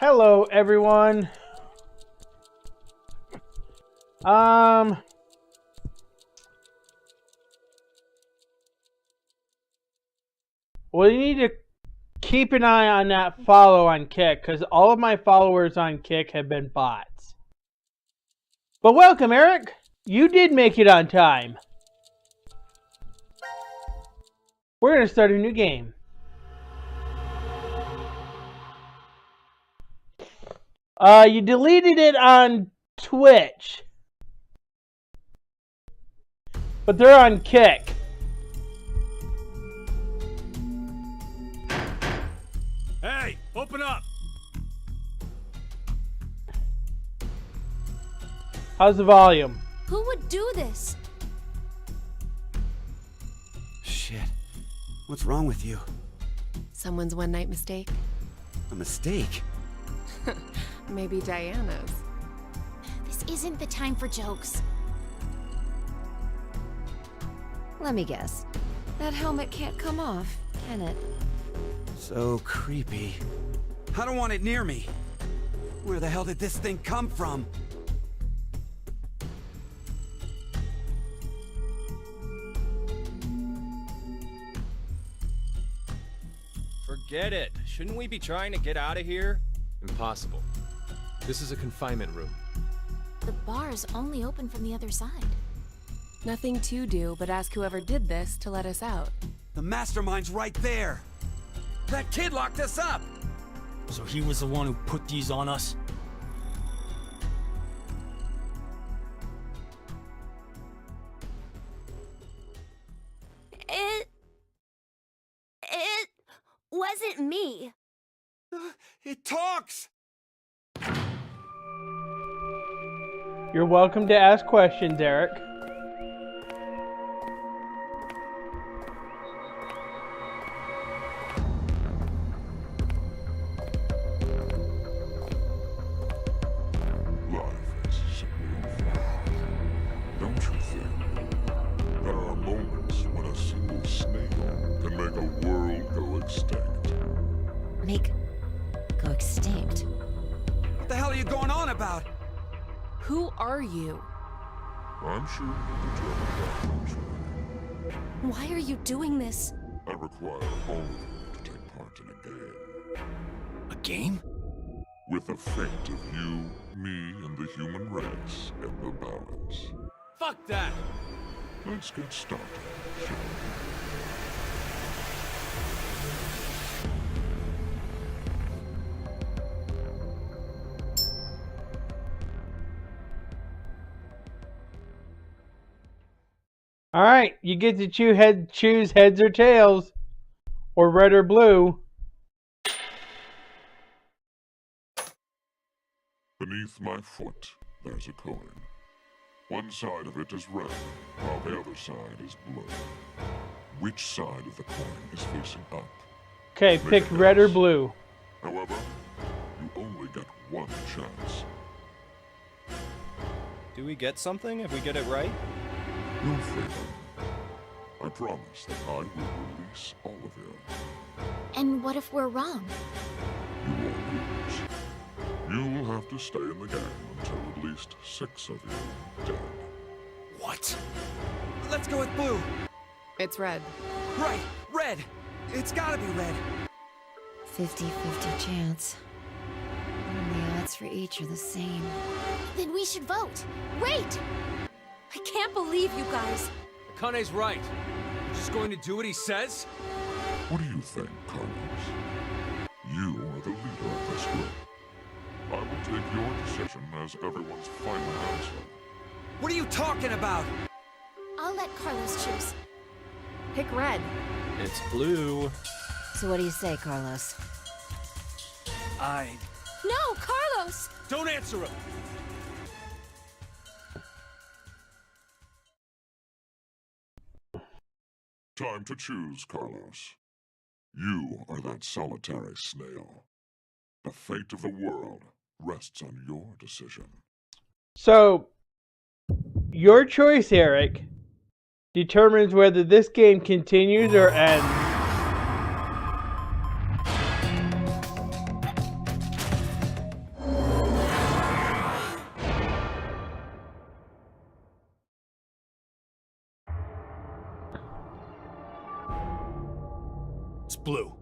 Hello, everyone. We need to keep an eye on that follow on Kick, because all of my followers on Kick have been bots. But welcome, Eric. You did make it on time. We're going to start a new game. You deleted it on Twitch. But they're on Kick. Hey, open up! How's the volume? Who would do this? Shit. What's wrong with you? Someone's one-night mistake? A mistake? Maybe Diana's. This isn't the time for jokes. Let me guess. That helmet can't come off, can it? So creepy. I don't want it near me. Where the hell did this thing come from? Forget it. Shouldn't we be trying to get out of here? Impossible. This is a confinement room. The bar is only open from the other side. Nothing to do but ask whoever did this to let us out. The mastermind's right there. That kid locked us up. So he was the one who put these on us? It wasn't me. It talks! You're welcome to ask questions, Eric. Life is simple. Don't you think? There are moments when a simple snail can make a world go extinct. Go extinct. What the hell are you going on about? Who are you? I'm sure you can determine that, sure. Why are you doing this? I require all of you to take part in a game. A game? With the fate of you, me, and the human race in the balance. Fuck that! Let's get started, shall we? Alright, you get to choose heads or tails, or red or blue. Beneath my foot, there's a coin. One side of it is red, while the other side is blue. Which side of the coin is facing up? Okay, Make pick a red or guess. blue. However, you only get one chance. Do we get something if we get it right? No favor. I promise that I will release all of you. And what if we're wrong? You won't lose. You will have to stay in the game until at least 6 of you are dead. What? Let's go with blue. It's red. Right, red. It's gotta be red. 50-50 chance. And the odds for each are the same. Then we should vote. Wait! I can't believe you guys. Akane's right. You're just going to do what he says? What do you think, Carlos? You are the leader of this group. I will take your decision as everyone's final answer. What are you talking about? I'll let Carlos choose. Pick red. It's blue. So what do you say, Carlos? No, Carlos! Don't answer him! Time to choose, Carlos. You are that solitary snail. The fate of the world rests on your decision. So, your choice, Eric, determines whether this game continues or ends. It's Blue.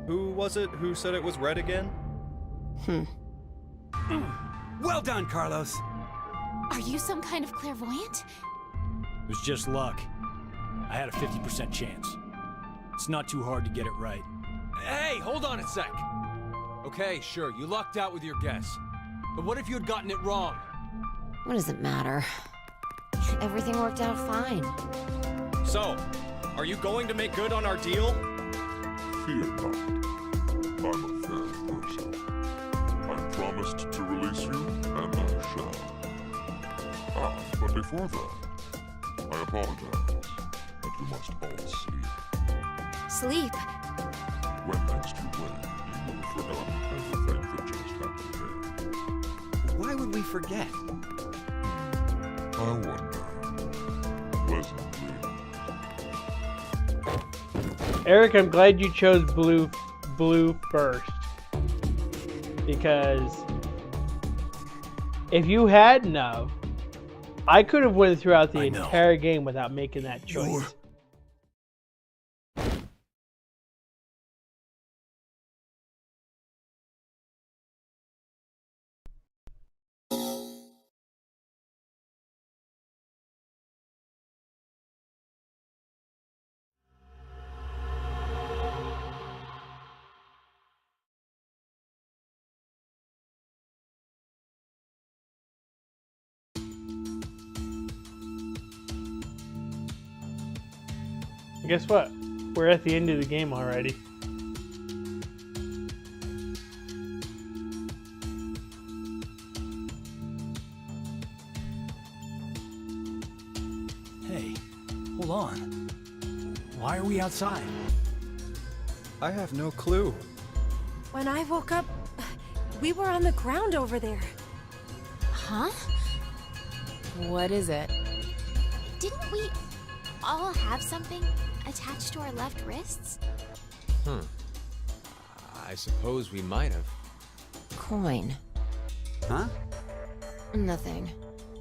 Who was it who said it was red again? Well done, Carlos. Are you some kind of clairvoyant? It was just luck. I had a 50% chance. It's not too hard to get it right. Hey, hold on a sec. Okay, sure, you lucked out with your guess. But what if you had gotten it wrong? What does it matter? Everything worked out fine. So, are you going to make good on our deal? Fear not. I'm a fair person. I promised to release you, and I shall. Ah, but before that, I apologize, but you must all sleep. Sleep. When next you wake, you will have forgotten everything that just happened here. Why would we forget? I wonder. Pleasant dreams. Eric, I'm glad you chose blue first. Because if you hadn't of, I could have went throughout the entire game without making that choice. Guess what? We're at the end of the game already. Hey, hold on. Why are we outside? I have no clue. When I woke up, we were on the ground over there. Huh? What is it? Didn't we all have something attached to our left wrists? I suppose we might have. Coin. Huh? Nothing.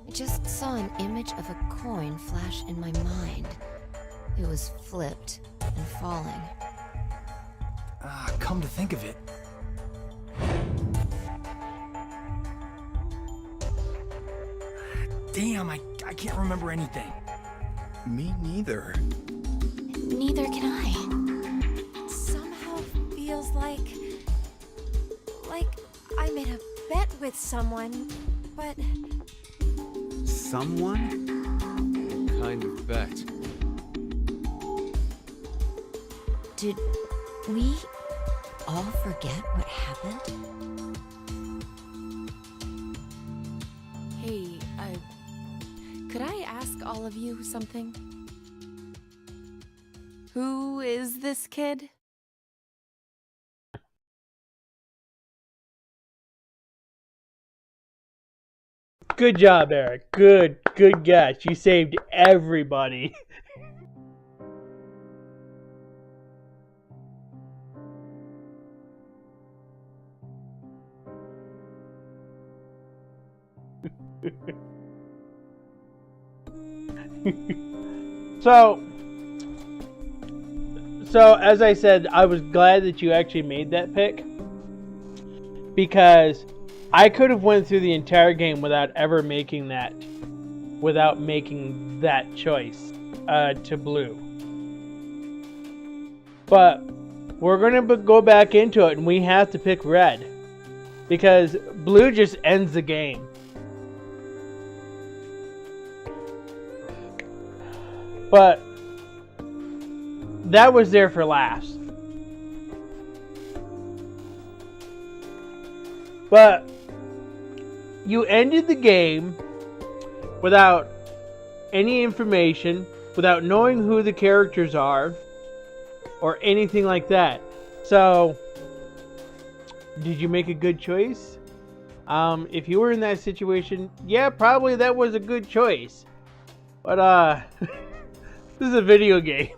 I just saw an image of a coin flash in my mind. It was flipped and falling. Come to think of it. Damn, I can't remember anything. Me neither. Neither can I. It somehow feels like I made a bet with someone, but Someone? What kind of bet? Did we all forget what happened? Hey, could I ask all of you something? Who is this kid? Good job, Eric. Good guess. You saved everybody. So as I said, I was glad that you actually made that pick, because I could have went through the entire game without ever making that choice to blue. But we're gonna go back into it, and we have to pick red, because blue just ends the game. But that was there for laughs. But you ended the game without any information, without knowing who the characters are, or anything like that. So, did you make a good choice? If you were in that situation, yeah, probably that was a good choice. But, this is a video game.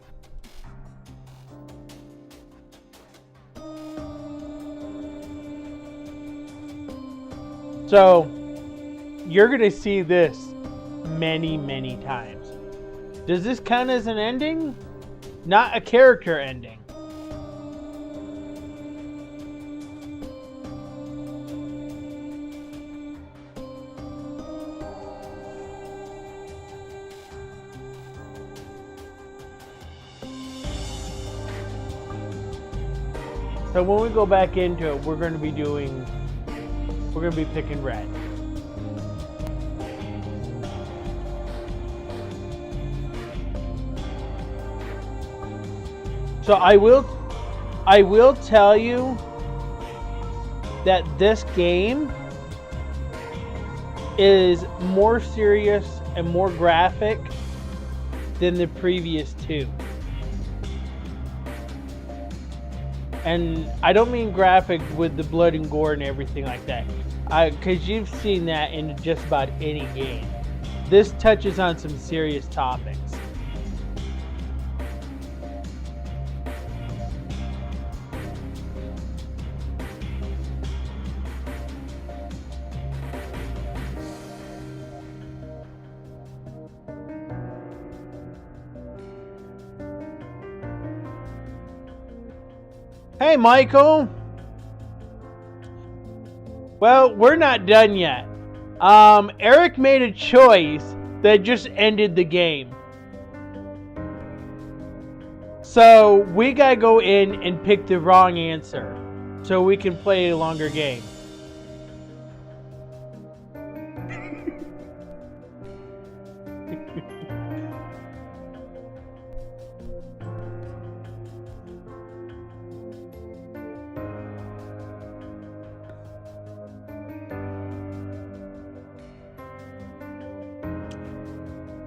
So, you're going to see this many, many times. Does this count as an ending? Not a character ending. So when we go back into it, we're going to be picking red. So I will tell you that this game is more serious and more graphic than the previous two. And I don't mean graphic with the blood and gore and everything like that, because you've seen that in just about any game. This touches on some serious topics. Hey, Michael. Well, we're not done yet. Eric made a choice that just ended the game. So we gotta go in and pick the wrong answer so we can play a longer game.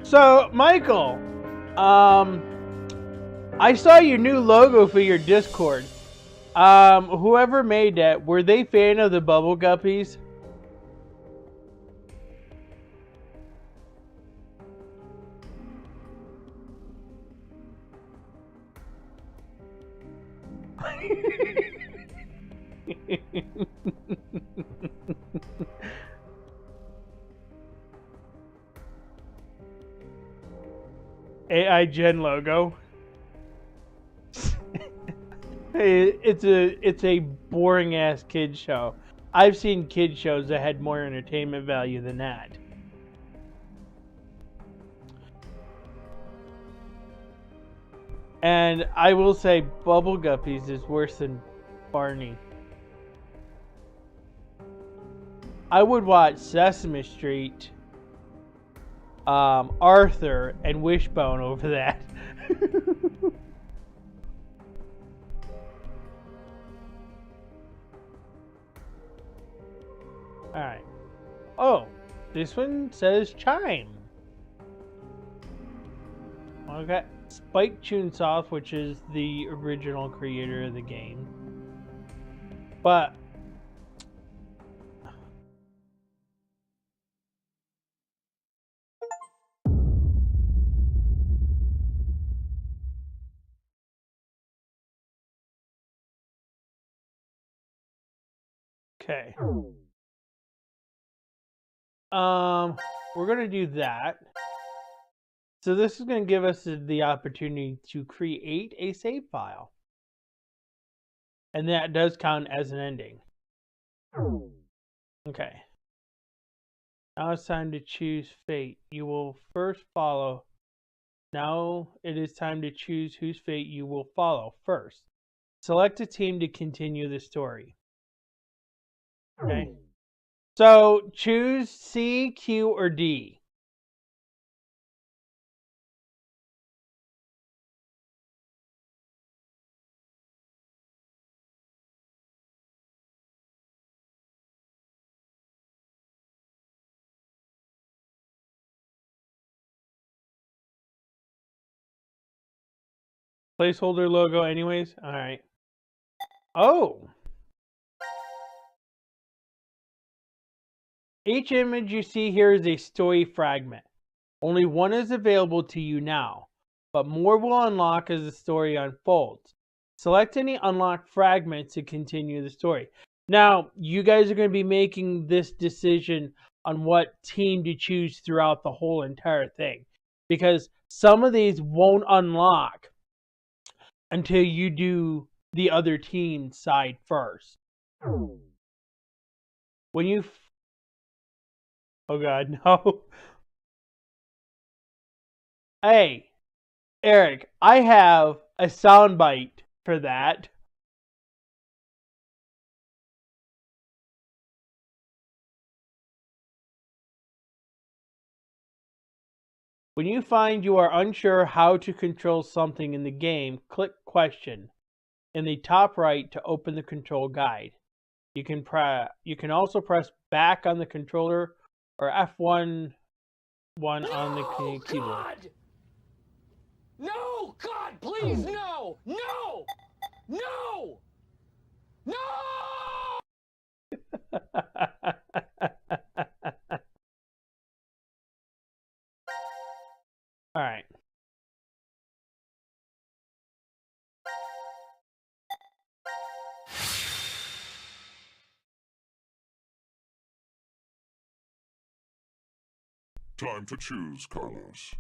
So, Michael, I saw your new logo for your Discord. Whoever made that, were they fan of the Bubble Guppies? AI Gen logo. It's a boring ass kid show. I've seen kid shows that had more entertainment value than that. And I will say Bubble Guppies is worse than Barney. I would watch Sesame Street, Arthur, and Wishbone over that. Alright. Oh, this one says Chime. Okay. Spike Chunsoft, which is the original creator of the game. But okay. We're gonna do that. So this is gonna give us the opportunity to create a save file. And that does count as an ending. Okay. Now it's time to choose fate. You will first follow. Now it is time to choose whose fate you will follow first. Select a team to continue the story. Okay. So choose C, Q, or D. Placeholder logo anyways? Alright. Oh! Each image you see here is a story fragment. Only one is available to you now, but more will unlock as the story unfolds. Select any unlocked fragment to continue the story. Now, you guys are going to be making this decision on what team to choose throughout the whole entire thing. Because some of these won't unlock until you do the other team's side first. When you... Oh god, no. Hey, Eric, I have a soundbite for that. When you find you are unsure how to control something in the game, click Question in the top right to open the control guide. You can also press back on the controller or F1 on the keyboard. God! No! God, please, no! No! No! No! All right. Time to choose, Carlos.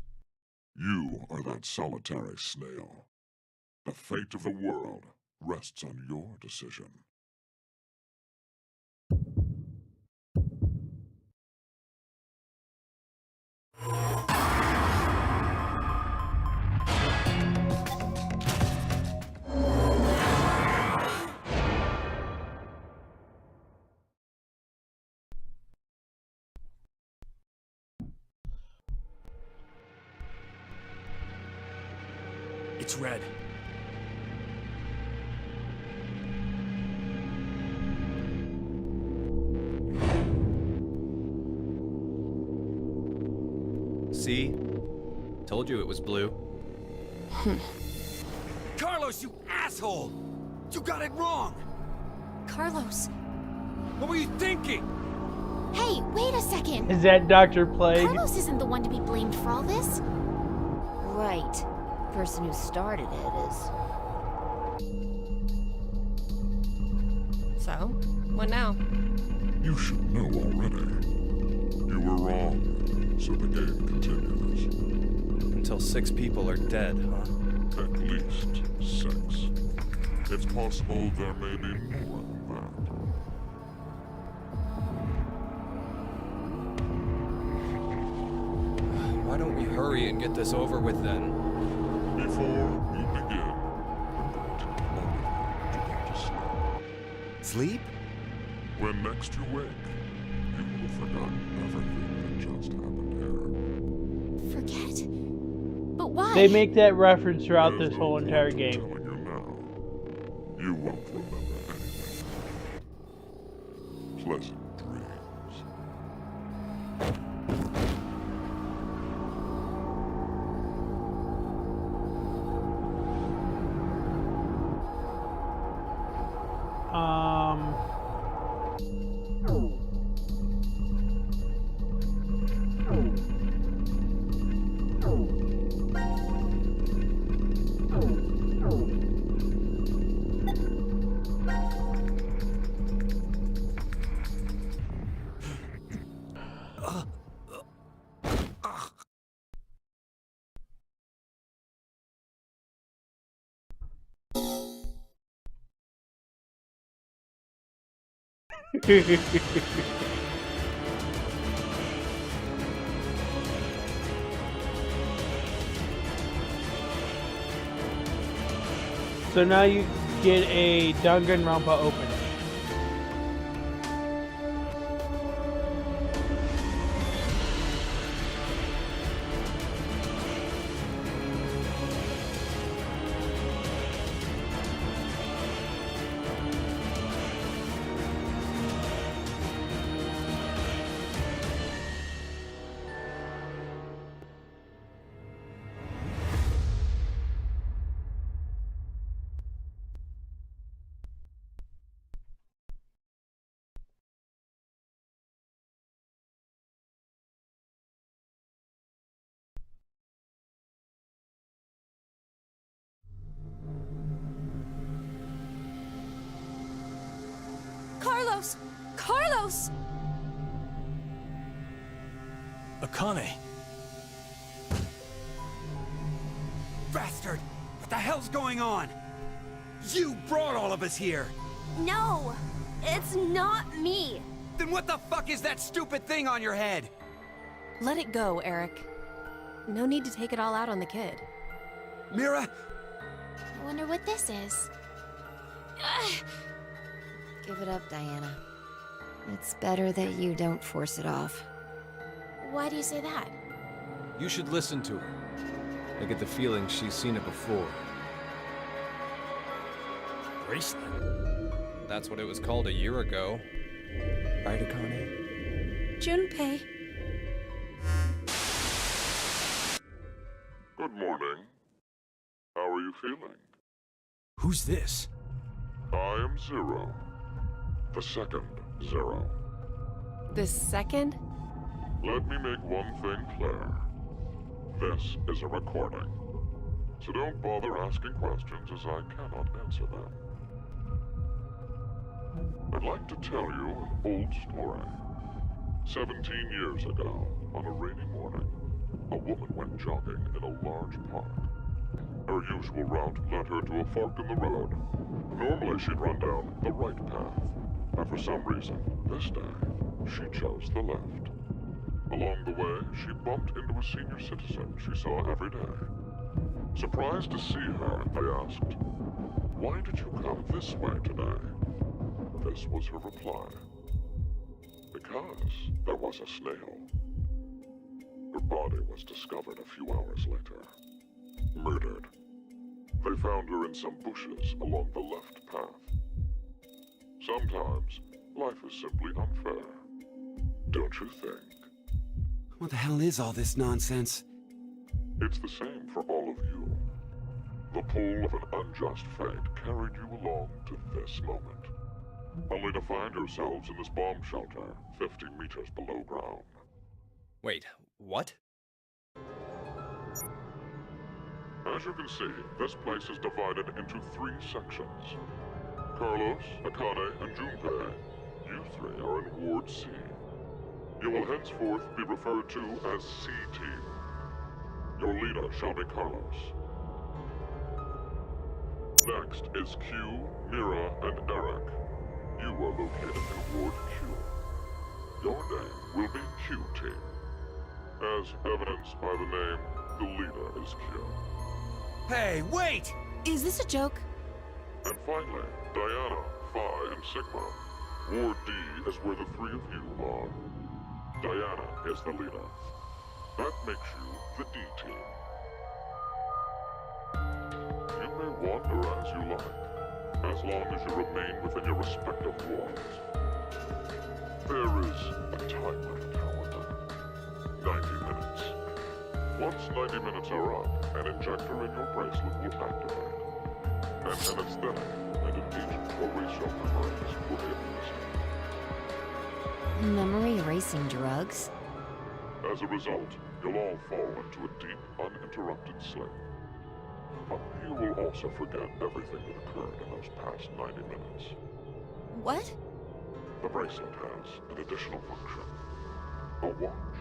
You are that solitary snail. The fate of the world rests on your decision. It's red. See? Told you it was blue. Carlos, you asshole! You got it wrong! Carlos. What were you thinking? Hey, wait a second. Is that Dr. Plague? Carlos isn't the one to be blamed for all this. Right. The person who started it is. So, what now? You should know already. You were wrong, so the game continues. Until 6 people are dead, huh? At least 6. It's possible there may be more than that. Why don't we hurry and get this over with then? Before we begin, I'm going to take long enough to get to sleep. Sleep? When next you wake, you will have forgotten everything that just happened here. Forget? But why? They make that reference throughout There's this no whole point entire in game. telling you now. You won't remember anything. Pleasant dreams. So now you get a Danganronpa opening. Carlos! Carlos! Akane. Bastard! What the hell's going on? You brought all of us here! No! It's not me! Then what the fuck is that stupid thing on your head? Let it go, Eric. No need to take it all out on the kid. Mira? I wonder what this is. Give it up, Diana. It's better that you don't force it off. Why do you say that? You should listen to her. I get the feeling she's seen it before. Bracelet? That's what it was called a year ago. Right, Akane? Junpei. Good morning. How are you feeling? Who's this? I am Zero. The second Zero. The second? Let me make one thing clear. This is a recording. So don't bother asking questions as I cannot answer them. I'd like to tell you an old story. 17 years ago, on a rainy morning, a woman went jogging in a large park. Her usual route led her to a fork in the road. Normally she'd run down the right path, but for some reason, this day, she chose the left. Along the way, she bumped into a senior citizen she saw every day. Surprised to see her, they asked, "Why did you come this way today?" This was her reply. Because there was a snail. Her body was discovered a few hours later. Murdered. They found her in some bushes along the left path. Sometimes, life is simply unfair. Don't you think? What the hell is all this nonsense? It's the same for all of you. The pull of an unjust fate carried you along to this moment, only to find yourselves in this bomb shelter 50 meters below ground. Wait, what? As you can see, this place is divided into 3 sections. Carlos, Akane, and Junpei. You 3 are in Ward C. You will henceforth be referred to as C-Team. Your leader shall be Carlos. Next is Q, Mira, and Eric. You are located in Ward Q. Your name will be Q-Team. As evidenced by the name, the leader is Q. Hey, wait! Is this a joke? And finally, Diana, Phi, and Sigma. Ward D is where the 3 of you are. Diana is the leader. That makes you the D-Team. You may wander as you like, as long as you remain within your respective wards. There is a time limit, however. 90 minutes. Once 90 minutes are up, an injector in your bracelet will activate. And an aesthetic and an agent to erase your memories will be administered. Memory erasing drugs? As a result, you'll all fall into a deep, uninterrupted sleep. But you will also forget everything that occurred in those past 90 minutes. What? The bracelet has an additional function. A watch.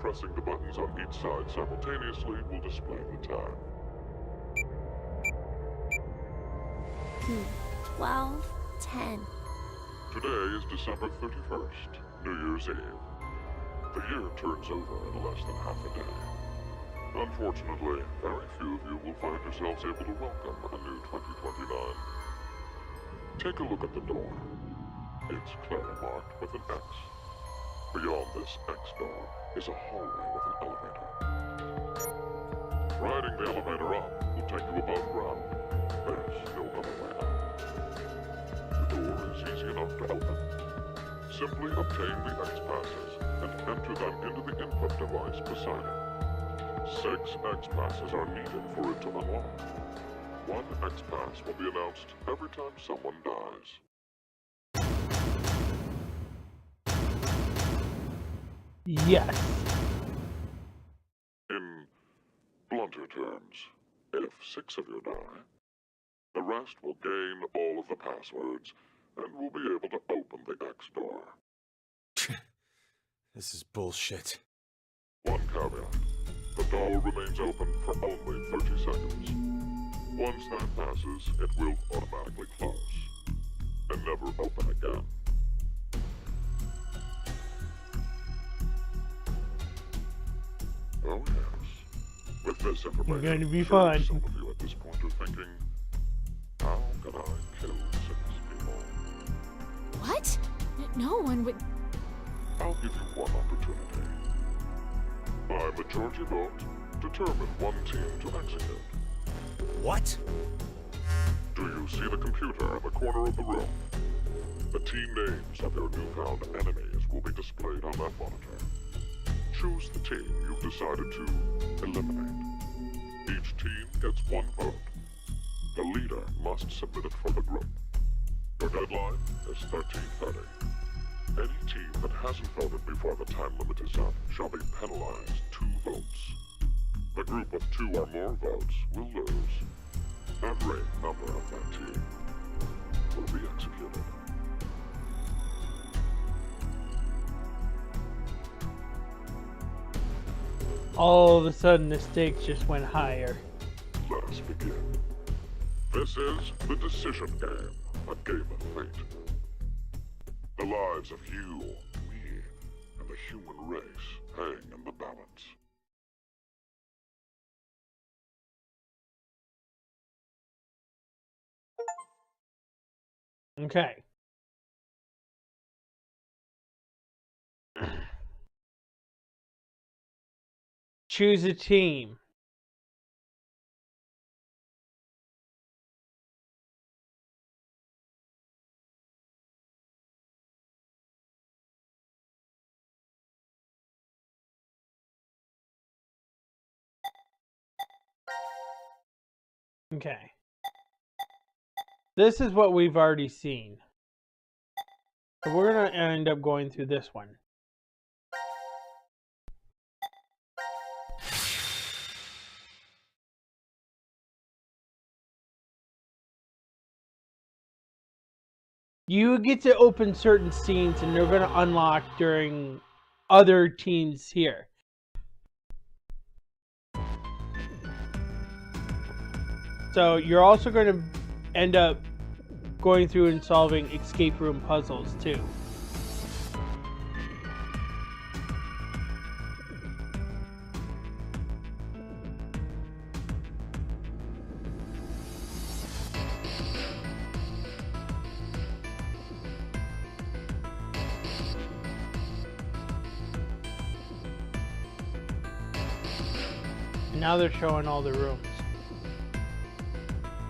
Pressing the buttons on each side simultaneously will display the time. 12, 10. Today is December 31st, New Year's Eve. The year turns over in less than half a day. Unfortunately, very few of you will find yourselves able to welcome a new 2029. Take a look at the door. It's clearly marked with an X. Beyond this X door is a hallway with an elevator. Riding the elevator up will take you above ground. There's no other way out. The door is easy enough to open. Simply obtain the X passes and enter them into the input device beside it. 6 X passes are needed for it to unlock. 1 X pass will be announced every time someone dies. Yes. In blunter terms, if 6 of you die, the rest will gain all of the passwords and will be able to open the X door. This is bullshit. One caveat. The door remains open for only 30 seconds. Once that passes, it will automatically close. And never open again. Oh yes. With this information, It's going to be sure fun. some of you at this point are thinking, how can I kill 6 people? What? No one would. I'll give you one opportunity. By majority vote, determine one team to execute. What? Do you see the computer in the corner of the room? The team names of your newfound enemies will be displayed on that monitor. Choose the team you've decided to eliminate. Each team gets 1 vote. The leader must submit it for the group. Your deadline is 13:30. Any team that hasn't voted before the time limit is up shall be penalized 2 votes. The group with 2 or more votes will lose. Every member of that team will be executed. All of a sudden, the stakes just went higher. Let us begin. This is the decision game, a game of fate. The lives of you, me, and the human race hang in the balance. Okay. Choose a team. Okay. This is what we've already seen. So we're going to end up going through this one. You get to open certain scenes and they're going to unlock during other teams here. So you're also going to end up going through and solving escape room puzzles too. And now they're showing all the rooms.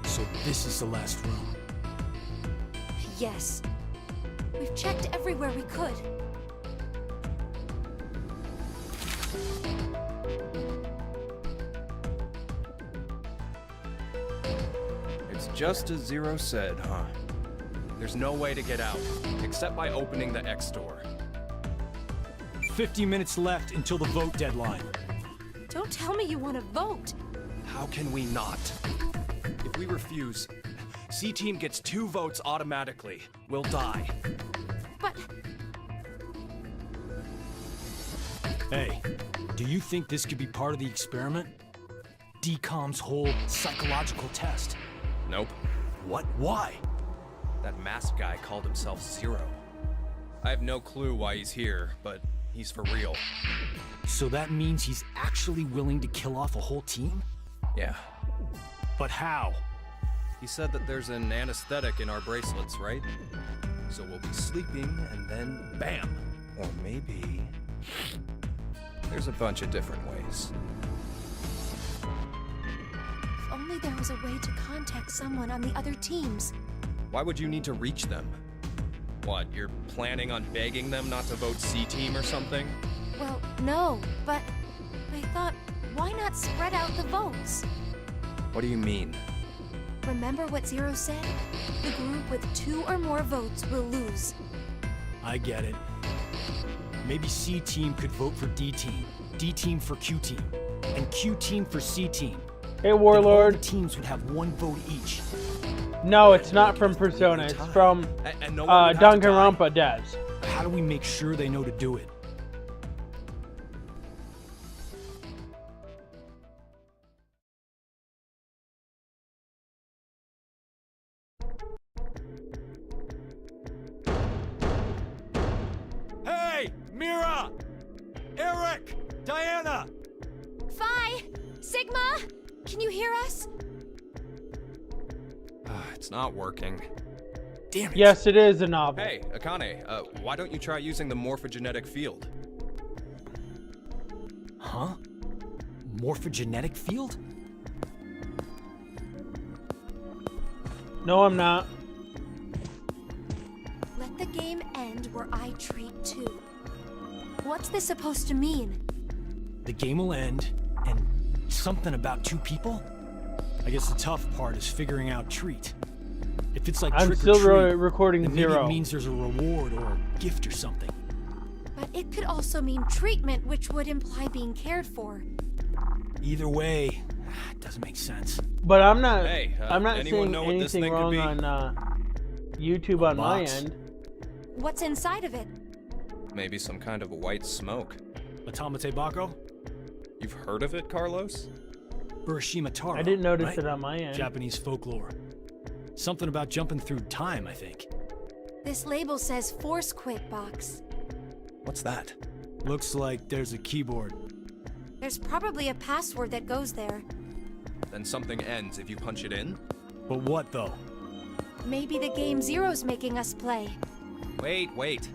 So this is the last room. Yes. We've checked everywhere we could. It's just as Zero said, huh? There's no way to get out, except by opening the X door. 50 minutes left until the vote deadline. Don't tell me you want to vote. How can we not? If we refuse, C Team gets 2 votes automatically. We'll die. But Hey, do you think this could be part of the experiment? DCOM's whole psychological test. Nope. What? Why? That masked guy called himself Zero. I have no clue why he's here, but he's for real. So that means he's actually willing to kill off a whole team? Yeah. But how? He said that there's an anesthetic in our bracelets, right? So we'll be sleeping and then bam! Or maybe... there's a bunch of different ways. if only there was a way to contact someone on the other teams. Why would you need to reach them? What, you're planning on begging them not to vote C Team or something? Well, no, but I thought, why not spread out the votes? What do you mean? Remember what Zero said? The group with 2 or more votes will lose. I get it. Maybe C Team could vote for D Team, D Team for Q Team, and Q Team for C Team. Hey, Then all Warlord. the teams would have 1 vote each. No, it's not from Persona. It's from And no one would have to die? Danganronpa devs. How do we make sure they know to do it? Mira! Eric! Diana! Phi! Sigma! Can you hear us? It's not working. Damn it. Yes, it is a novel. Hey, Akane, why don't you try using the morphogenetic field? Huh? Morphogenetic field? No, I'm not. Let the game end where I treat two. What's this supposed to mean? The game will end, and something about two people? I guess the tough part is figuring out treat. If it's like I'm trick still or treat, recording then maybe 0. it means there's a reward or a gift or something. But it could also mean treatment, which would imply being cared for. Either way, it doesn't make sense. But I'm not. Hey, I'm not anyone seeing know what this anything thing could wrong be? on YouTube on my box? end. What's inside of it? Maybe some kind of white smoke. Automate Bako? You've heard of it, Carlos? Urashima Taro. I didn't notice right? it on my end. Japanese folklore. Something about jumping through time, I think. This label says Force Quit box. What's that? Looks like there's a keyboard. There's probably a password that goes there. Then something ends if you punch it in? But what, though? Maybe the game Zero's making us play. Wait.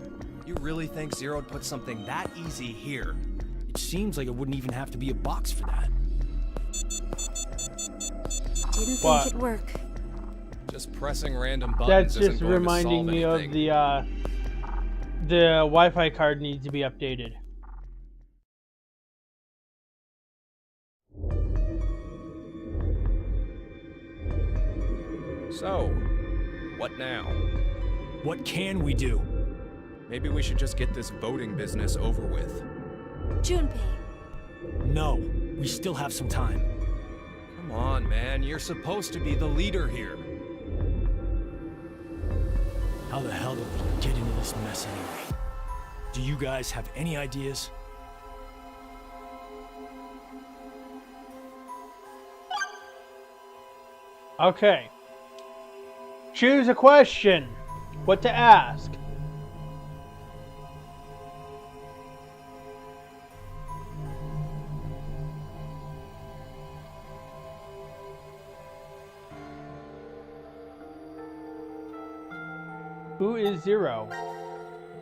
You really think Zero'd put something that easy here? It seems like it wouldn't even have to be a box for that. Didn't What? think it'd work. Just pressing random buttons That's isn't just going reminding to me solve of anything. the Wi-Fi card needs to be updated. So, what now? What can we do? Maybe we should just get this voting business over with. Junpei, No, we still have some time. Come on, man. You're supposed to be the leader here. How the hell did we get into this mess anyway? Do you guys have any ideas? Okay. Choose a question. What to ask. Who is Zero?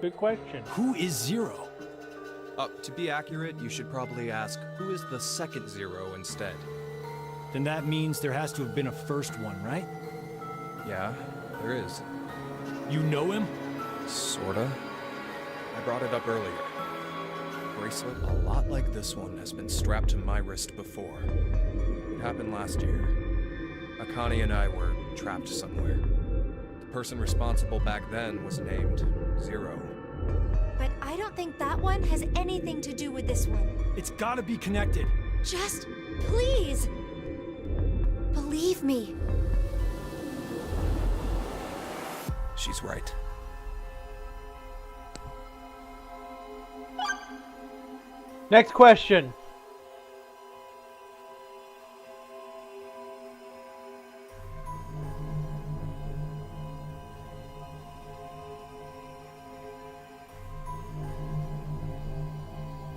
Good question. Who is Zero? To be accurate, you should probably ask, who is the second Zero instead? Then that means there has to have been a first one, right? Yeah, there is. You know him? Sorta. I brought it up earlier. Bracelet a lot like this one has been strapped to my wrist before. It happened last year. Akane and I were trapped somewhere. The person responsible back then was named Zero. but I don't think that one has anything to do with this one. It's gotta be connected. Just, please, believe me. She's right. Next question.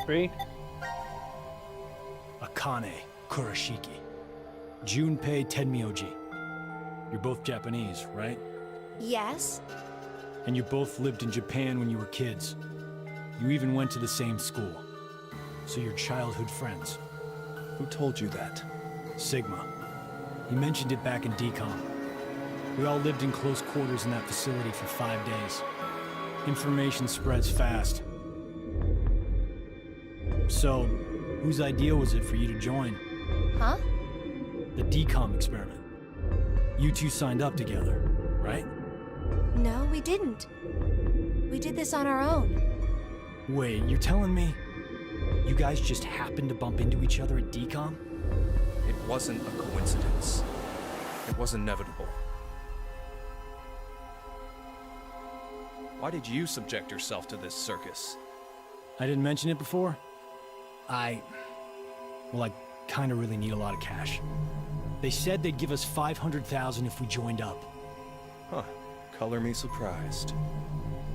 Three. Akane Kurashiki. Junpei Tenmyoji. You're both Japanese, right? Yes? And you both lived in Japan when you were kids. You even went to the same school. So you're childhood friends. Who told you that? Sigma. He mentioned it back in DCOM. We all lived in close quarters in that facility for 5 days. Information spreads fast. So, whose idea was it for you to join? Huh? The DCOM experiment. You two signed up together, right? No, we didn't. We did this on our own. Wait, you're telling me you guys just happened to bump into each other at DCOM? It wasn't a coincidence. It was inevitable. Why did you subject yourself to this circus? I didn't mention it before? I kinda really need a lot of cash. They said they'd give us $500,000 if we joined up. Huh. Color me surprised.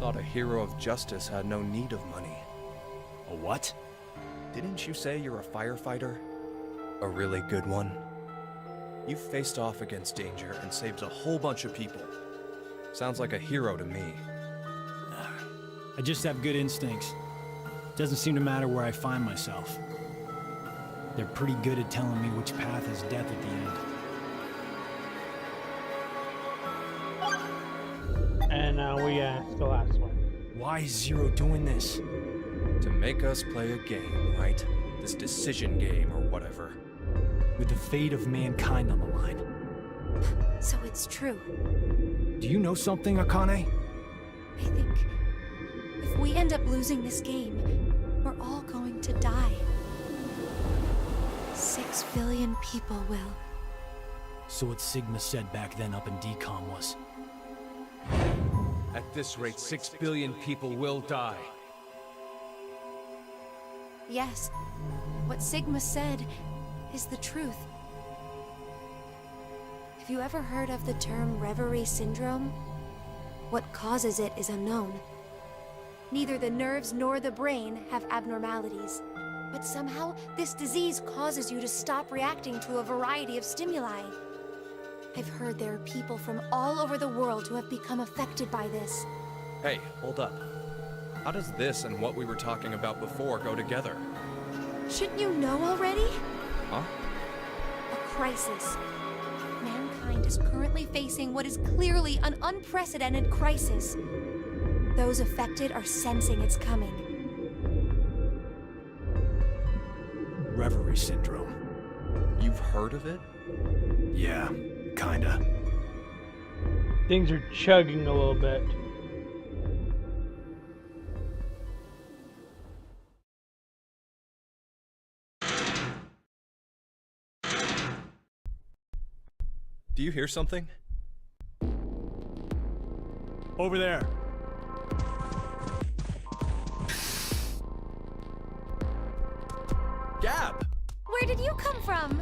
Thought a hero of justice had no need of money. A what? Didn't you say you're a firefighter? A really good one? You've faced off against danger and saved a whole bunch of people. Sounds like a hero to me. I just have good instincts. Doesn't seem to matter where I find myself. They're pretty good at telling me which path has death at the end. And now we ask the last one. Why is Zero doing this? To make us play a game, right? This decision game or whatever. With the fate of mankind on the line. So it's true. Do you know something, Akane? I think if we end up losing this game, we're all going to die. 6 billion people will. So what Sigma said back then up in DCOM was... At this rate, 6 billion people will die. Yes, what Sigma said is the truth. Have you ever heard of the term reverie syndrome? What causes it is unknown. Neither the nerves nor the brain have abnormalities. But somehow, this disease causes you to stop reacting to a variety of stimuli. I've heard there are people from all over the world who have become affected by this. Hey, hold up. How does this and what we were talking about before go together? Shouldn't you know already? Huh? A crisis. Mankind is currently facing what is clearly an unprecedented crisis. Those affected are sensing it's coming. Reverie syndrome. You've heard of it? Yeah, kinda. Things are chugging a little bit. Do you hear something? Over there. Gab! Where did you come from?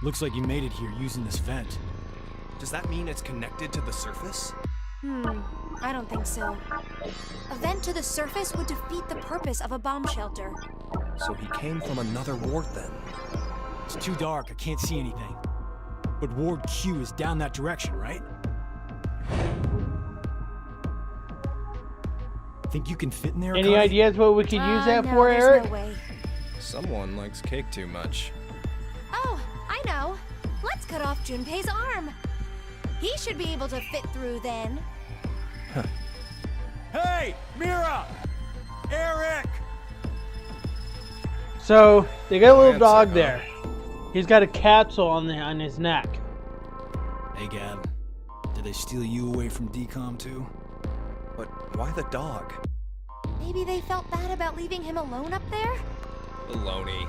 Looks like you made it here using this vent. Does that mean it's connected to the surface? I don't think so. A vent to the surface would defeat the purpose of a bomb shelter. So he came from another ward then? It's too dark, I can't see anything. But Ward Q is down that direction, right? Think you can fit in there, Any Akane? ideas what we could use that no, for, there's Eric? No way. Someone likes cake too much. Oh, I know. Let's cut off Junpei's arm. He should be able to fit through then. Hey, Mira! Eric! So they got a little Answer, dog huh? there. He's got a capsule on his neck. Hey, Gab. Did they steal you away from DCOM too? But why the dog? Maybe they felt bad about leaving him alone up there? Baloney.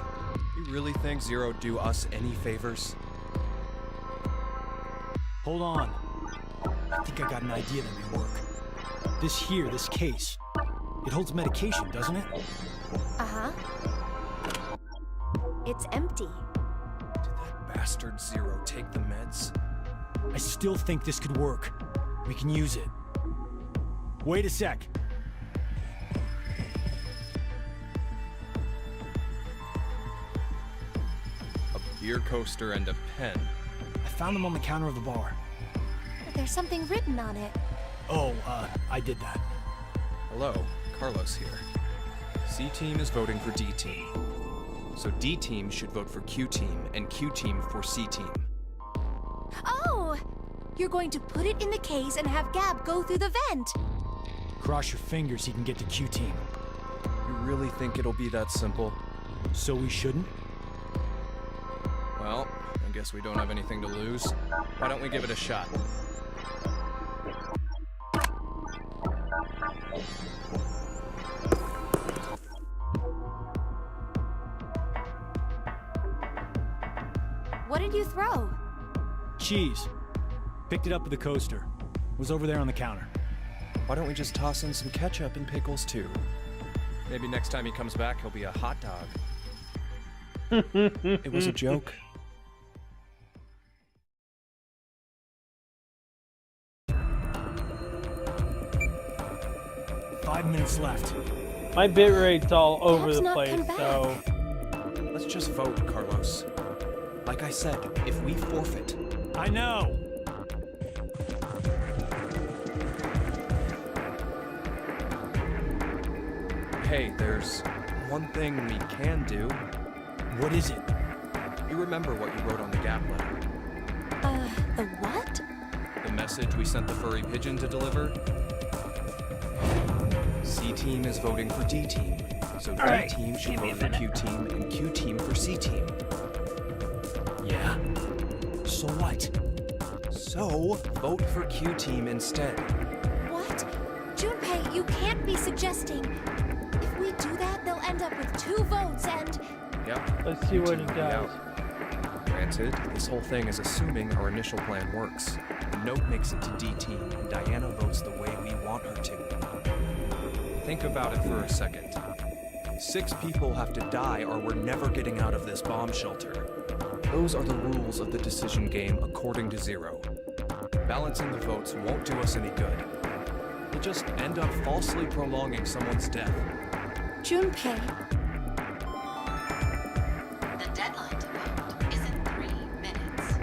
You really think Zero do us any favors? Hold on. I think I got an idea that may work. This case. It holds medication, doesn't it? Uh-huh. It's empty. Did that bastard Zero take the meds? I still think this could work. We can use it. Wait a sec. A beer coaster and a pen. I found them on the counter of the bar. But there's something written on it. Oh, I did that. Hello, Carlos here. C-Team is voting for D-Team. So D-Team should vote for Q-Team, and Q-Team for C-Team. Oh! You're going to put it in the case and have Gab go through the vent. Cross your fingers he can get to Q-Team. You really think it'll be that simple? So we shouldn't? Well, I guess we don't have anything to lose. Why don't we give it a shot? What did you throw? Cheese. Picked it up at the coaster. Was over there on the counter. Why don't we just toss in some ketchup and pickles too? Maybe next time he comes back, he'll be a hot dog. It was a joke. 5 minutes left. My bit rate's all over Dad's the not place, come back. so... Let's just vote, Carlos. Like I said, if we forfeit, I know. hey, there's one thing we can do. What is it? You remember what you wrote on the gap letter? The what? The message we sent the furry pigeon to deliver? C-Team is voting for D-Team, so Alright, D-Team should give me vote a for Q-Team and Q-Team for C-Team. Yeah. So what? So, vote for Q-Team instead. What? Junpei, you can't be suggesting. If we do that, they'll end up with 2 votes and... Yep. Let's see what he Q-Team will be does. out. Granted, this whole thing is assuming our initial plan works. The note makes it to D-Team, and Diana votes the way we want her to. Think about it for a second. 6 people have to die or we're never getting out of this bomb shelter. Those are the rules of the decision game according to Zero. Balancing the votes won't do us any good. We'll just end up falsely prolonging someone's death. Junpei, The deadline to vote is in 3 minutes.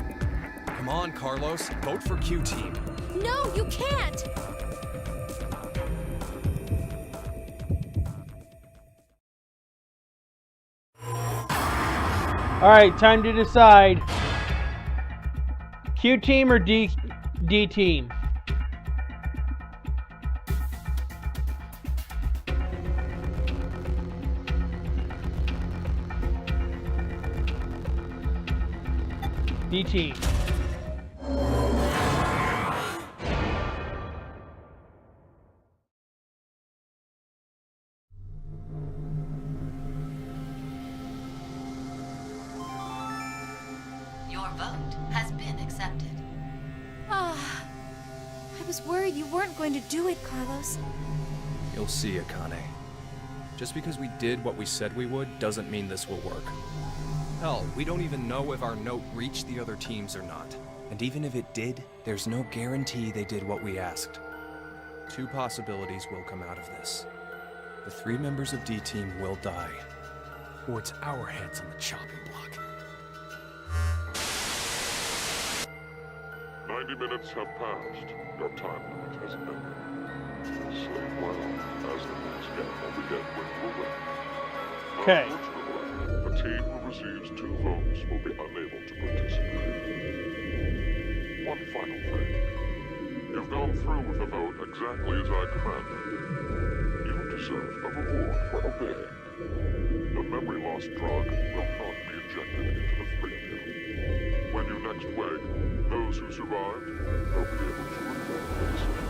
Come on, Carlos, vote for Q-Team. no, you can't! Alright, time to decide. Q team or D team? D team. Your vote has been accepted. Ah, I was worried you weren't going to do it, Carlos. You'll see, Akane. Just because we did what we said we would doesn't mean this will work. Hell, we don't even know if our note reached the other teams or not. And even if it did, there's no guarantee they did what we asked. 2 possibilities will come out of this. The 3 members of D-Team will die. Or it's our heads on the chopping block. 90 minutes have passed. Your time limit has ended. Sleep well, as the next game will begin when you awake. Okay. Unfortunately, the team who receives 2 votes will be unable to participate. One final thing. You've gone through with the vote exactly as I commanded. You deserve a reward for obeying. The memory loss drug will not be injected into the 3 of you. When you next wake, those who survived will be able to regret the decision.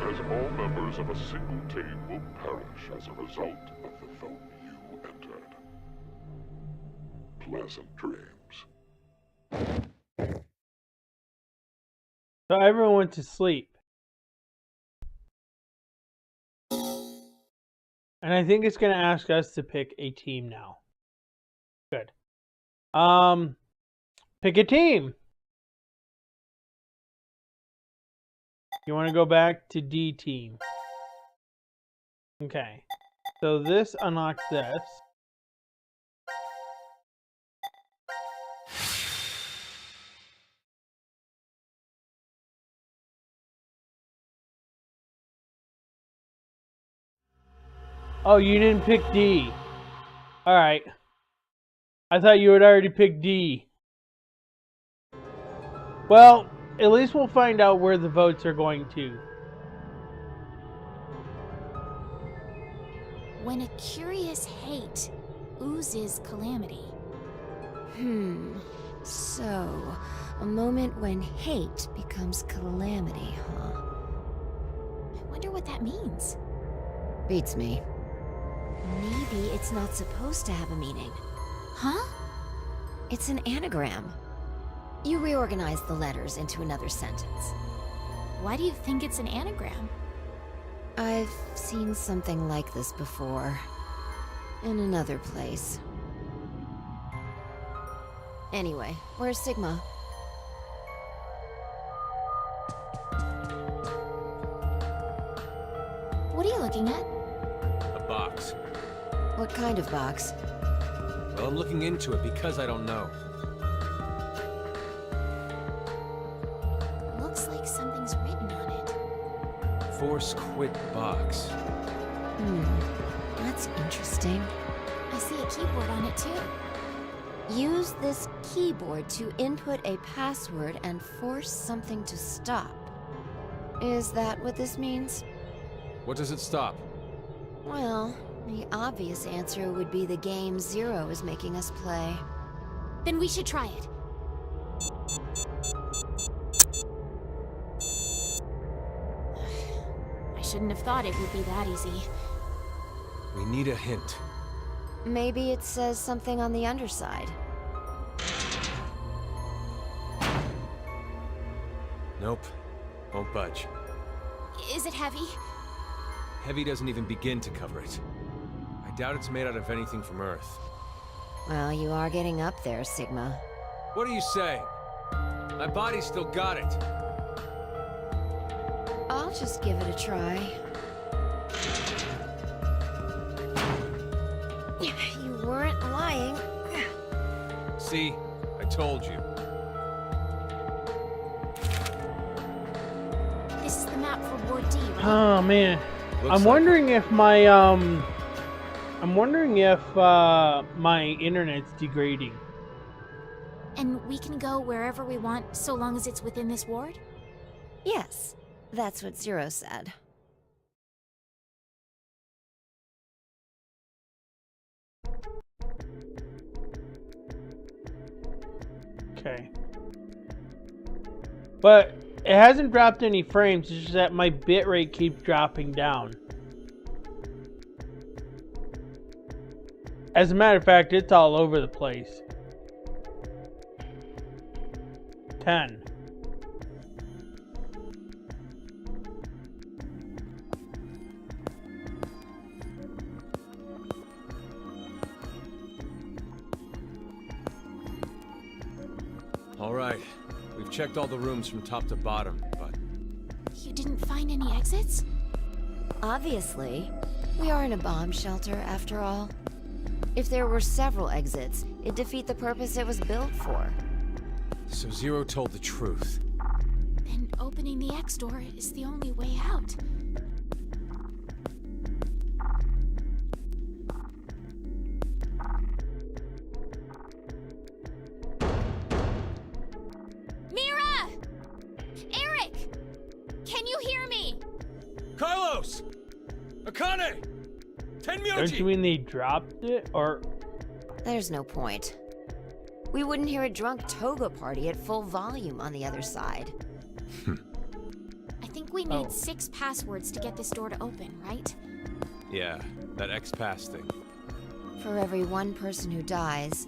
As all members of a single team will perish as a result of the vote you entered. Pleasant dreams. So everyone went to sleep. And I think it's going to ask us to pick a team now. Good. Pick a team. You want to go back to D team. Okay. So this unlocks this. Oh, you didn't pick D. Alright. I thought you had already picked D. Well, at least we'll find out where the votes are going to. When a curious hate oozes calamity. So, a moment when hate becomes calamity, huh? I wonder what that means. Beats me. Maybe it's not supposed to have a meaning. Huh? It's an anagram. You reorganize the letters into another sentence. Why do you think it's an anagram? I've seen something like this before. In another place. Anyway, where's Sigma? What are you looking at? A box. What kind of box? Well, I'm looking into it because I don't know. Looks like something's written on it. Force quit box. That's interesting. I see a keyboard on it too. Use this keyboard to input a password and force something to stop. Is that what this means? What does it stop? Well, the obvious answer would be the game Zero is making us play. Then we should try it. I shouldn't have thought it would be that easy. We need a hint. Maybe it says something on the underside. Nope. Won't budge. Is it heavy? Heavy doesn't even begin to cover it. I doubt it's made out of anything from Earth. Well, you are getting up there, Sigma. What are you saying? My body's still got it. I'll just give it a try. You weren't lying. See? I told you. This is the map for Ward D, right? Oh man. Looks I'm like wondering if my my internet's degrading. And we can go wherever we want so long as it's within this ward? Yes, that's what Zero said. Okay. But it hasn't dropped any frames, it's just that my bitrate keeps dropping down. As a matter of fact, it's all over the place. 10. All right. We've checked all the rooms from top to bottom, but... You didn't find any exits? Obviously. We are in a bomb shelter, after all. If there were several exits, it'd defeat the purpose it was built for. So Zero told the truth. Then opening the X door is the only way out. Mira! Eric! Can you hear me? Carlos! Akane! Tenmyoji! Don't you mean they dropped it? Or... There's no point. We wouldn't hear a drunk toga party at full volume on the other side. I think we need 6 passwords to get this door to open, right? Yeah, that X-Pass thing. For every one person who dies,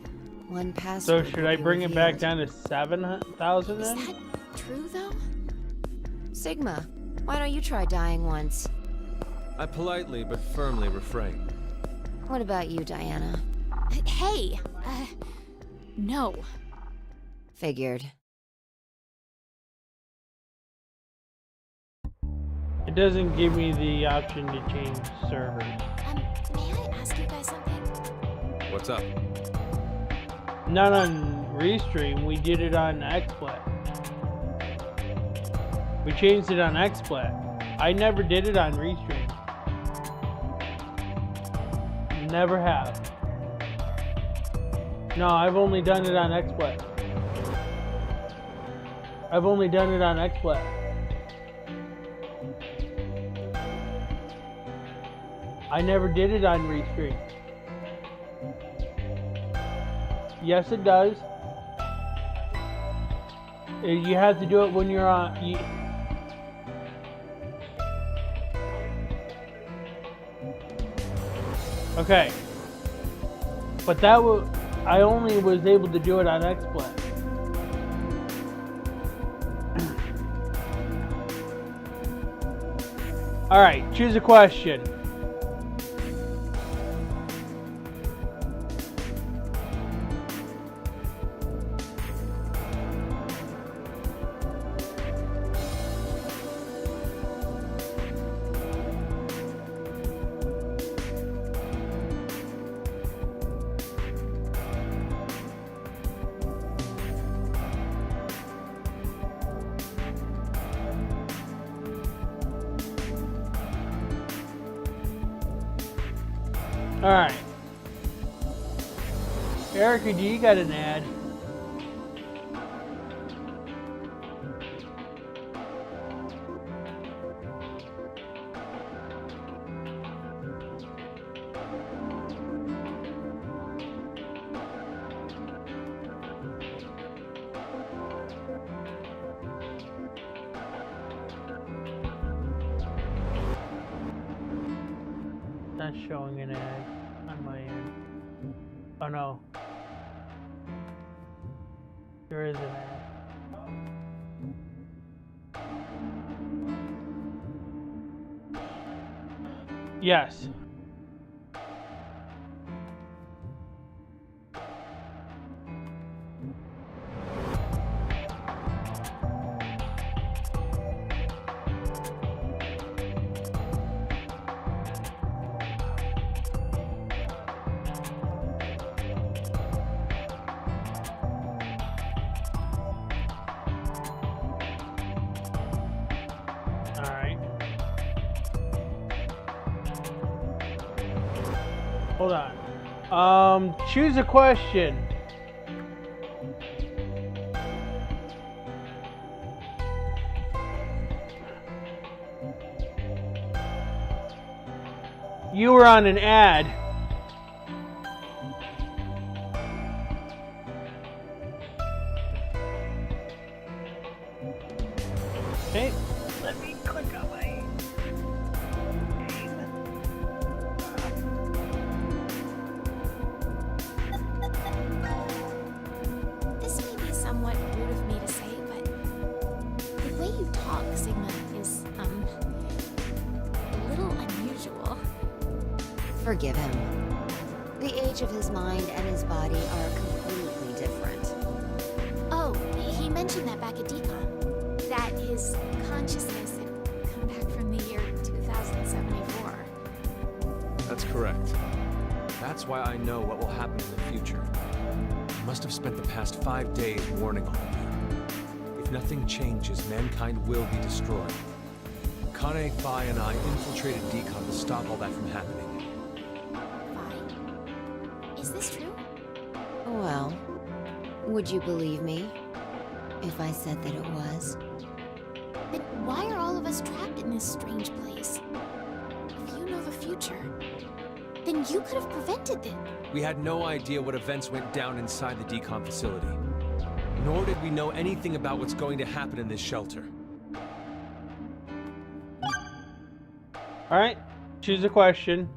one So password should will I be bring it back revealed. down to 7,000 Is then? that true, though? Sigma, why don't you try dying once? I politely but firmly refrain. What about you, Diana? Hey! No. Figured. It doesn't give me the option to change servers. May I ask you guys something? What's up? Not on Restream, we did it on XSplit. We changed it on XSplit. I never did it on Restream. Never have. No, I've only done it on XSplit. I've only done it on XSplit. I never did it on Restream. Yes, it does. You have to do it when you're on. Okay. But that was. I only was able to do it on XSplit. Alright, choose a question. Alright. Erica, do you got an ad? Not showing an ad on my end. Oh no. There is an ad. Yes. Hold on. Choose a question. You were on an ad. Okay, let me click on my... This may be somewhat rude of me to say, but the way you talk, Sigma, is, a little unusual. Forgive him. The age of his mind and his body are completely different. Oh, he mentioned that back at Decon. That his consciousness had come back from the year 2074. That's correct. That's why I know what will happen in the future. I must have spent the past 5 days warning all of you. If nothing changes, mankind will be destroyed. Kane, Phi, and I infiltrated Decon to stop all that from happening. Is this true? Well, would you believe me if I said that it was? Then why are all of us trapped in this strange place? If you know the future, then you could have prevented it. We had no idea what events went down inside the Decon facility. Nor did we know anything about what's going to happen in this shelter. Alright, choose a question.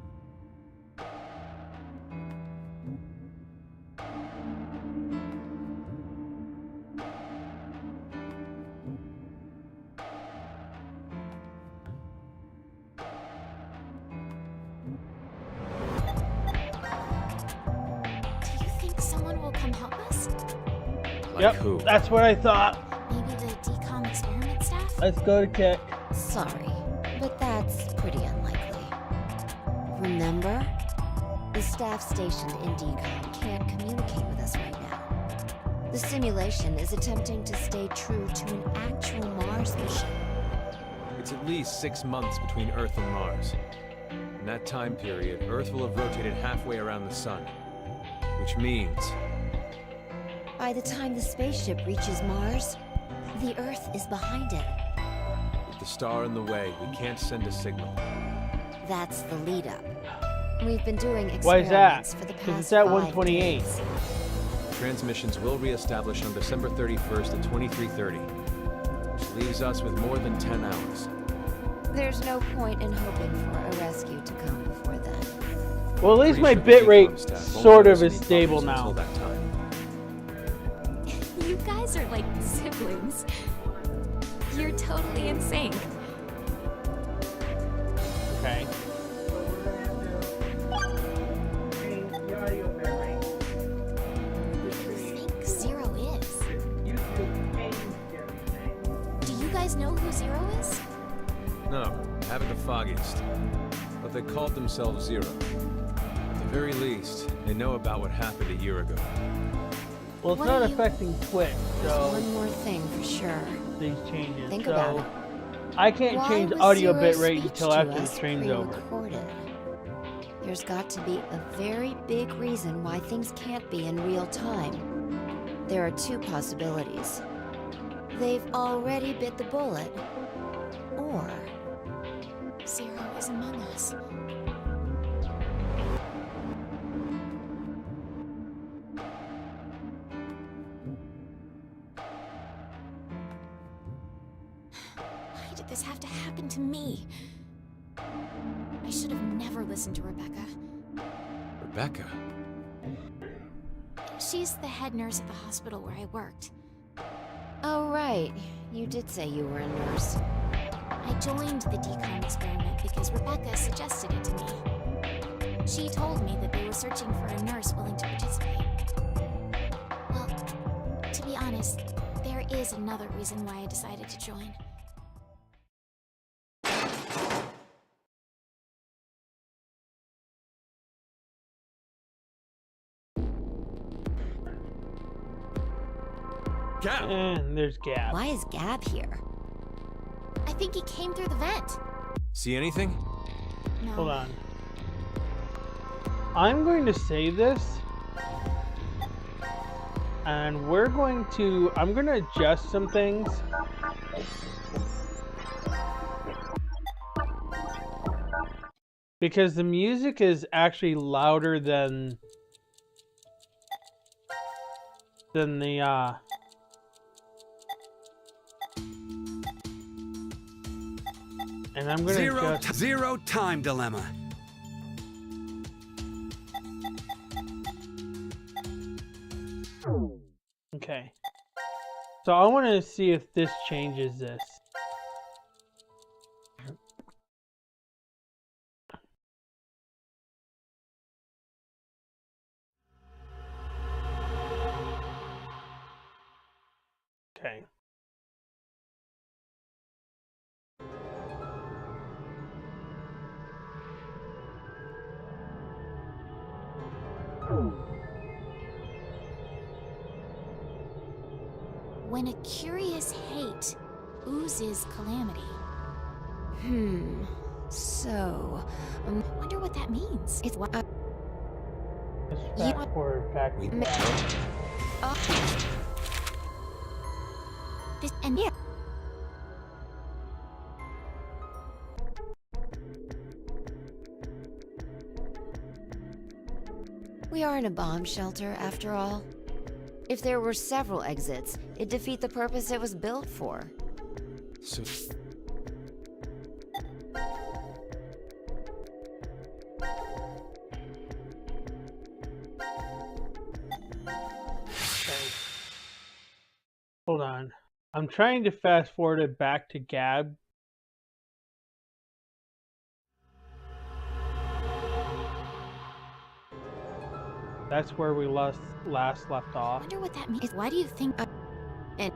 Do you think someone will come help us? Like Yep, who? that's what I thought. Maybe the Decon experiment staff? Let's go to Kick. Sorry, but that's pretty unlikely. Remember? The staff stationed in Decon can't communicate with us right now. The simulation is attempting to stay true to an actual Mars mission. It's at least 6 months between Earth and Mars. In that time period, Earth will have rotated halfway around the sun. Which means... By the time the spaceship reaches Mars, the Earth is behind it. with the star in the way, we can't send a signal. That's the lead-up. We've been doing Why is that? experiments for the 'Cause past it's at 5 128. days. Transmissions will reestablish on December 31st at 23:30, which leaves us with more than 10 hours. There's no point in hoping for a rescue to come before then. Well, at least my Pretty sure the bitrate decom staff won't sort let of us is any stable problems now. until that time. You guys are like siblings. You're totally insane. Okay. What do you think Zero is? Do you guys know who Zero is? No, haven't the foggiest. But they called themselves Zero. At the very least, they know about what happened a year ago. Well, it's What not do you- affecting Twitch, There's so one more thing for sure. these changes. Think so about it. I can't Why change was audio Zero's bitrate speech until to after the us stream's over. pre-recorded? There's got to be a very big reason why things can't be in real time. There are two possibilities. They've already bit the bullet, or Zero is among us. Why did this have to happen to me? I should have never listened to Rebecca. Rebecca? She's the head nurse at the hospital where I worked. oh right, you did say you were a nurse. I joined the decom experiment because Rebecca suggested it to me. She told me that they were searching for a nurse willing to participate. Well, to be honest, there is another reason why I decided to join. Gab! And there's Gab. Why is Gab here? I think he came through the vent. See anything? No. Hold on. I'm going to save this. And I'm going to adjust some things. Because the music is actually louder than the and I'm gonna Zero time dilemma. Okay. So I want to see if this changes this. Okay. When a curious hate oozes calamity. So, Wonder what that means. it's Let's fast forward back to that. This and yeah. we are in a bomb shelter after all. If there were several exits, it'd defeat the purpose it was built for. So... Hold on. I'm trying to fast forward it back to Gab. That's where we last left off. Wonder what that means. Why do you think? And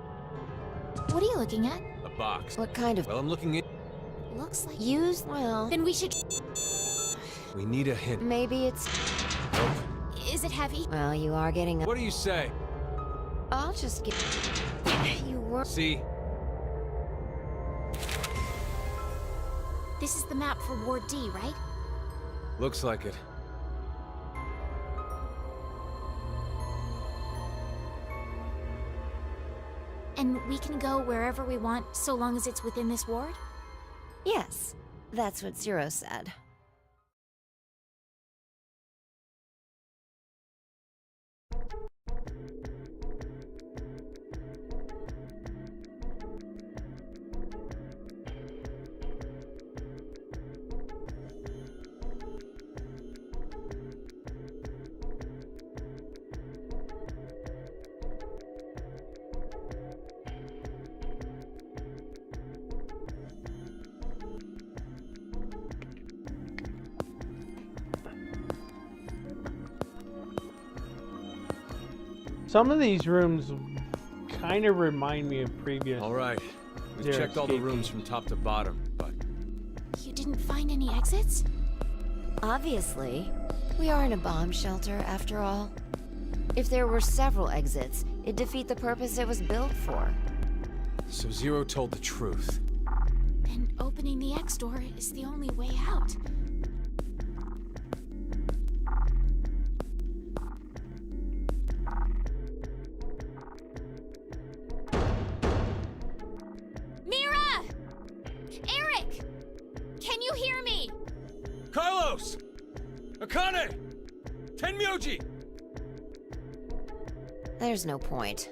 what are you looking at? a box. What kind of... Well, I'm looking at... Looks like. Used? Well, Then we should. We need a hint. maybe it's... Nope. Is it heavy? Well, you are getting... What do you say? I'll just get... You were... See? This is the map for Ward D, right? Looks like it. And we can go wherever we want so long as it's within this ward? Yes, that's what Zero said. Some of these rooms kind of remind me of previous. All right. We've They're checked all the escaping. rooms from top to bottom, but... You didn't find any exits? Obviously. We are in a bomb shelter, after all. If there were several exits, it'd defeat the purpose it was built for. So Zero told the truth. Then opening the X door is the only way out. you hear me? Carlos! Akane! Tenmyoji! There's no point.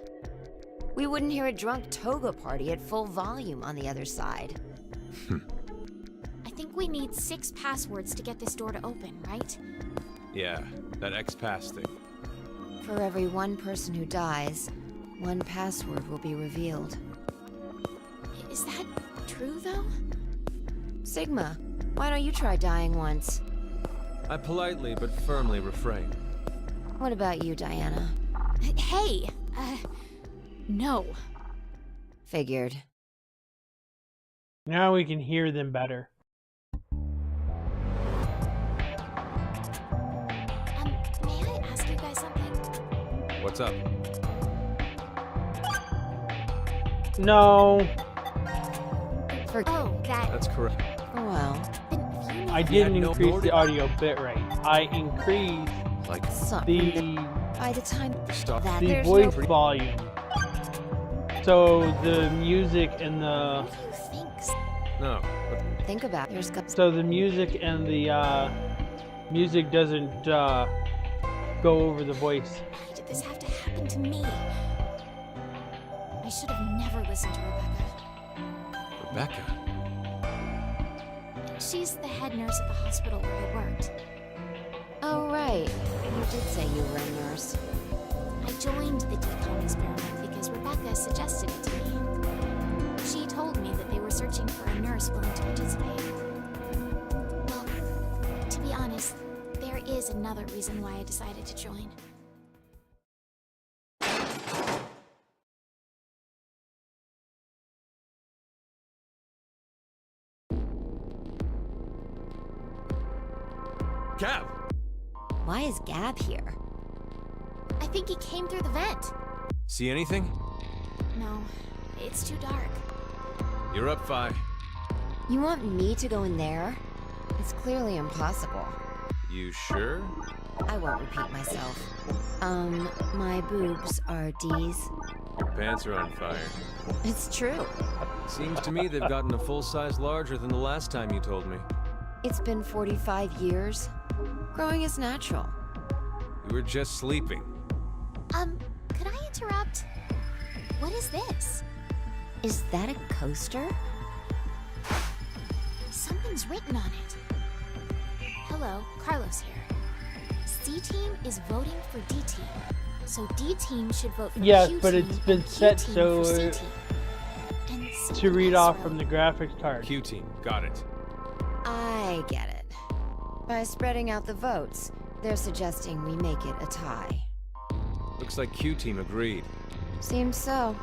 We wouldn't hear a drunk toga party at full volume on the other side. I think we need 6 passwords to get this door to open, right? Yeah, that X-Pass thing. For every one person who dies, one password will be revealed. Is that true, though? Sigma, why don't you try dying once? I politely but firmly refrain. What about you, Diana? Hey, no. Figured. Now we can hear them better. May I ask you guys something? What's up? No. Oh, That's correct. Oh well. I didn't Yeah, no, increase nor the did- audio bitrate. I increased Like Something. the By the time stuff. that the there's voice no... volume. So the music and the What do you think? No, but Think about it. There's got... so the music and the music doesn't go over the voice. Why did this have to happen to me? I should have never listened to Rebecca. Rebecca. She's the head nurse at the hospital where I worked. Oh, right. You did say you were a nurse. I joined the decom experiment because Rebecca suggested it to me. She told me that they were searching for a nurse willing to participate. Well, to be honest, there is another reason why I decided to join. Gab! Why is Gab here? I think he came through the vent. See anything? No, it's too dark. You're up, Fi. You want me to go in there? It's clearly impossible. You sure? I won't repeat myself. My boobs are D's. Your pants are on fire. It's true. Seems to me they've gotten a full size larger than the last time you told me. It's been 45 years. Growing is natural. You were just sleeping. Could I interrupt? What is this? Is that a coaster? Something's written on it. Hello, Carlos here. C-Team is voting for D-Team. So D-Team should vote for Yes, Q-Team but it's been and set Q-Team so for C-Team. And to something read else off from the wrote. graphics card. Q team, got it. I get it. By spreading out the votes, they're suggesting we make it a tie. Looks like Q team agreed. Seems so.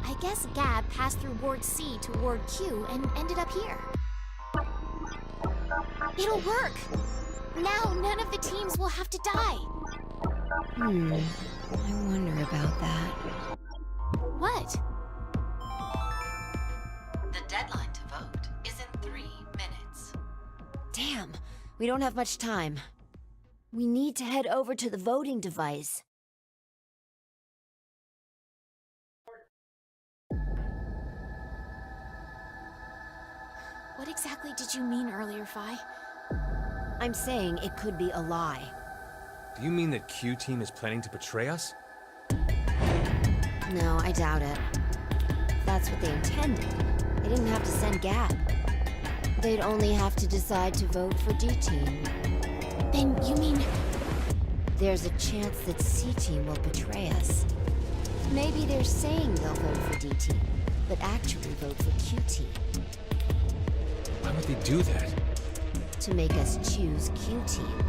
I guess Gab passed through Ward C to Ward Q and ended up here. It'll work! Now none of the teams will have to die. I wonder about that. What? The deadline to vote is in 3 minutes. Damn, we don't have much time. We need to head over to the voting device. What exactly did you mean earlier, Fi? I'm saying it could be a lie. Do you mean that Q team is planning to betray us? No, I doubt it. That's what they intended. They didn't have to send Gab. They'd only have to decide to vote for D-Team. Then you mean... There's a chance that C-Team will betray us. Maybe they're saying they'll vote for D-Team, but actually vote for Q-Team. Why would they do that? To make us choose Q-Team.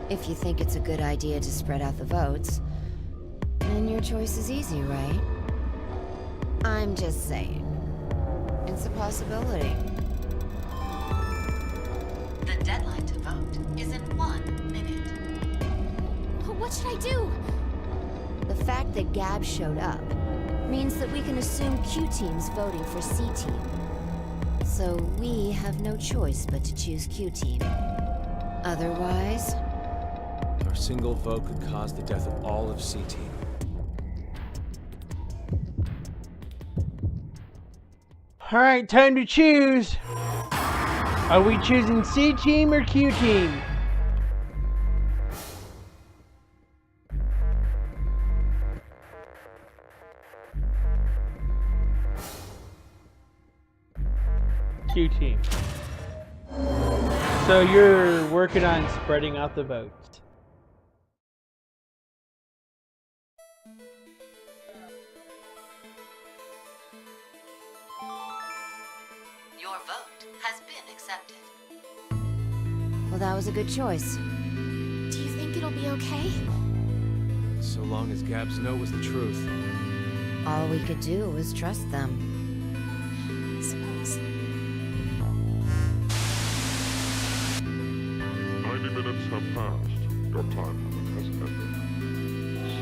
If you think it's a good idea to spread out the votes, then your choice is easy, right? I'm just saying. It's a possibility. The deadline to vote is in 1 minute. What should I do? The fact that Gab showed up means that we can assume Q-Team's voting for C-Team. So we have no choice but to choose Q-Team. Otherwise... Our single vote could cause the death of all of C team. Alright, time to choose. Are we choosing C team or Q team? Q team. So you're working on spreading out the votes. Your vote has been accepted. Well, that was a good choice. Do you think it'll be okay? So long as Gab's note was the truth. All we could do was trust them. I suppose. 90 minutes have passed. Your time limit has ended.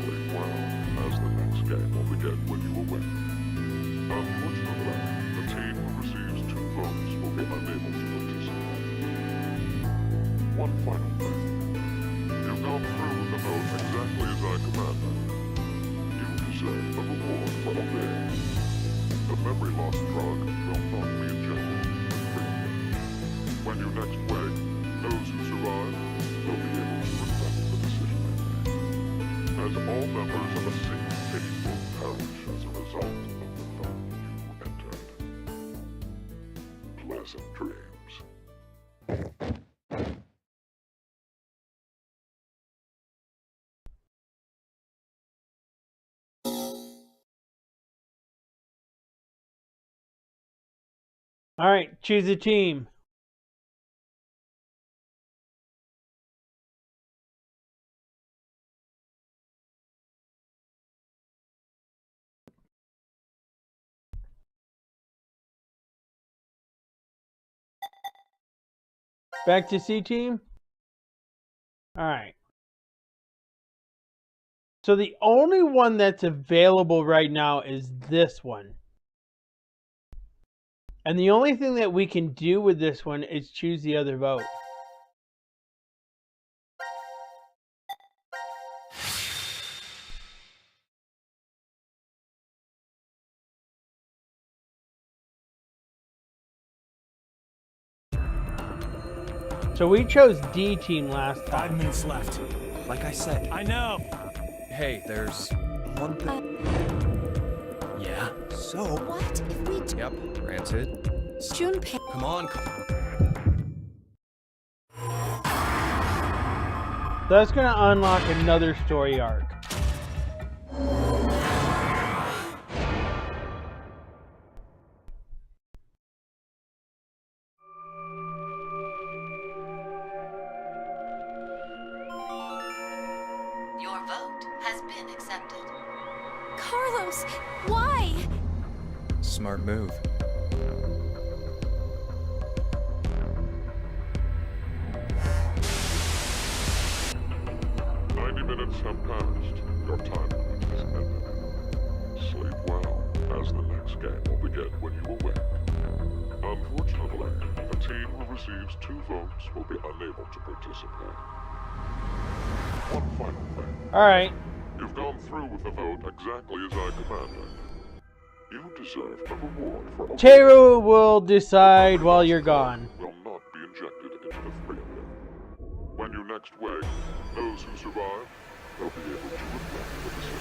Sleep well, as the next game will begin when you awake. Unfortunately, the team who receives 2 votes will be unable to participate. One final thing. You've gone through with the vote exactly as I commanded. You deserve a reward for obeying. The memory loss drug will not be injected freely. When you next wake, those who survive will be able to reflect the decision they made. As all members of a single team will perish as a result of the vote you entered. Pleasant dreams. All right, choose a team. Back to C team. All right. So the only one that's available right now is this one. And the only thing that we can do with this one is choose the other vote. So we chose D team last time. 5 minutes left. Like I said. I know. Hey, there's one thing. Yeah? So? What if we Yep, granted. Junpei? Come on. That's going to unlock another story arc. Your vote has been accepted. Carlos, why? Smart move. Minutes have passed. Your time limit has ended. Sleep well, as the next game will begin when you awake. Unfortunately, the team who receives 2 votes will be unable to participate. One final thing. Alright. You've gone through with the vote exactly as I commanded. You deserve a reward for obeying. Teru will decide while you're gone. Will not be injected into the 3 of you. When you next wake, those who survive will be able to reflect the decision.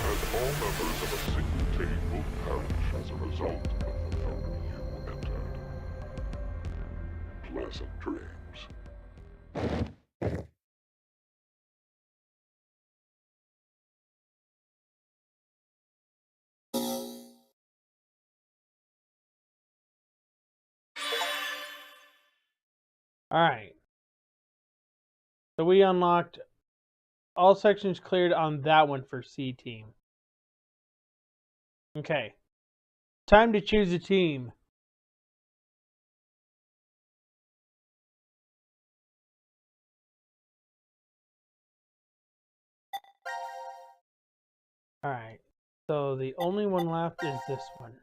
As all members of a single team will perish as a result of the vote you entered. Pleasant dreams. Alright. So we unlocked all sections cleared on that one for C team. Okay. Time to choose a team. Alright. So the only one left is this one.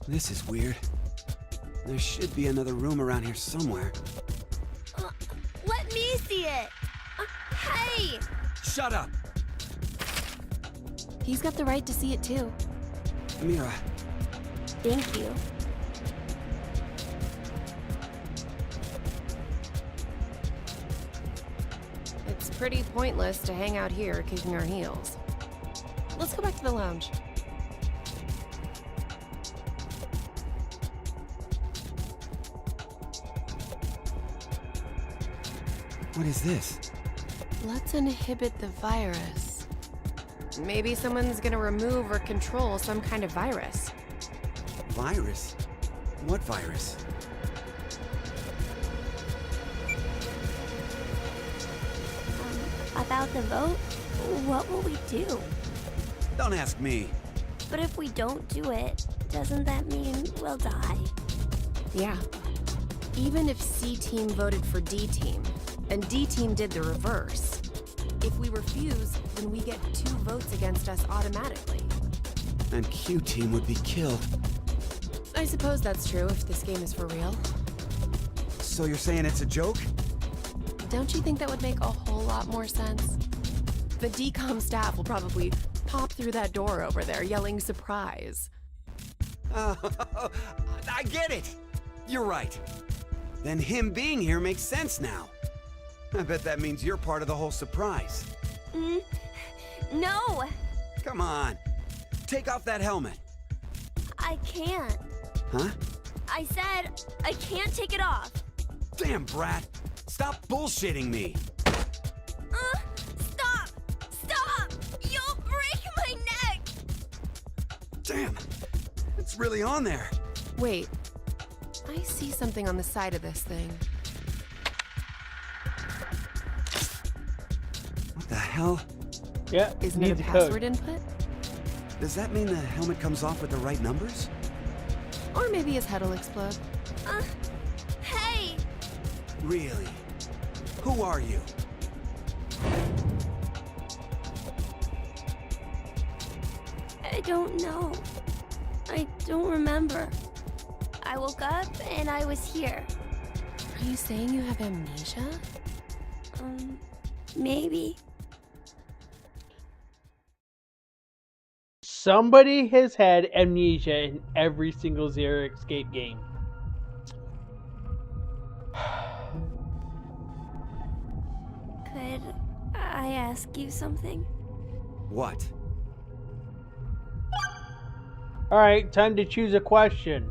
This is weird. There should be another room around here somewhere. Let me see it! Hey! Shut up! He's got the right to see it too. Mira. Thank you. It's pretty pointless to hang out here kicking our heels. Let's go back to the lounge. What is this? Let's inhibit the virus. Maybe someone's gonna remove or control some kind of virus. Virus? What virus? About the vote, what will we do? Don't ask me. But if we don't do it, doesn't that mean we'll die? Yeah. Even if C team voted for D team, and D team did the reverse, if we refuse, then we get 2 votes against us automatically. And Q team would be killed. I suppose that's true if this game is for real. So you're saying it's a joke? Don't you think that would make a whole lot more sense? The DCOM staff will probably pop through that door over there yelling surprise. I get it! You're right. Then him being here makes sense now. I bet that means you're part of the whole surprise. No! Come on. Take off that helmet. I can't. Huh? I said I can't take it off. Damn, Brat. Stop bullshitting me. Stop! Stop! You'll break my neck! Damn. It's really on there. Wait. I see something on the side of this thing. What the hell? Yeah, Isn't it a password input? Does that mean the helmet comes off with the right numbers? Or maybe his head'll explode. Hey! Really? Who are you? I don't know. I don't remember. I woke up and I was here. Are you saying you have amnesia? Maybe. Somebody has had amnesia in every single Zero Escape game. Could I ask you something? What? Alright, time to choose a question.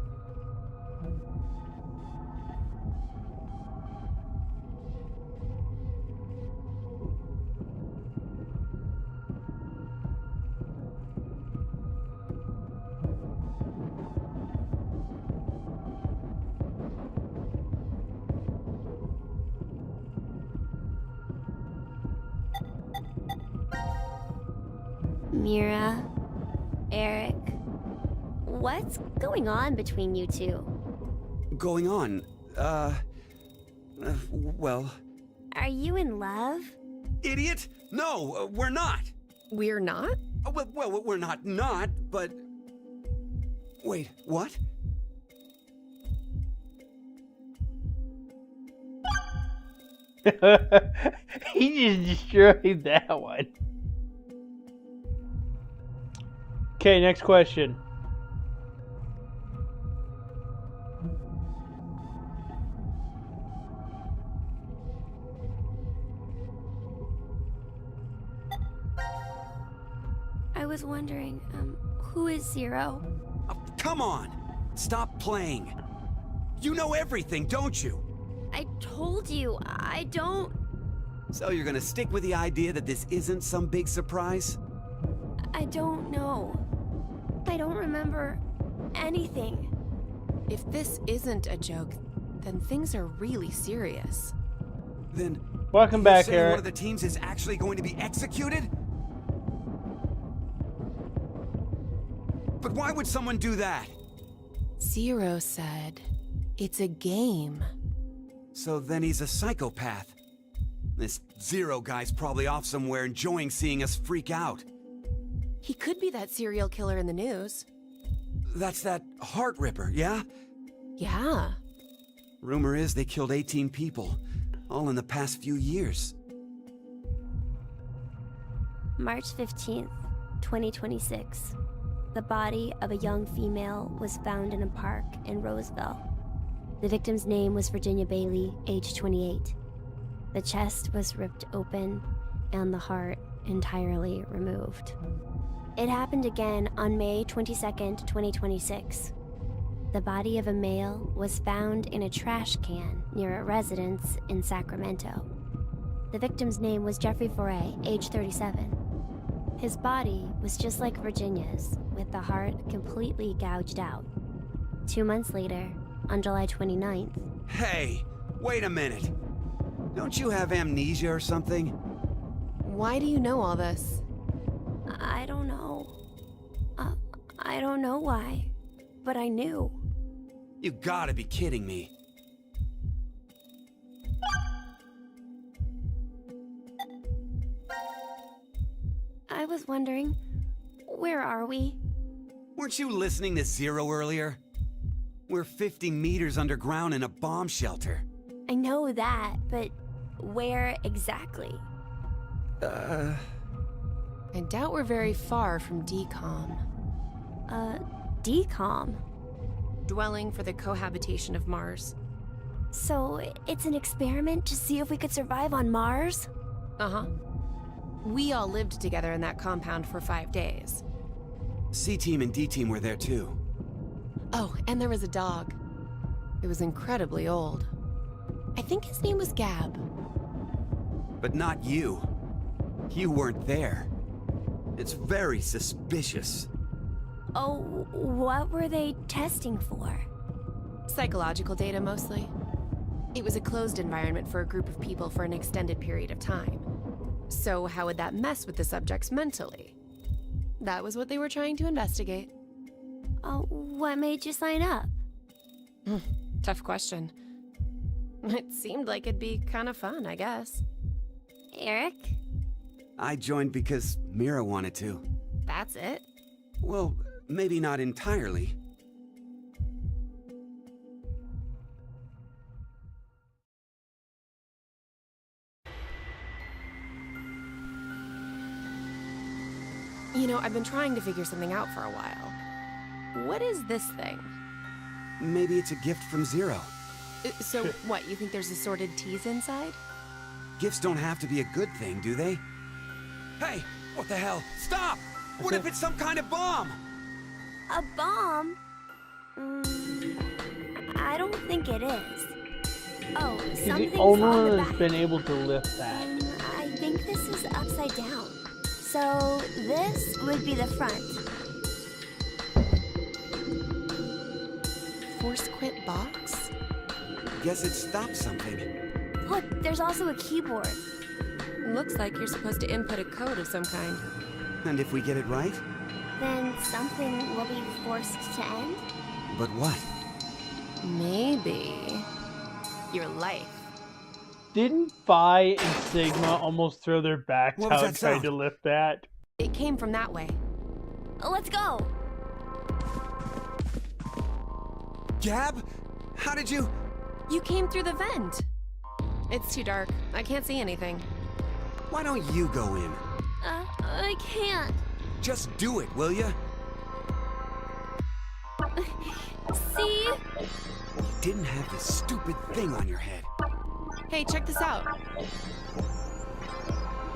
Mira, Eric, what's going on between you two? Going on? Well... Are you in love? Idiot! No, we're not! We're not? Well, we're not, but... Wait, what? He just destroyed that one. Okay, next question. I was wondering, who is Zero? Come on! Stop playing! You know everything, don't you? I told you, I don't... So you're gonna stick with the idea that this isn't some big surprise? I don't know. I don't remember anything. If this isn't a joke, then things are really serious. Then... Welcome back, saying Eric. one of the teams is actually going to be executed? But why would someone do that? Zero said, it's a game. So then he's a psychopath. This Zero guy's probably off somewhere enjoying seeing us freak out. He could be that serial killer in the news. That's that Heart Ripper, yeah? Yeah. Rumor is they killed 18 people, all in the past few years. March 15th, 2026. The body of a young female was found in a park in Roseville. The victim's name was Virginia Bailey, age 28. The chest was ripped open and the heart entirely removed. It happened again on May 22nd, 2026. The body of a male was found in a trash can near a residence in Sacramento. The victim's name was Jeffrey Foray, age 37. His body was just like Virginia's, with the heart completely gouged out. 2 months later, on July 29th... Hey, wait a minute. Don't you have amnesia or something? Why do you know all this? I don't know. I don't know why, but I knew. You gotta be kidding me. I was wondering, where are we? Weren't you listening to Zero earlier? We're 50 meters underground in a bomb shelter. I know that, but where exactly? I doubt we're very far from DCOM. DCOM? Dwelling for the cohabitation of Mars. So, it's an experiment to see if we could survive on Mars? Uh-huh. We all lived together in that compound for 5 days. C-Team and D-Team were there too. Oh, and there was a dog. It was incredibly old. I think his name was Gab. But not you. You weren't there. It's very suspicious. Oh, what were they testing for? Psychological data, mostly. It was a closed environment for a group of people for an extended period of time. So how would that mess with the subjects mentally? That was what they were trying to investigate. What made you sign up? Tough question. It seemed like it'd be kind of fun, I guess. Eric? I joined because Mira wanted to. That's it? Well, maybe not entirely. You know, I've been trying to figure something out for a while. What is this thing? Maybe it's a gift from Zero. So, what, you think there's assorted teas inside? Gifts don't have to be a good thing, do they? Hey, what the hell? Stop! What if it's some kind of bomb? A bomb? I don't think it is. Oh, He's something's the only on the one back. that's been able to lift that. I think this is upside down. So this would be the front. Force quit box? Guess it stopped something. Look, there's also a keyboard. Looks like you're supposed to input a code of some kind. And if we get it right? Then something will be forced to end? But what? Maybe your life. Didn't Phi and Sigma almost throw their backs What was out that trying sound? to lift that? It came from that way. Let's go! Gab? How did you... You came through the vent. It's too dark. I can't see anything. Why don't you go in? I can't. Just do it, will ya? See? You didn't have this stupid thing on your head. Hey, check this out.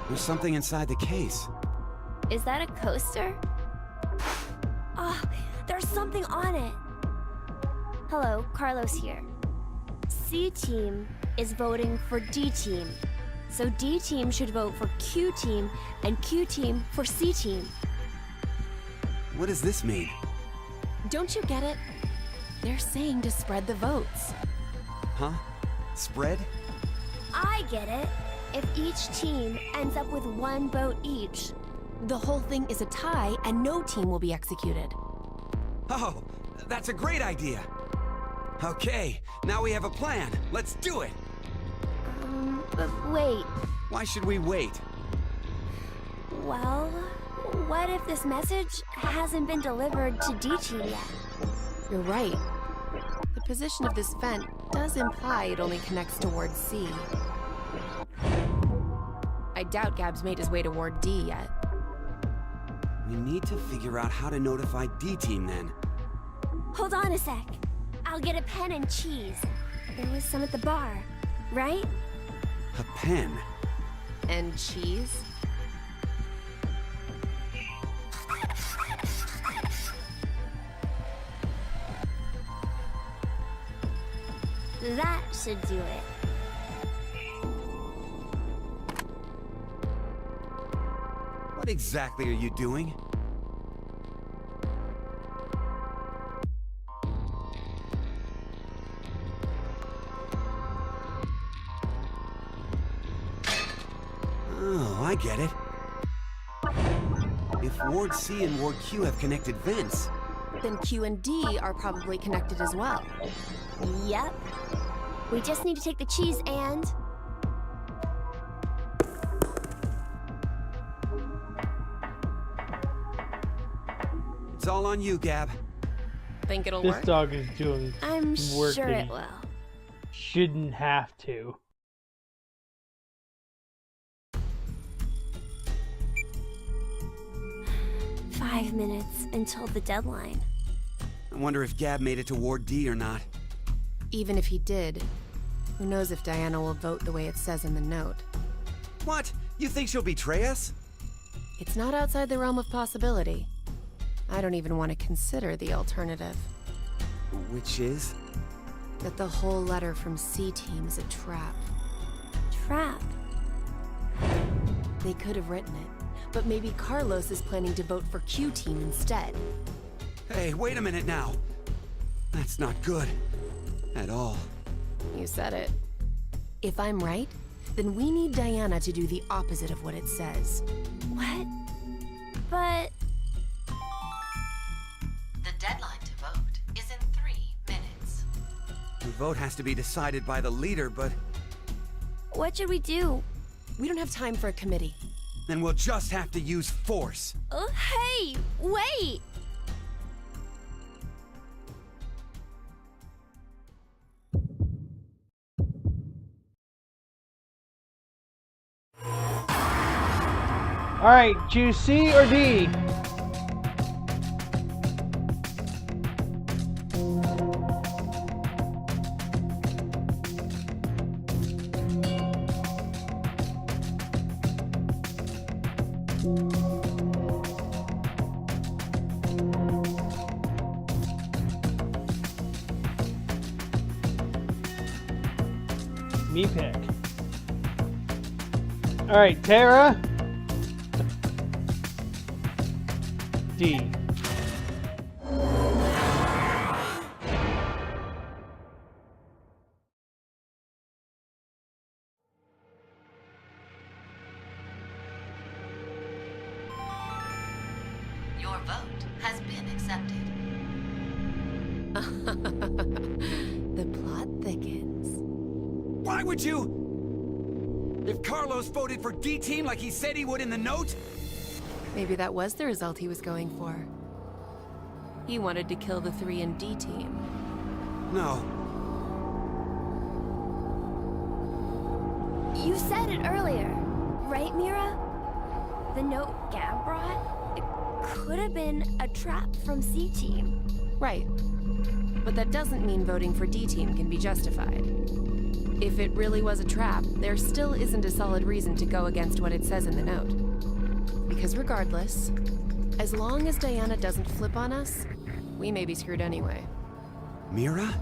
There's something inside the case. Is that a coaster? Oh, there's something on it. Hello, Carlos here. C-Team is voting for D-Team. So D-Team should vote for Q-Team, and Q-Team for C-Team. What does this mean? Don't you get it? They're saying to spread the votes. Huh? Spread? I get it. If each team ends up with 1 vote each. The whole thing is a tie, and no team will be executed. Oh, that's a great idea. Okay, now we have a plan. Let's do it. But wait. Why should we wait? Well, What if this message hasn't been delivered to D-Team yet? You're right. The position of this vent does imply it only connects towards C. I doubt Gab's made his way toward D yet. We need to figure out how to notify D-Team then. Hold on a sec. I'll get a pen and cheese. There was some at the bar, right? A pen? And cheese? That should do it. What exactly are you doing? Oh, I get it. If Ward C and Ward Q have connected vents, Then Q and D are probably connected as well. Yep. We just need to take the cheese and... it's all on you, Gab. Think it'll This work? dog is doing I'm work sure that it he will. shouldn't have to. "5 minutes until the deadline." I wonder if Gab made it to Ward D or not. Even if he did, who knows if Diana will vote the way it says in the note. What? You think she'll betray us? It's not outside the realm of possibility. I don't even want to consider the alternative. Which is? That the whole letter from C-Team is a trap. Trap. They could have written it, but maybe Carlos is planning to vote for Q-Team instead. Hey, wait a minute now. That's not good. At all. You said it. If I'm right, then we need Diana to do the opposite of what it says. What? But... The deadline to vote is in 3 minutes. The vote has to be decided by the leader, but what should we do? We don't have time for a committee. then we'll just have to use force. Hey! Wait! Alright, choose C or D. Me pick. Alright, Tara. D. Your vote has been accepted. The plot thickens. Why would you? If Carlos voted for D-Team like he said he would in the note? Maybe that was the result he was going for. He wanted to kill the 3 in D-Team. No. You said it earlier, right, Mira? The note Gab brought? It could have been a trap from C-Team. Right. But that doesn't mean voting for D-Team can be justified. If it really was a trap, there still isn't a solid reason to go against what it says in the note. Because regardless, as long as Diana doesn't flip on us, we may be screwed anyway. Mira?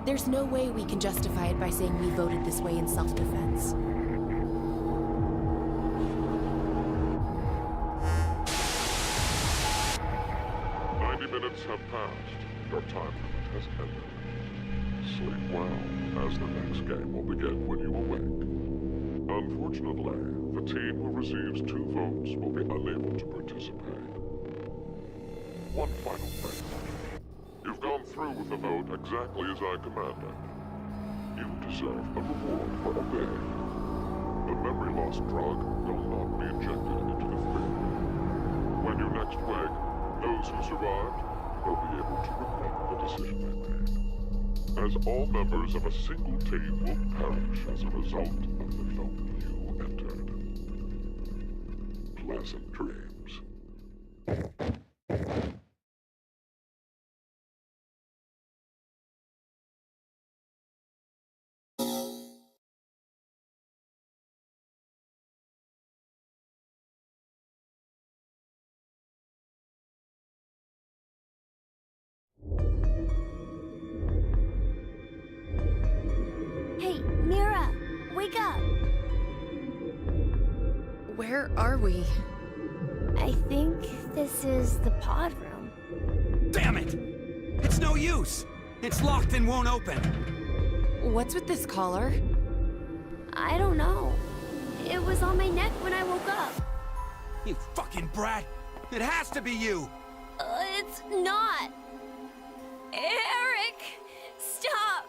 There's no way we can justify it by saying we voted this way in self-defense. Minutes have passed. Your time limit has ended. Sleep well, as the next game will begin when you awake. Unfortunately, the team who receives 2 votes will be unable to participate. One final thing. You've gone through with the vote exactly as I commanded. You deserve a reward for obeying. The memory loss drug will not be injected into the freezer. When you next wake, those who survived will be able to regret the decision they made, as all members of a single team will perish as a result of the vote you entered. Pleasant dreams. Hey, Mira, wake up! Where are we? I think this is the pod room. Damn it! It's no use! It's locked and won't open. What's with this collar? I don't know. It was on my neck when I woke up. You fucking brat! It has to be you! It's not. Eric! Stop!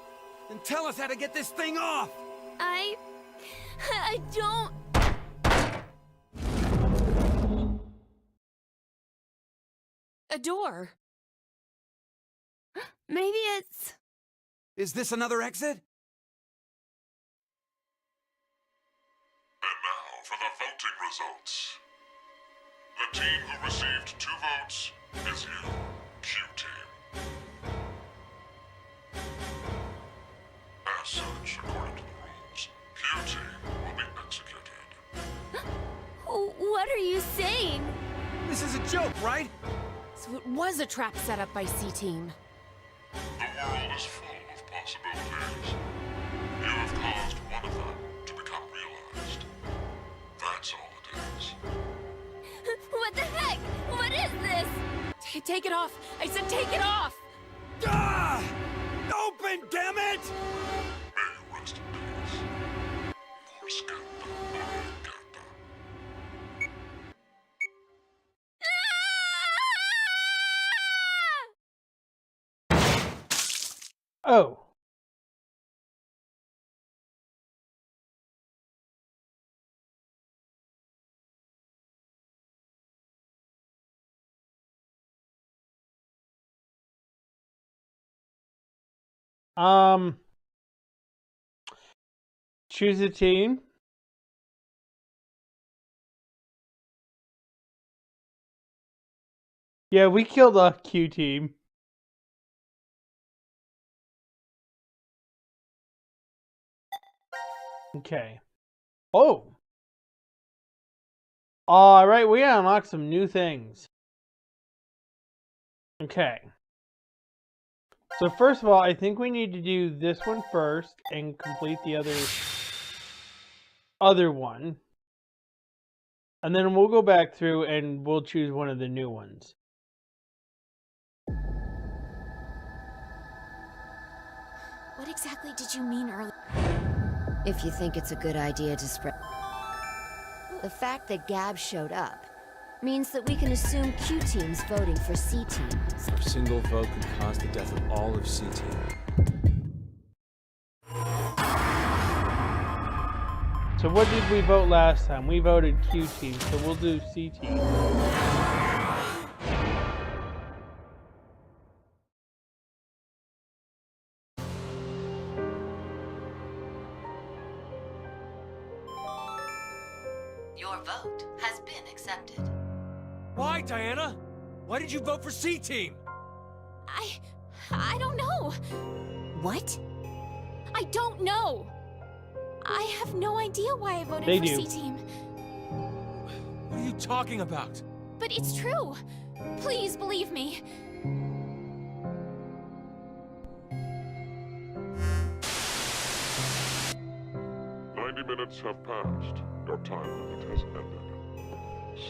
Then tell us how to get this thing off! I don't... A door. Maybe it's... Is this another exit? And now for the voting results. The team who received 2 votes is you, Q-Team. As such, according to the rules, Q-Team will be executed. What are you saying? This is a joke, right? So it was a trap set up by C-Team. The world is full of possibilities. You have caused one of them to become realized. That's all it is. What the heck? What is this? Take it off! I said take it off! Ah! Open, damn it! May you rest in peace. More scandal, Ganda. Oh. Choose a team. Yeah, we killed a Q team. Okay. Oh. Alright, we unlocked some new things. Okay. So first of all, I think we need to do this one first and complete the other one. And then we'll go back through and we'll choose one of the new ones. What exactly did you mean earlier? If you think it's a good idea to spread... The fact that Gab showed up means that we can assume Q-Team's voting for C-Team. A single vote could cause the death of all of C-Team. So what did we vote last time? We voted Q-Team, so we'll do C-Team. Your vote has been accepted. Why, Diana? Why did you vote for C-Team? I don't know. What? I don't know. I have no idea why I voted They for do. C-Team. What are you talking about? But it's true. Please believe me. Minutes have passed. Your time limit has ended.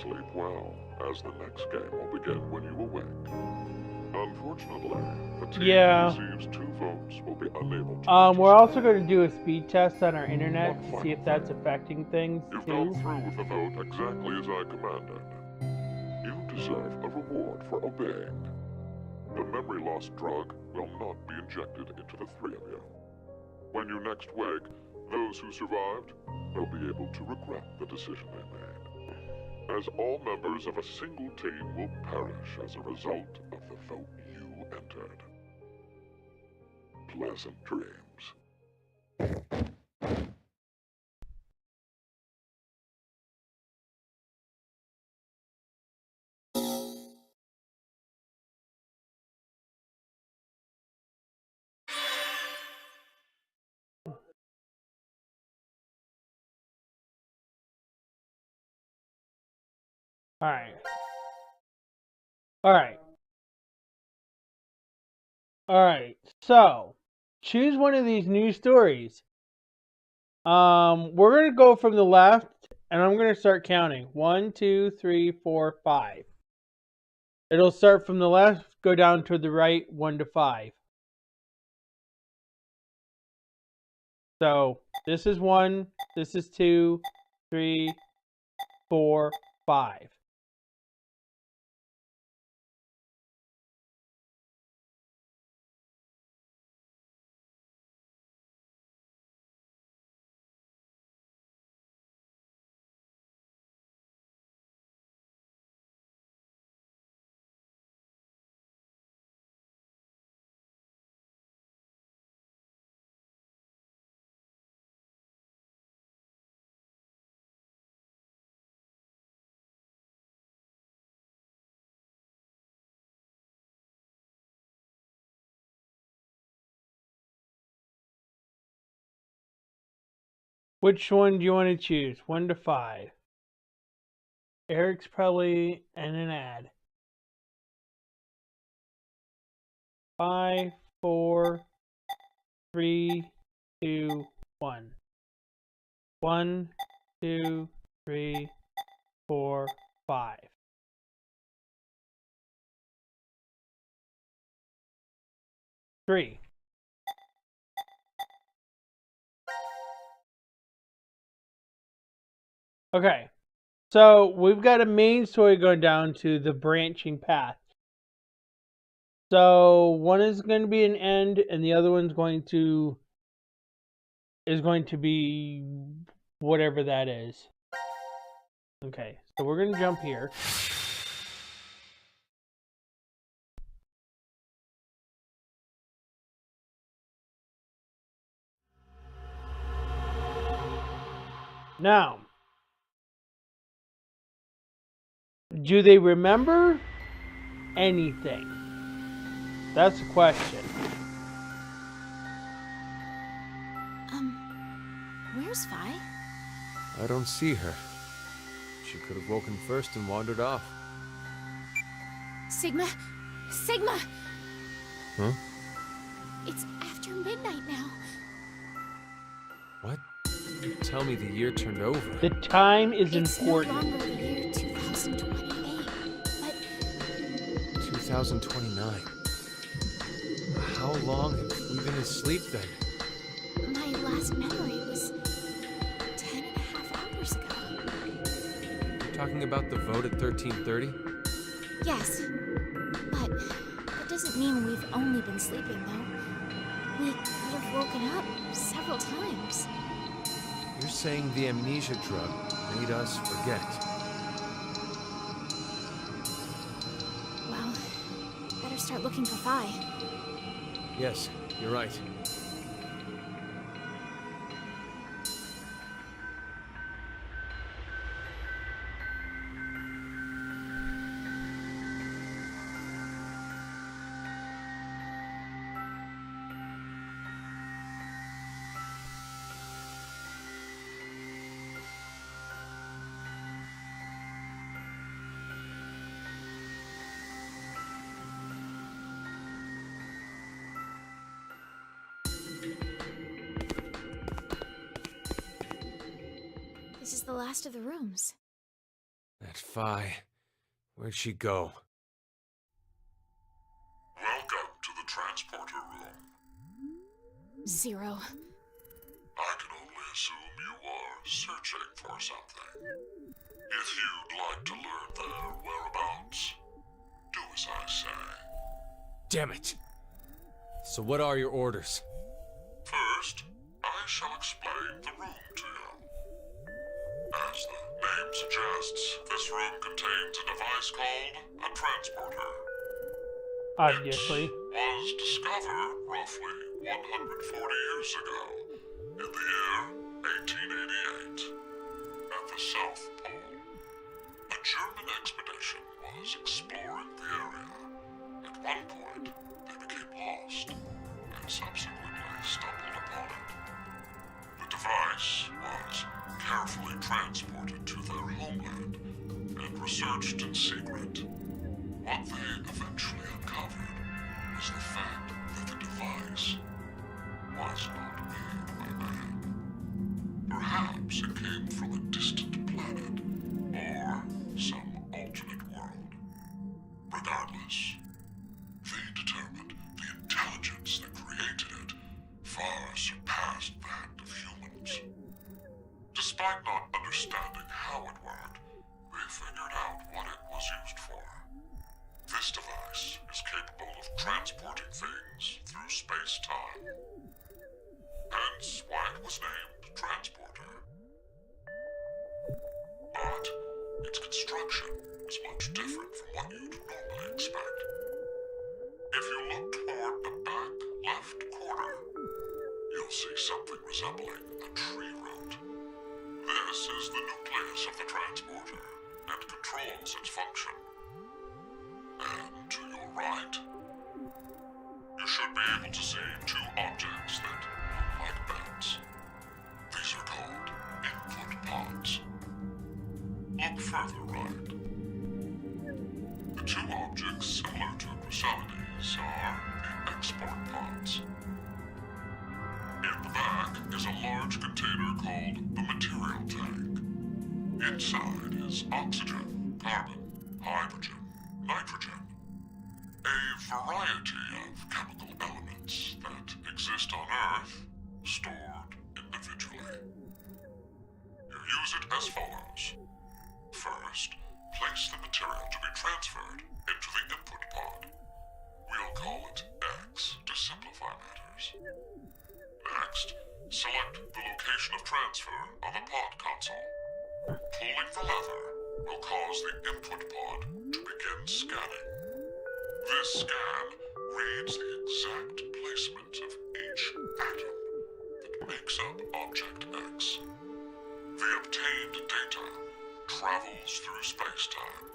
Sleep well, as the next game will begin when you awake. Unfortunately, the team who receives 2 votes will be unable to We're also going to do a speed test on our internet to see if that's affecting things You've too. gone through with the vote exactly as I commanded. You deserve a reward for obeying. The memory loss drug will not be injected into the 3 of you. When you next wake, those who survived will be able to regret the decision they made. as all members of a single team will perish as a result of the vote you entered. Pleasant dreams. Alright. Alright. Alright. So, choose one of these new stories. We're going to go from the left, and I'm going to start counting. 1, 2, 3, 4, 5. It'll start from the left, go down to the right, 1 to 5. So, this is 1, this is 2, 3, 4, 5. Which one do you want to choose? 1 to 5. Eric's probably in an ad. 5, 4, 3, 2, 1. 1, 2, 3, 4, 5. Three. Okay, so we've got a main story going down to the branching path. So one is going to be an end, and the other one's going to be whatever that is. Okay, so we're going to jump here. Now, do they remember anything? That's the question. Where's Vi? I don't see her. She could have woken first and wandered off. Sigma! Sigma! Huh? It's after midnight now. What? Tell me the year turned over. The time is It's important. no longer the year 2028, but 2029. How long have we been asleep then? my last memory was 10.5 hours ago. You're talking about the vote at 13:30? Yes, but that doesn't mean we've only been sleeping, though. We could have woken up several times. You're saying the amnesia drug made us forget. Well, better start looking for Vi. Yes, you're right. This is the last of the rooms. That Vi, where'd she go? Welcome to the transporter room. Zero. I can only assume you are searching for something. If you'd like to learn their whereabouts, do as I say. Damn it! So what are your orders? First, I shall explain the room to you. As the name suggests, this This room contains a device called a transporter. Obviously. It was discovered roughly 140 years ago in the year 1888 at the South Pole. A German expedition was exploring the area. At one point, they became lost and subsequently stumbled upon it. The device was carefully transported to their homeland and researched in secret. What they eventually uncovered was the fact that the device was not made by man. Perhaps it came from a distant planet or some alternate world. Regardless, they determined the intelligence that created it far surpassed that of humans. Despite not understanding how it worked, they figured out what it was used for. This device is capable of transporting things through space-time. Hence why it was named Transporter. But its construction is much different from what you'd normally expect. If you look toward the back left corner, you'll see something resembling a tree root. This is the nucleus of the transporter and controls its function. And to your right, you should be able to see two objects that look like beds. These are called input pods. Look further right. The two objects similar to chrysalides are the export pods. In the back is a large container called the material tank. Inside is oxygen, carbon, hydrogen, nitrogen, a variety of chemical elements that exist on Earth, stored individually. You use it as follows. First, place the material to be transferred into the input pod. We'll call it X to simplify matters. Next, select the location of transfer on the pod console. Pulling the lever will cause the input pod to begin scanning. This scan reads the exact placement of each atom that makes up Object X. The obtained data travels through space-time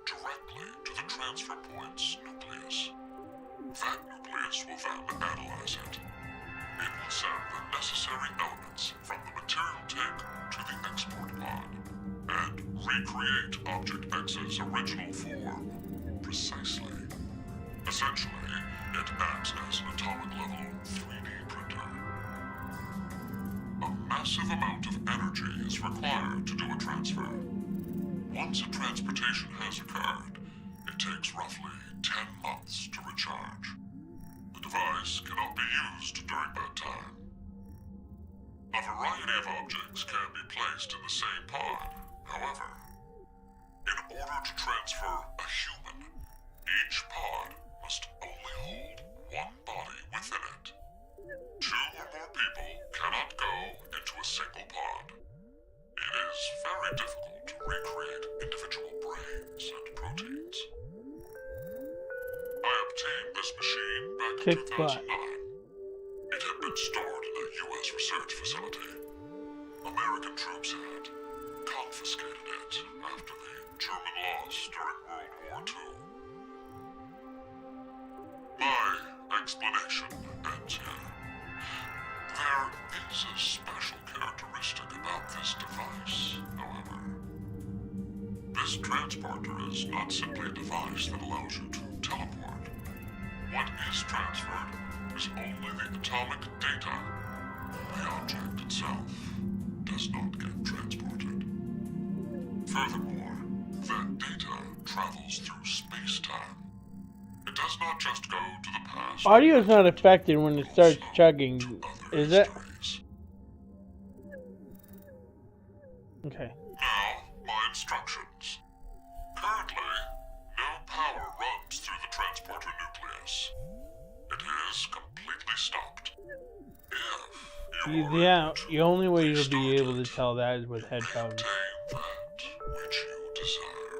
directly to the transfer point's nucleus. That nucleus will then analyze it. It will send the necessary elements from the material tank to the export pod and recreate Object X's original form precisely. Essentially, it acts as an atomic-level 3D printer. A massive amount of energy is required to do a transfer. Once a transportation has occurred, it takes roughly 10 months to recharge. The device cannot be used during that time. A variety of objects can be placed in the same pod, however. In order to transfer a human, each pod must only hold one body within it. Two or more people cannot go into a single pod. It is very difficult to recreate individual brains and proteins. I obtained this machine back in 2009. It had been stored in a U.S. research facility. American troops had confiscated it after the German loss during World War II. My explanation ends here. There is a special characteristic about this device, however. This transporter is not simply a device that allows you to teleport. What is transferred is only the atomic data. The object itself does not get transported. Furthermore, that data travels through space-time. It does not just go to the past. Audio is not affected when it starts chugging, is it? Okay. Now, my instructions. Currently, no power runs through the transporter nucleus. It is completely stopped. If you The only way you'll be able to tell that is with headphones. obtain that which you desire.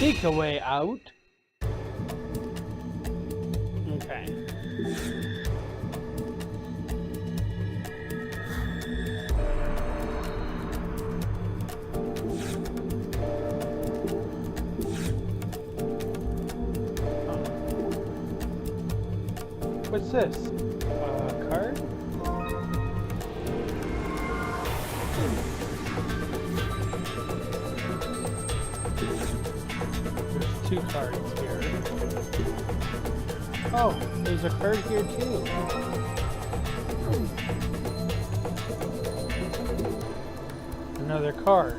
Seek a way out. Okay. What's this? Card? There's 2 cards here. Oh, there's a card here too. Another card.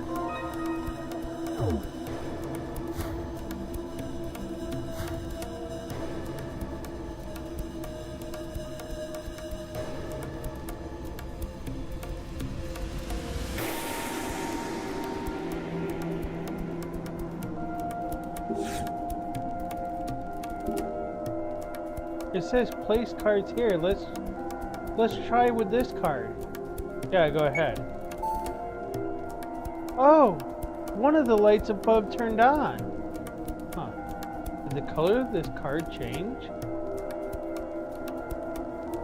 It says place cards here. Let's try with this card. Yeah, go ahead. Oh, one of the lights above turned on. Huh. Did the color of this card change?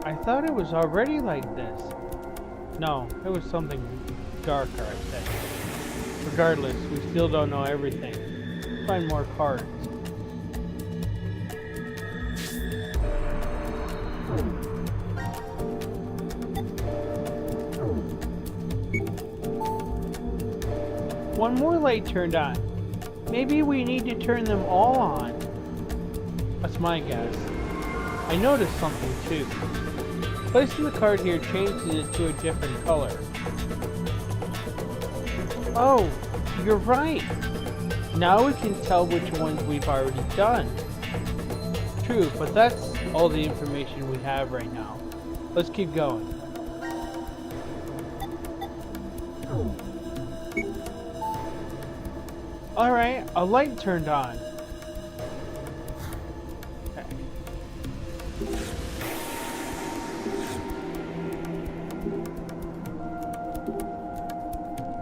I thought it was already like this. No, it was something darker, I think. Regardless, we still don't know everything. Find more cards. One more light turned on. Maybe we need to turn them all on. That's my guess. I noticed something too. Placing the card here changes it to a different color. Oh, you're right. Now we can tell which ones we've already done. True, but that's all the information we have right now. Let's keep going. Alright, a light turned on. Okay.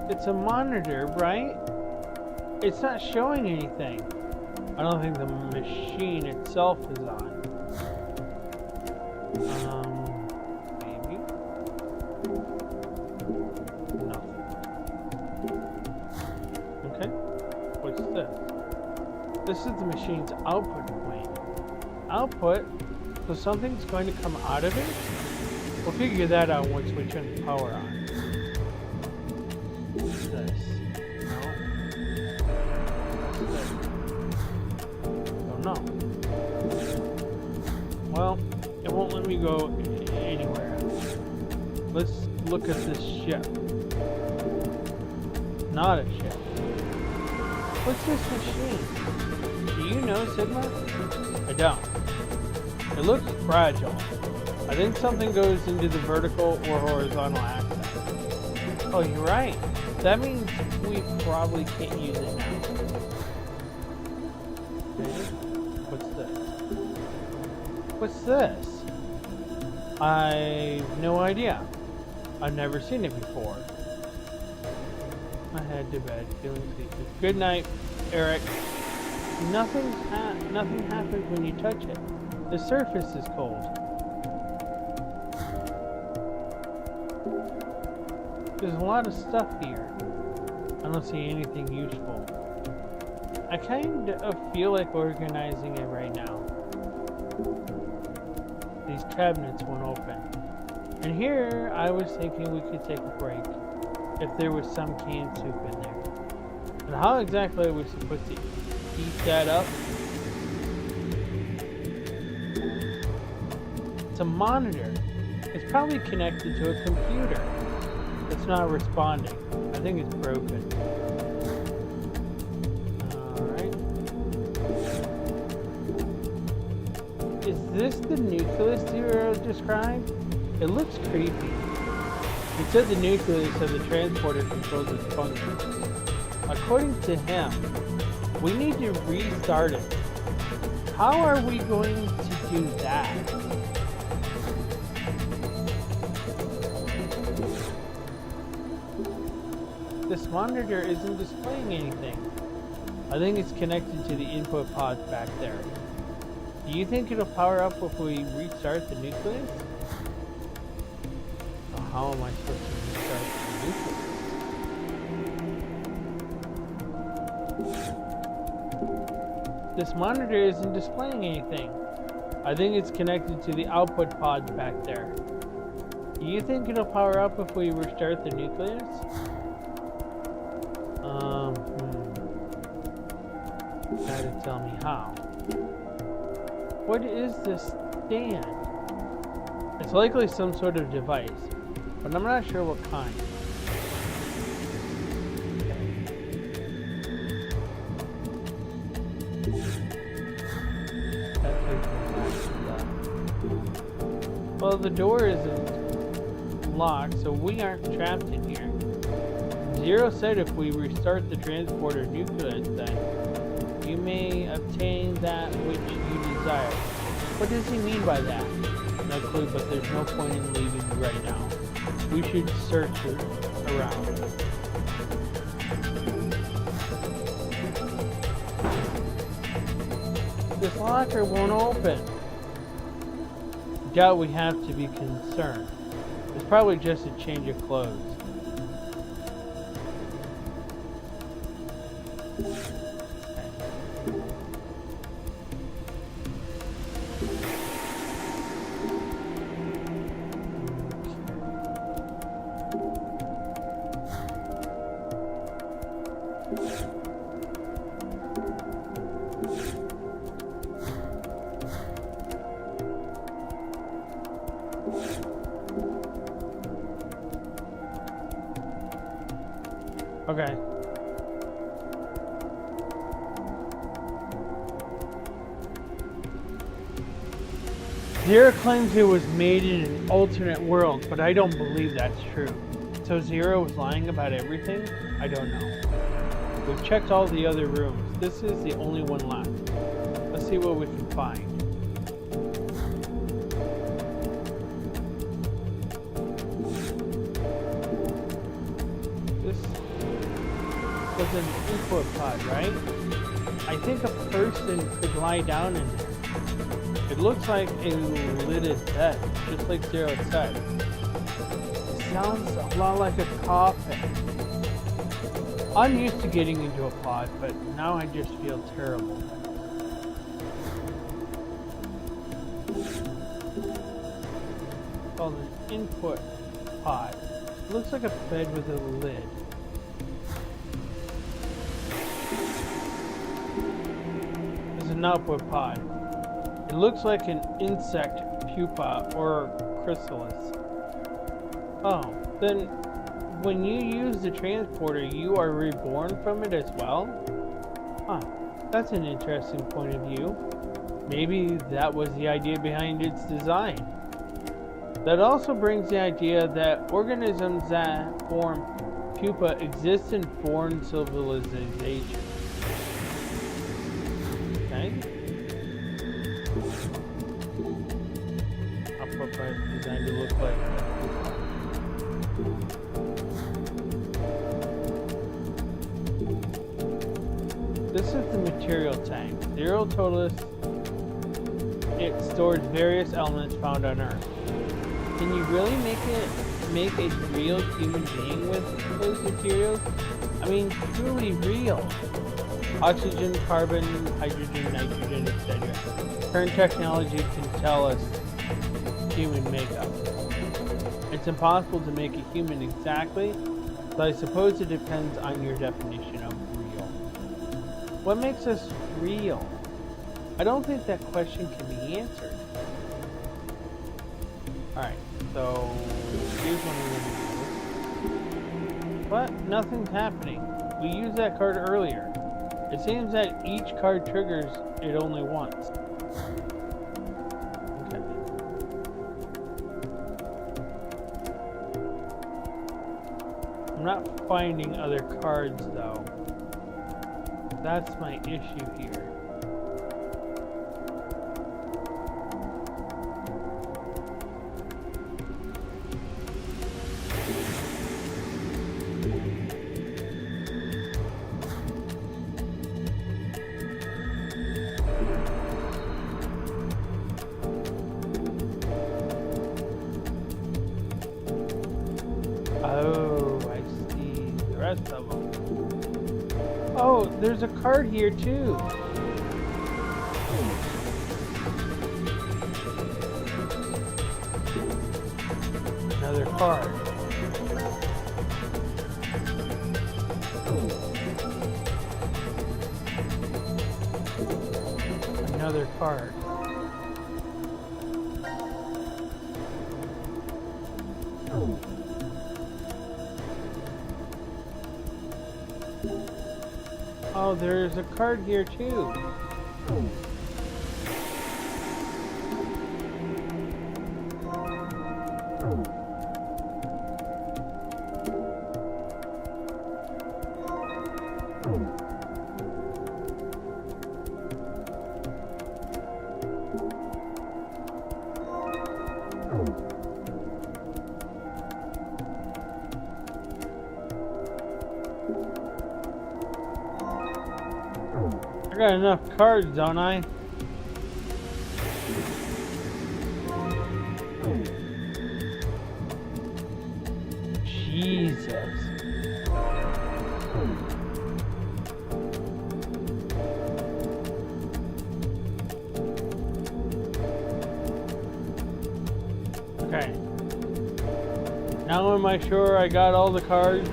It's a monitor, right? It's not showing anything. I don't think the machine itself is on. Maybe? Nothing. Okay. What's this? This is the machine's output point. Output? So something's going to come out of it? We'll figure that out once we turn the power on. What's this? No. What's this? Don't know. Well, it won't let me go anywhere. Let's look at this ship. Not a ship. What's this machine? Do you know, Sigma? I don't. It looks fragile. I think something goes into the vertical or horizontal axis. Oh, you're right. That means we probably can't use it now. Okay. What's this? What's this? I've no idea. I've never seen it before. I head to bed, feeling sleepy. Good night, Eric. Nothing happens when you touch it. The surface is cold. There's a lot of stuff here. I don't see anything useful. I kind of feel like organizing it right now. These cabinets won't open. And here, I was thinking we could take a break. If there was some canned soup in there. And how exactly are we supposed to eat that up? It's a monitor. It's probably connected to a computer. It's not responding. I think it's broken. Alright. Is this the nucleus you described? It looks creepy. It said the nucleus of the transporter controls its function. According to him, we need to restart it. How are we going to do that? This monitor isn't displaying anything. I think it's connected to the input pods back there. Do you think it'll power up if we restart the nucleus? So how am I supposed to restart the nucleus? This monitor isn't displaying anything. I think it's connected to the output pods back there. Do you think it'll power up if we restart the nucleus? Gotta tell me how. What is this stand? It's likely some sort of device, but I'm not sure what kind. Well, the door isn't locked, so we aren't trapped in here. Zero said if we restart the transporter nucleus, then you may obtain that which you desire. What does he mean by that? No clue, but there's no point in leaving right now. We should search around. This locker won't open. Doubt we have to be concerned. It's probably just a change of clothes. Okay. Zero claims it was made in an alternate world, but I don't believe that's true. So Zero was lying about everything? I don't know. We've checked all the other rooms. This is the only one left. Let's see what we can find. This was an input pod, right? I think a person could lie down in it. It looks like a lidded bed, just like Zero said. It sounds a lot like a coffin. I'm used to getting into a pod, but now I just feel terrible. It's called an input pod. It looks like a bed with a lid. It's an output pod. It looks like an insect pupa or chrysalis. Oh, then when you use the transporter, you are reborn from it as well? Huh, that's an interesting point of view. Maybe that was the idea behind its design. That also brings the idea that organisms that form pupa exist in foreign civilizations. Okay. Designed to look like this is the material tank. Zero told us it stores various elements found on Earth. Can you really make a real human being with those materials? I mean, truly real. Oxygen, carbon, hydrogen, nitrogen, etc. Current technology can tell us human makeup. It's impossible to make a human exactly, but I suppose it depends on your definition of real. What makes us real? I don't think that question can be answered. Alright, so here's one of the but nothing's happening. We used that card earlier. It seems that each card triggers it only once. I'm not finding other cards though. That's my issue here. there's a card here too. Another card. Another card. Oh, there's a card here too. I got enough cards, don't I? Jesus. Okay. Now am I sure I got all the cards?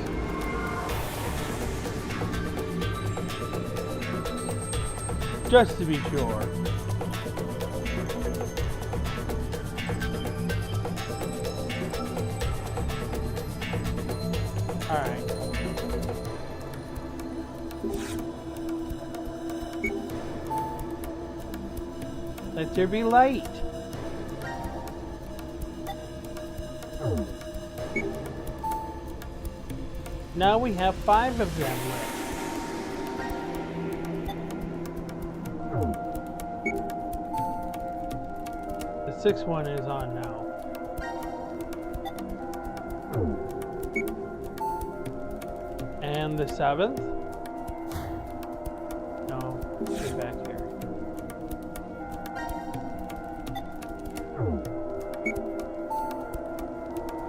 Just to be sure. Alright. Let there be light. Now we have 5 of them left. The 6th one is on now. And the 7th? No, get back here.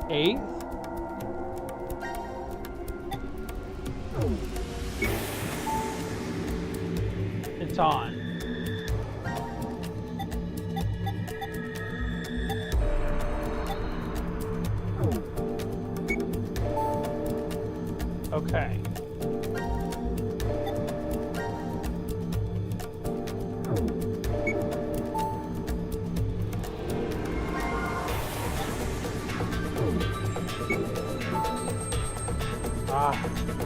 Eighth? It's on. Okay.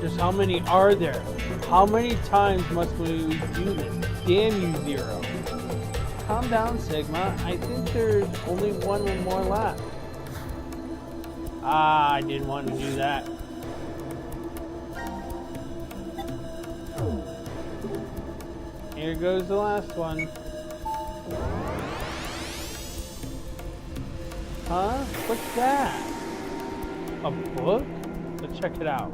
Just how many are there? How many times must we do this? Damn you, Zero. Calm down, Sigma. I think there's only one more left. I didn't want to do that. Here goes the last one. Huh? What's that? A book? Let's check it out.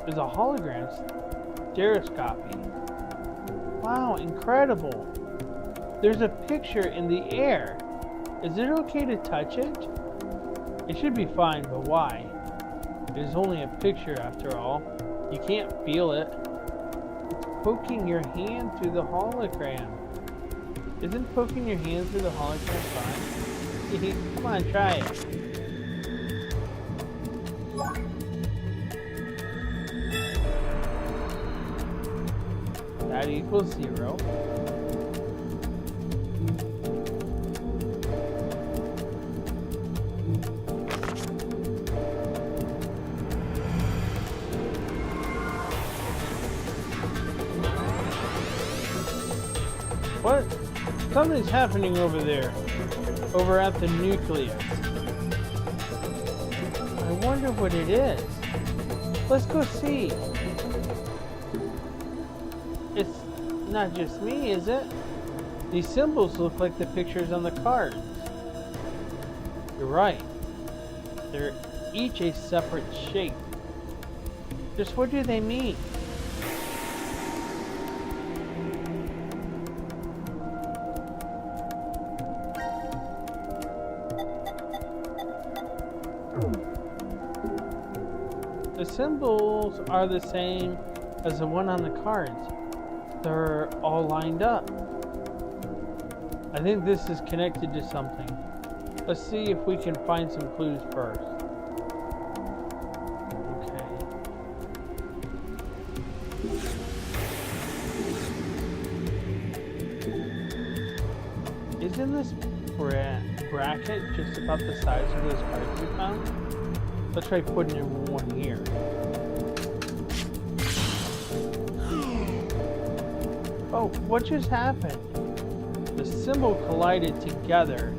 There's a hologram stereoscopy. Wow, incredible. There's a picture in the air. Is it okay to touch it? It should be fine, but why? It is only a picture after all. You can't feel it. It's poking your hand through the hologram. Isn't poking your hand through the hologram fine? Come on, try it. That equals 0. What? Something's happening over there. Over at the nucleus. I wonder what it is. Let's go see. It's not just me, is it? These symbols look like the pictures on the cards. You're right. They're each a separate shape. Just what do they mean? The symbols are the same as the one on the cards. They're all lined up. I think this is connected to something. Let's see if we can find some clues first. Okay. Isn't this bracket just about the size of those cards we found? Let's try putting in one here. Oh, what just happened? The symbol collided together,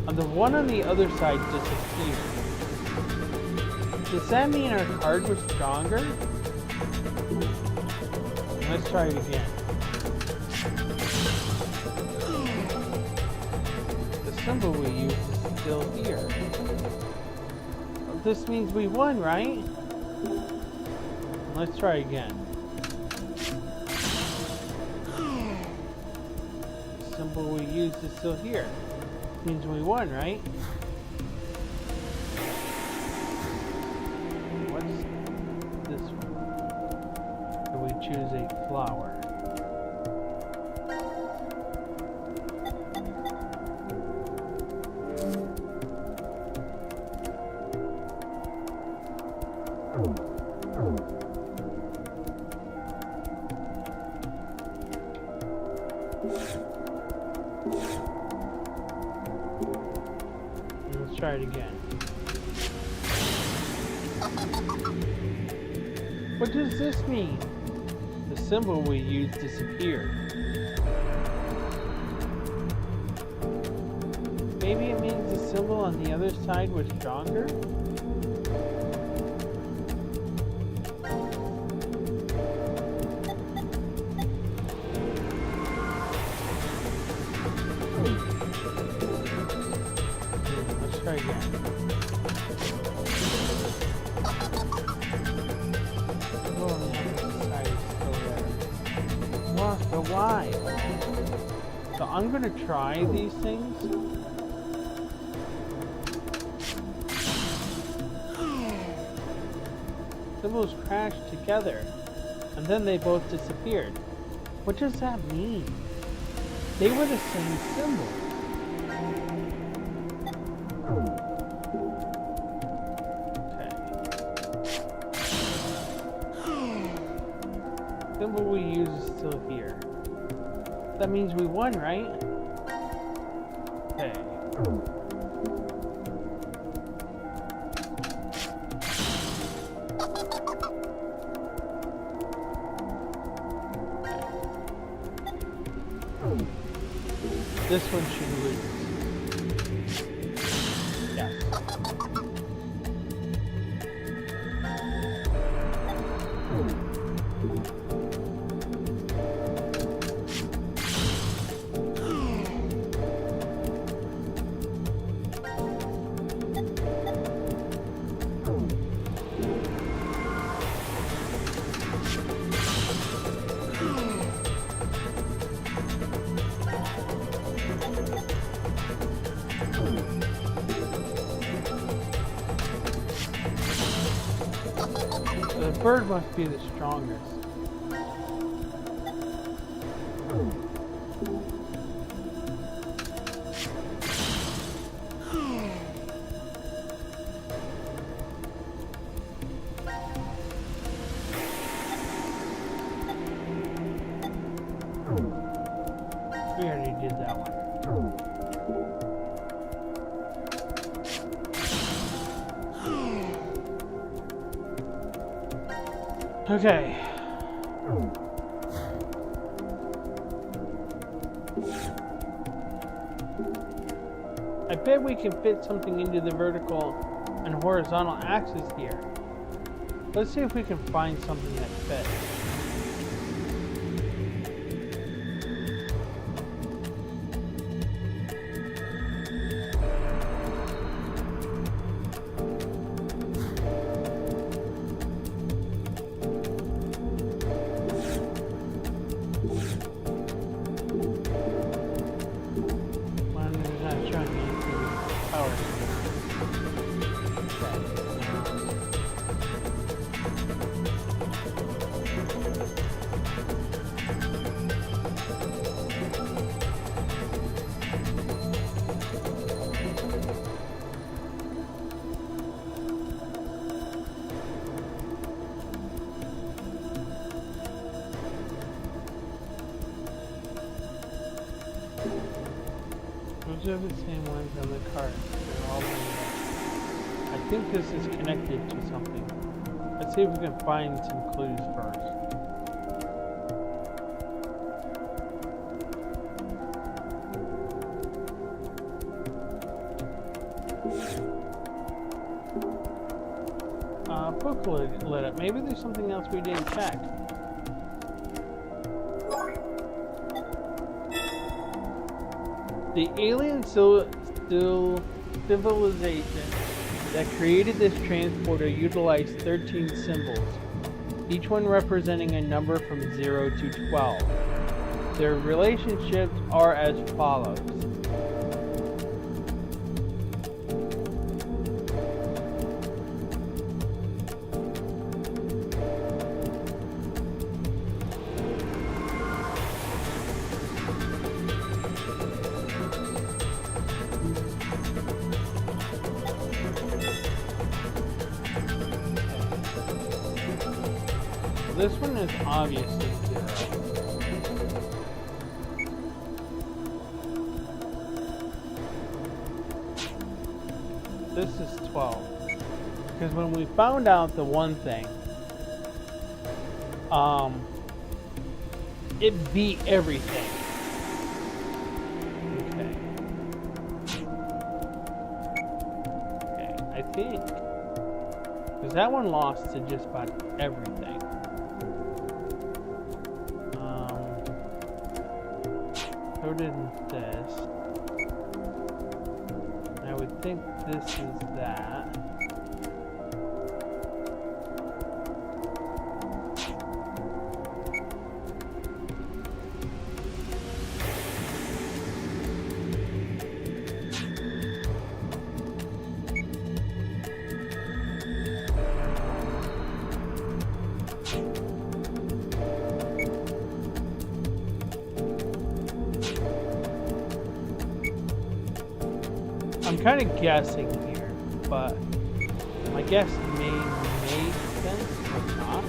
and the one on the other side disappeared. Does that mean our card was stronger? Let's try it again. The symbol we used is still here. This means we won, right? Let's try again. The symbol we used is still here. Means we won, right? What's this one? Do we choose a flower? Let's try it again. What does this mean? The symbol we used disappeared. Maybe it means the symbol on the other side was stronger? Let's try again. Oh, the other side is still there. What? But why? So I'm gonna try these things. Symbols crashed together, and then they both disappeared. What does that mean? They were the same symbol. The symbol we use is still here. That means we won, right? Okay. This one should lose. Yes. The bird must be the strongest. We already did that one. Okay. I bet we can fit something into the vertical and horizontal axis here. Let's see if we can find something that fits. These are the same ones on the card. They're all I think this is connected to something. Let's see if we can find some clues first. Book lit up. Maybe there's something else we didn't check. The alien civilization that created this transporter utilized 13 symbols, each one representing a number from 0 to 12. Their relationships are as follows. This one is obviously 0. This is 12. Because when we found out the one thing, it beat everything. Okay. Okay, I think. Because that one lost to just about everything. So did this. I would think this is that. I'm kind of guessing here, but my guess may make sense or not.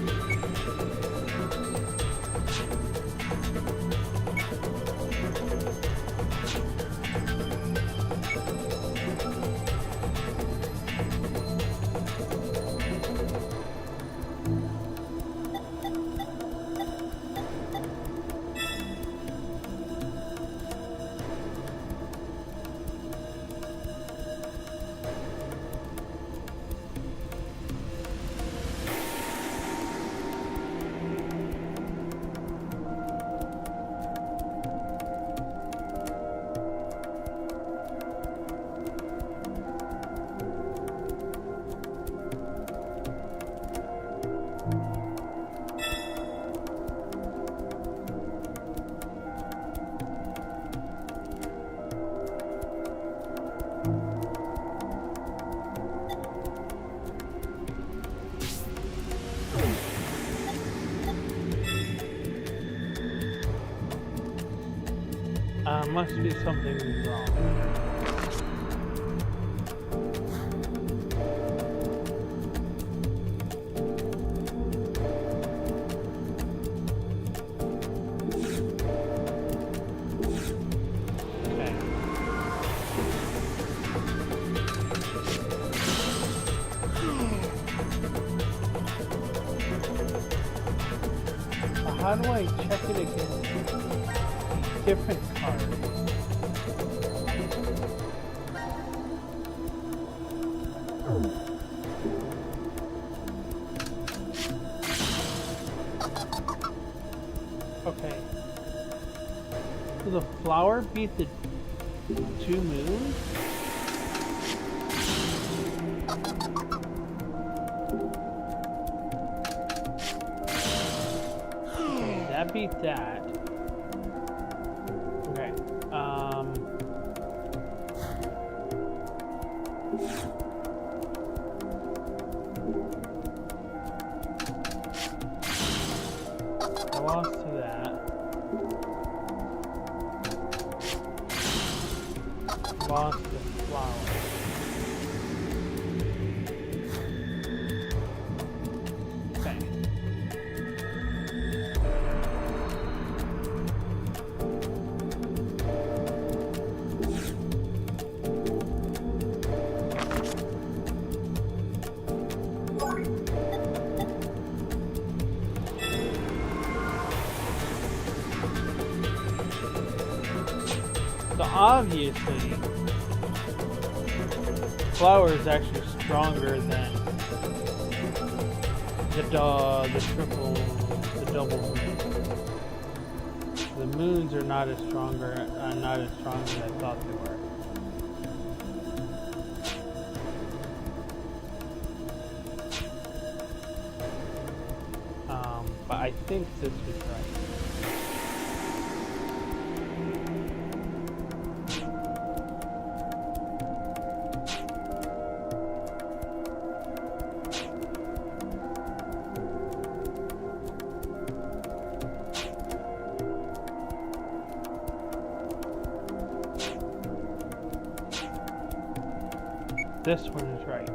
Must be something wrong. Okay. How do I check it against different cards? Okay. So the flower beat the 2 moons? Okay, that beat that. Okay. I lost to that. Lost the flower. Okay. So obviously, flower is actually stronger than the triple, the double moon. The moons are not as strong as I thought they were. But I think this was right. This one is right.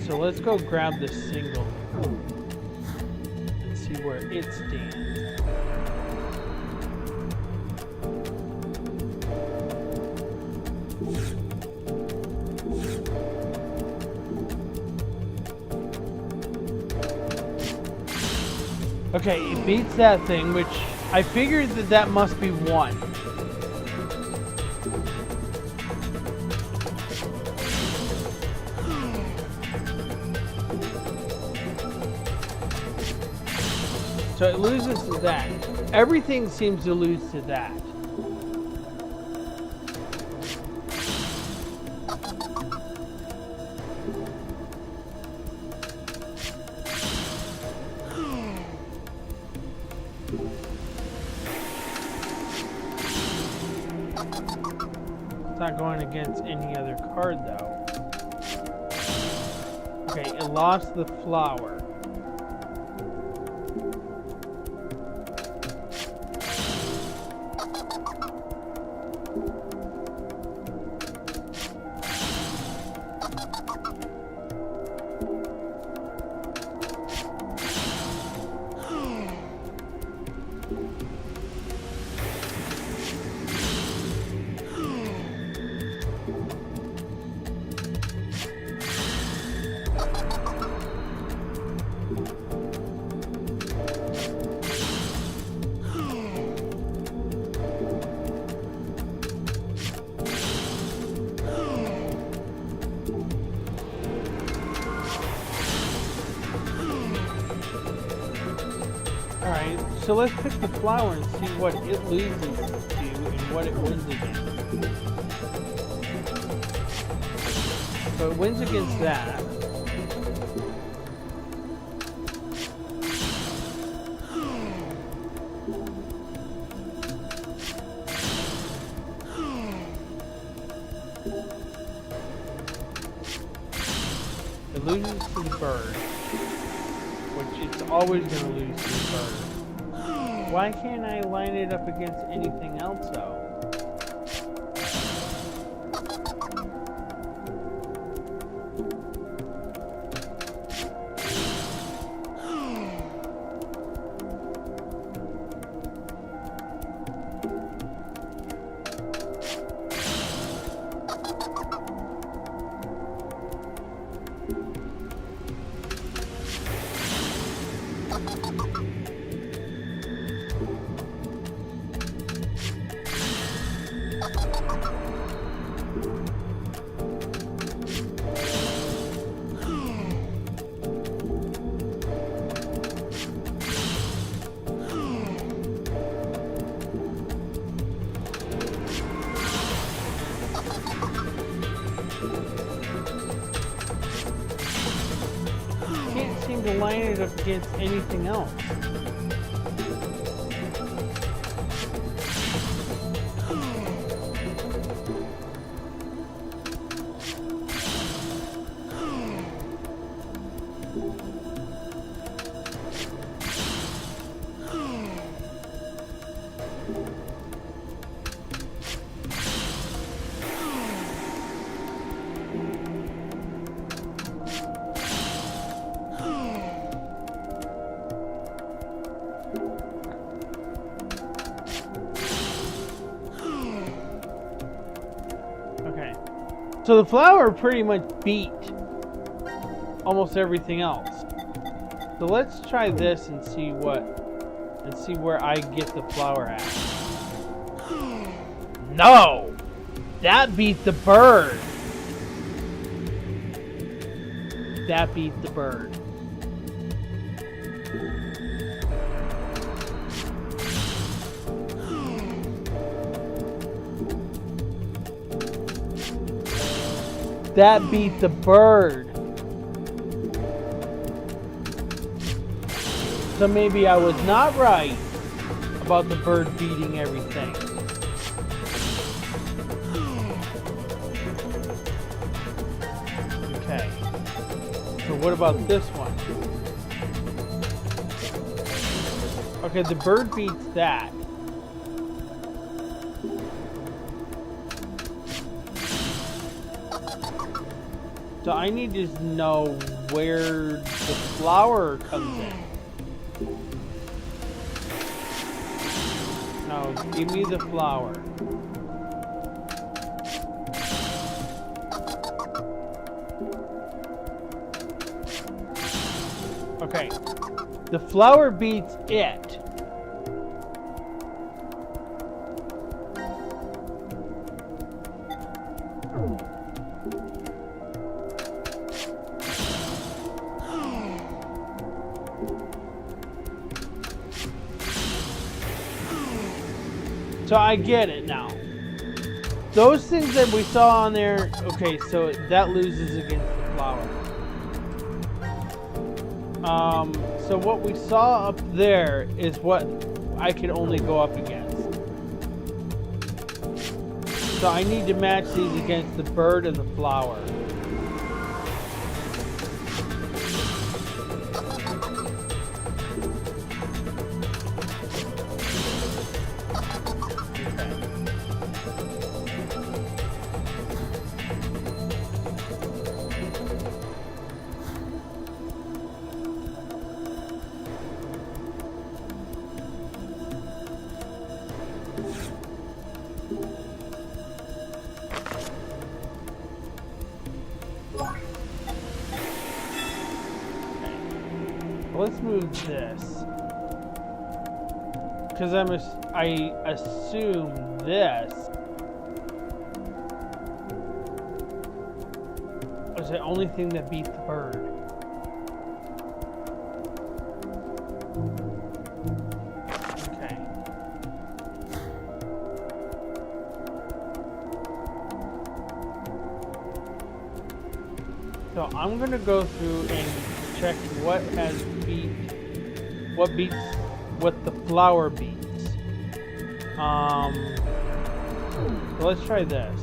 So let's go grab the single and see where it stands. Okay, it beats that thing, which I figured that must be 1. So it loses to that. Everything seems to lose to that. It's not going against any other card though. Okay, it lost the flower. Alright, so let's pick the flower and see what it loses to and what it wins against. So it wins against that. It loses to the bird, which it's always going to lose to the bird. Why can't I line it up against anything else though? To line it up against anything else. So the flower pretty much beat almost everything else. So let's try this and see where I get the flower at. No! That beat the bird! That beat the bird. That beat the bird. So maybe I was not right about the bird beating everything. Okay. So what about this one? Okay, the bird beats that. So I need to know where the flower comes in. Now, give me the flower. Okay. The flower beats it. So I get it now. Those things that we saw on there, okay, so that loses against the flower. So what we saw up there is what I can only go up against. So I need to match these against the bird and the flower. Let's move this, because I assume this was the only thing that beat the bird. Okay. So I'm gonna go through and check what what the flower beats. So let's try this.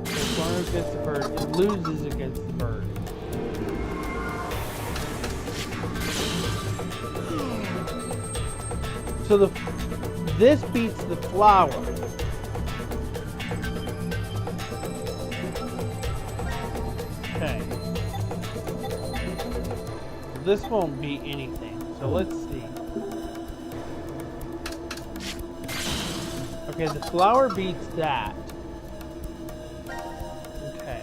This one against the bird, it loses against the bird. So this beats the flower. Okay. This won't beat anything, so let's see. Okay, the flower beats that. Okay.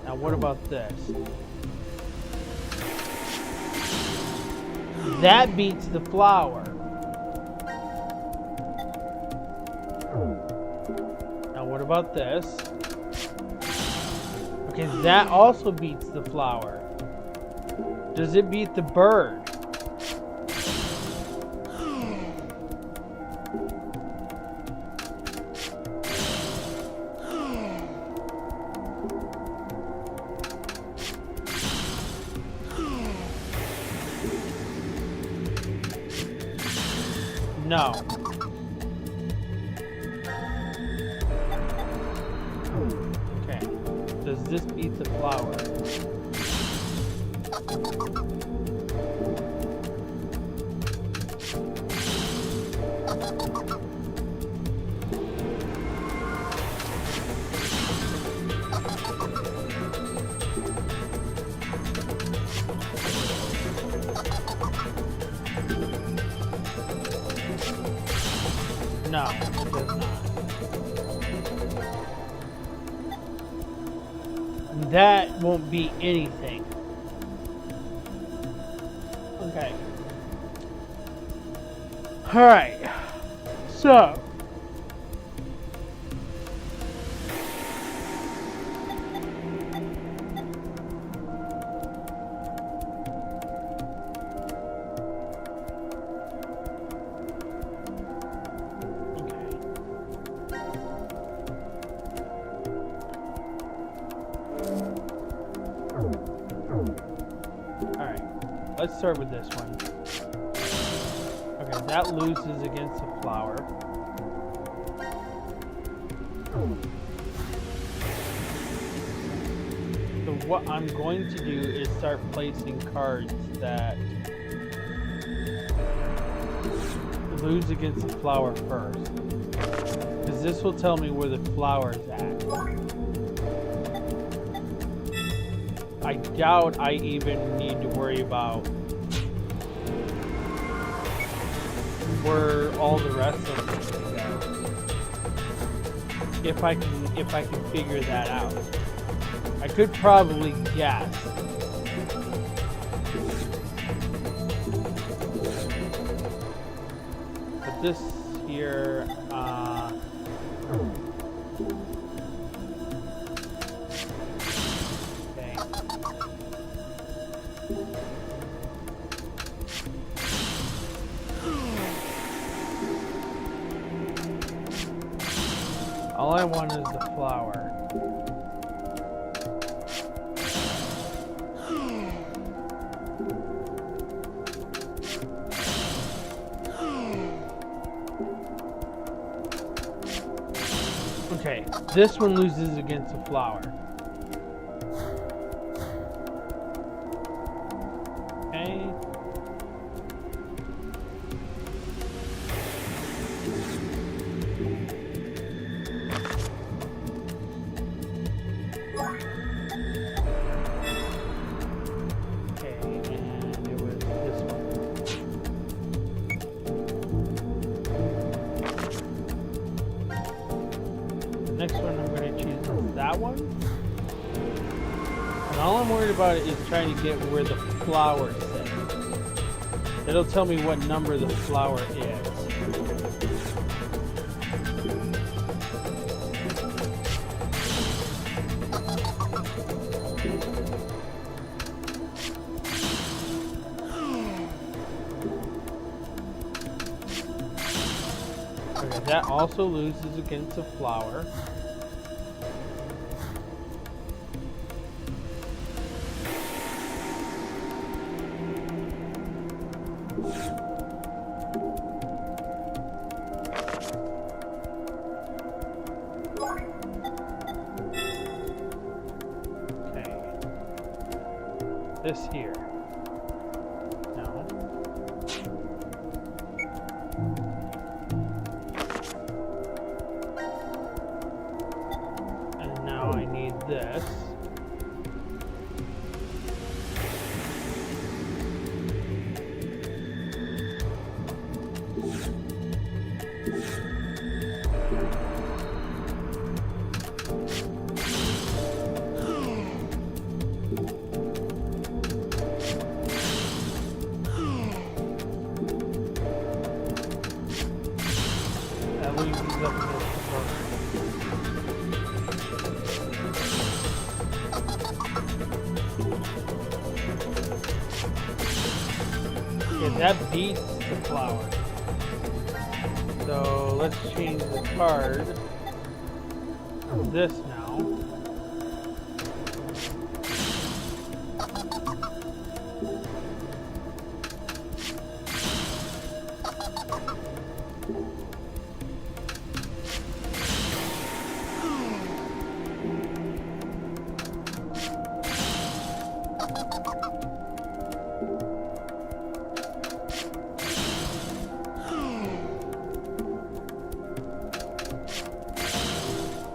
Now what about this? That beats the flower. Now what about this? Okay, that also beats the flower. Does it beat the bird? No. Okay. Does this beat the flower? No, it does not. That won't be anything. Okay. Alright. So. Let's start with this one. Okay, that loses against the flower. So what I'm going to do is start placing cards that lose against the flower first. Because this will tell me where the flower is at. I doubt I even need to worry about where all the rest of them go. If I can figure that out. I could probably guess. But this here, all I want is the flower. Okay, this one loses against the flower. Okay. Next one I'm going to choose is that one. And all I'm worried about is trying to get where the flower sits. It'll tell me what number the flower is. Okay, that also loses against the flower. This here. No. And now I need this. That beats the flower. So let's change the card. This now.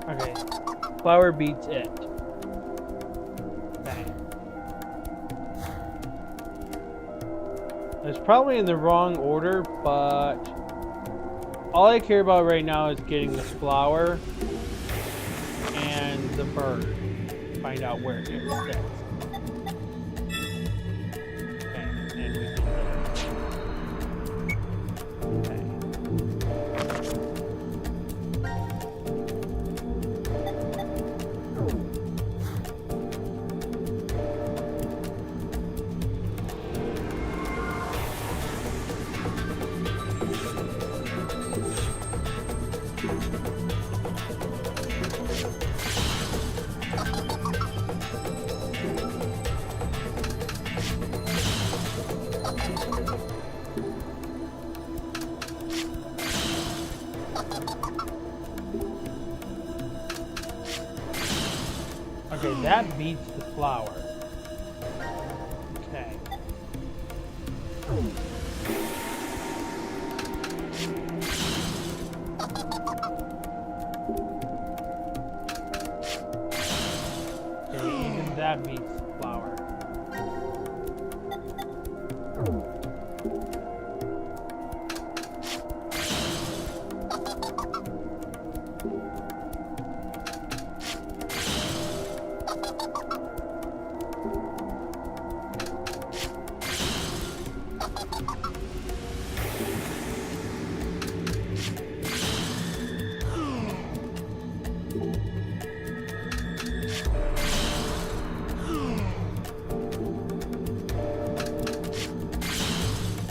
Okay, flower beats it. Okay. It's probably in the wrong order, but all I care about right now is getting the flower and the bird. Find out where it sits. Okay, and we can Okay, that beats the flower. Okay. Okay, even that beats the flower.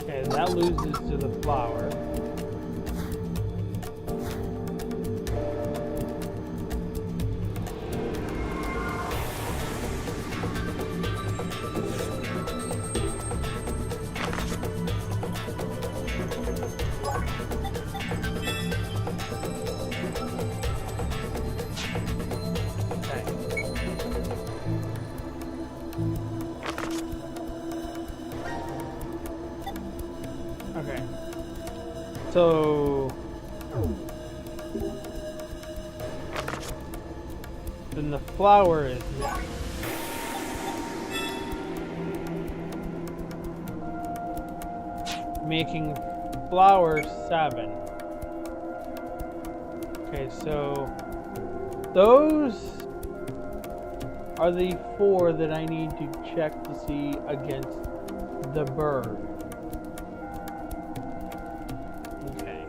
Okay, that loses to the flower. Okay. So then the flower is next. Making flower 7. Okay, so those are the 4 that I need to check to see against the bird. Okay.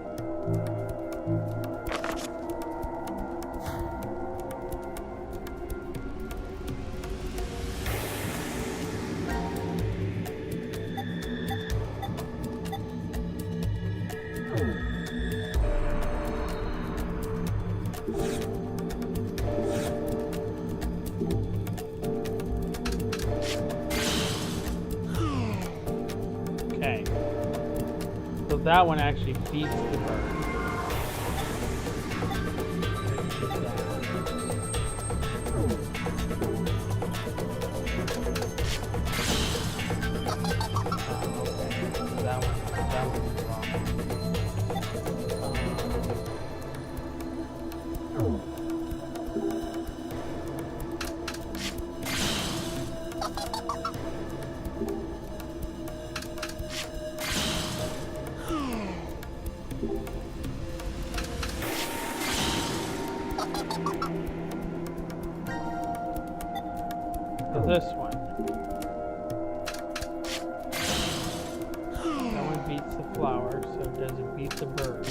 Okay. So that one actually beats the bird. That one's wrong. So this one. That one beats the flower, so does it beat the bird?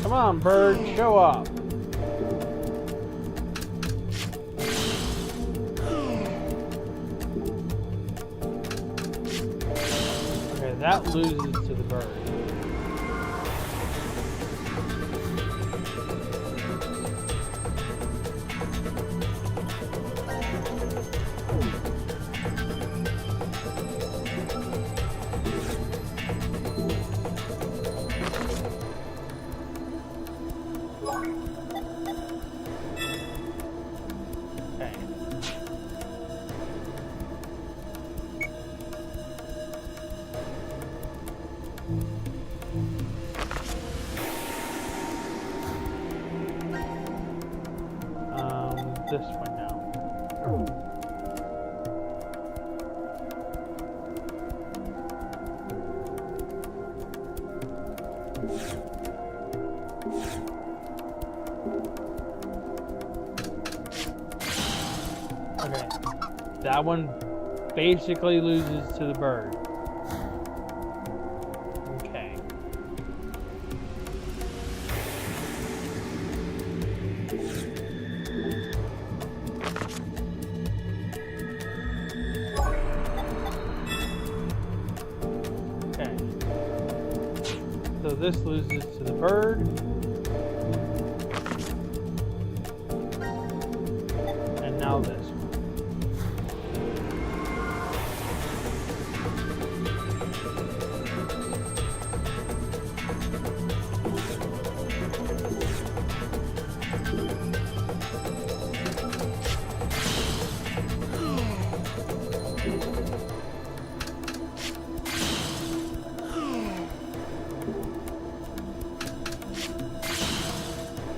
Come on, bird, show up. Okay, that loses to the bird. this one now. Okay, that one basically loses to the bird. Okay. Okay. So this loses to the bird. And now this one.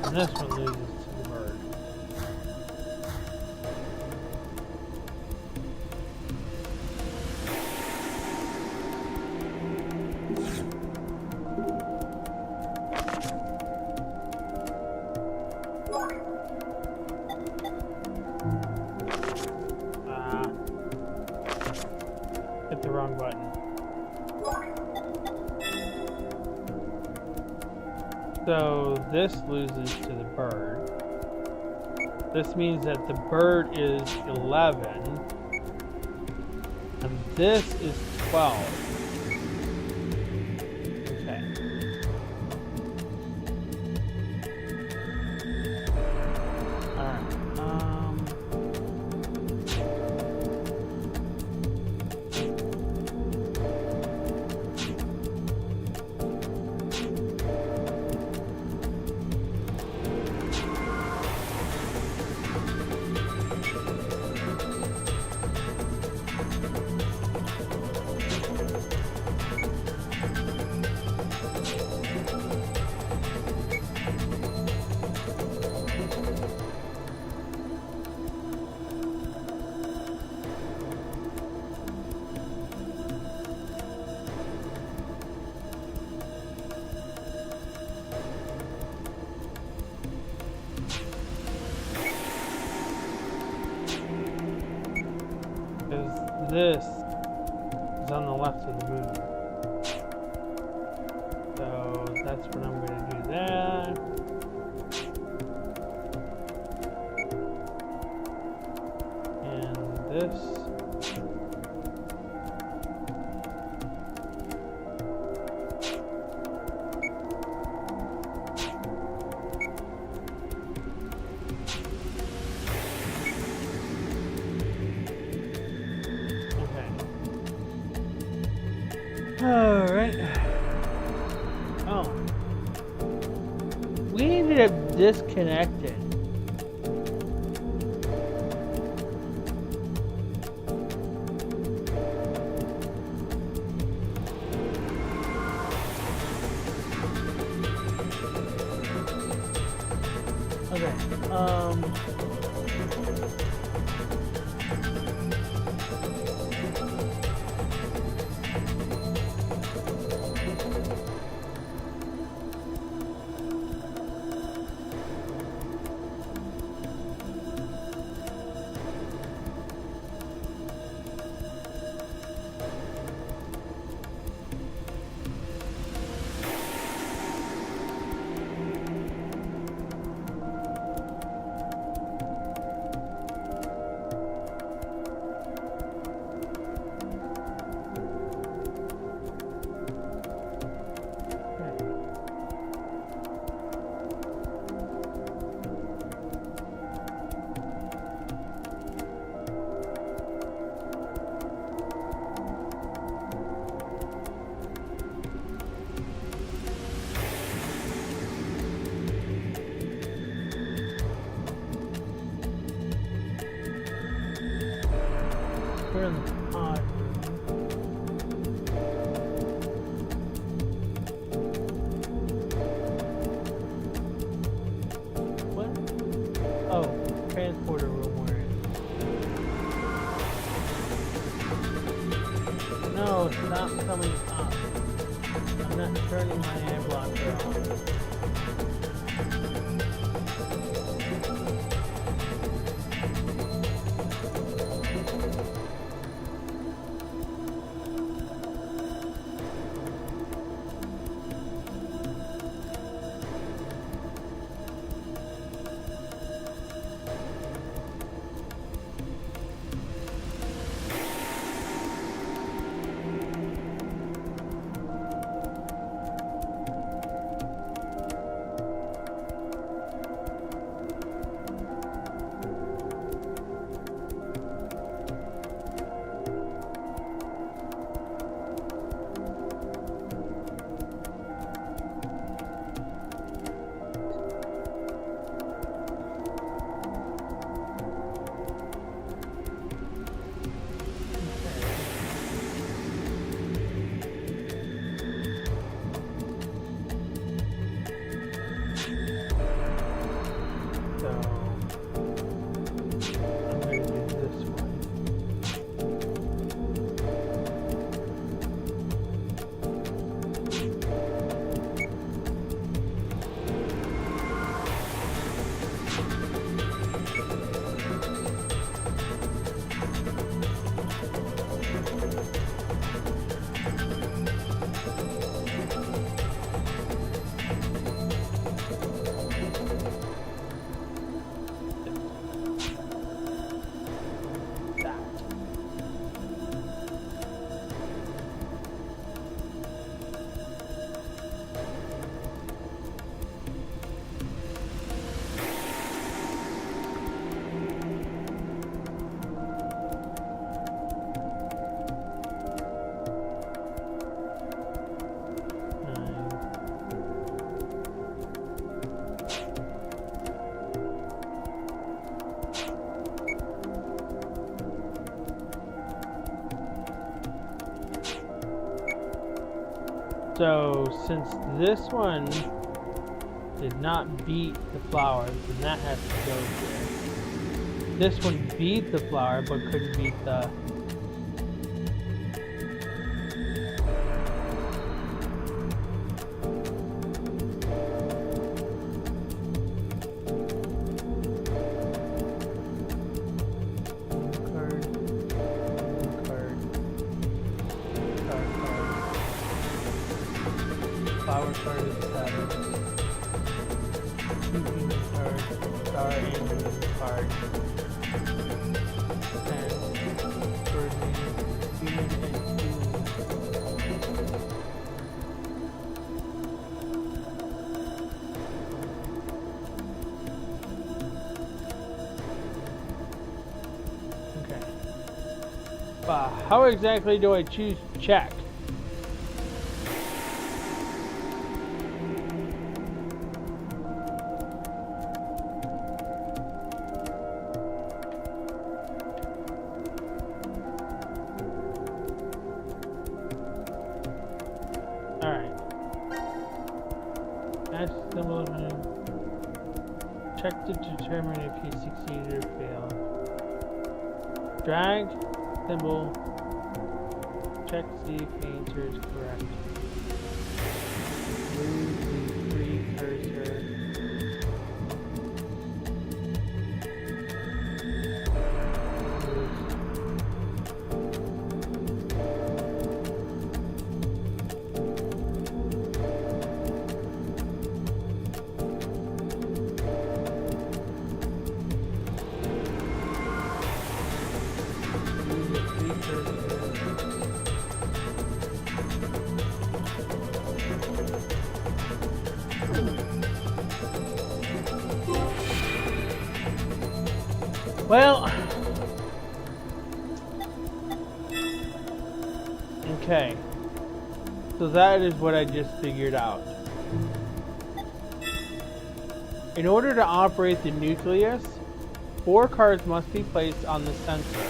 And this one loses to the bird. Hit the wrong button. So this loses to the bird. This means that the bird is 11. And this is 12. Okay. Alright. This is on the left of the moon. So that's what I'm going to do that. And this. Alright. Oh. We ended up disconnected. Okay. We're in the pod. What? Oh, transporter room we're in. No, stop coming up. I'm not turning my ad blocker on. So, since this one did not beat the flower, then that has to go here. This one beat the flower, but couldn't beat the... Flower card is better. Shooting card, star aiming card. And burning, speed and healing. Okay. How exactly do I choose check? Check to determine if he succeeded or failed. Drag symbol. Check to see if the answer is correct. Move the free cursor. Well, okay, so that is what I just figured out. In order to operate the nucleus, 4 cards must be placed on the sensor.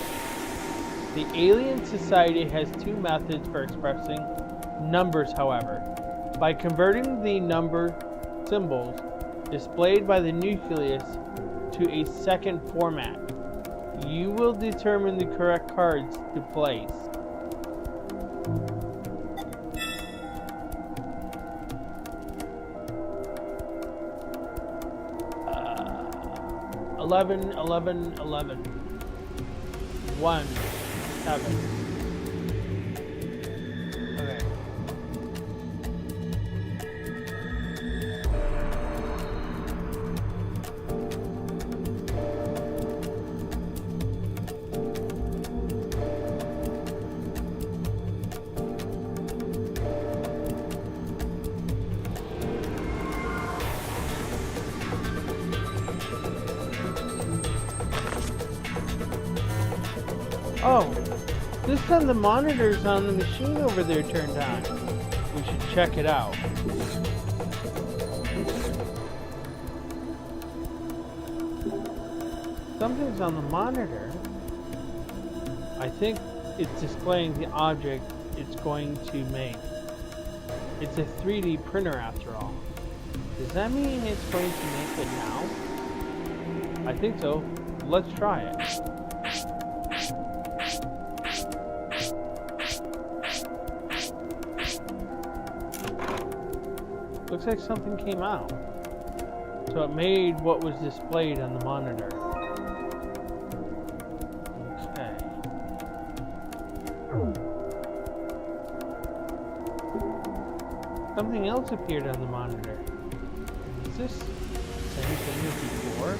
The Alien Society has 2 methods for expressing numbers, however. By converting the number symbols displayed by the nucleus to a second format. You will determine the correct cards to place. 11, 11, 11. 1, 7. Okay. Oh, this time the monitors on the machine over there turned on. We should check it out. Something's on the monitor. I think it's displaying the object it's going to make. It's a 3D printer after all. Does that mean it's going to make it now? I think so. Let's try it. Looks like something came out. So it made what was displayed on the monitor. Okay. Something else appeared on the monitor. Is this the same thing as before?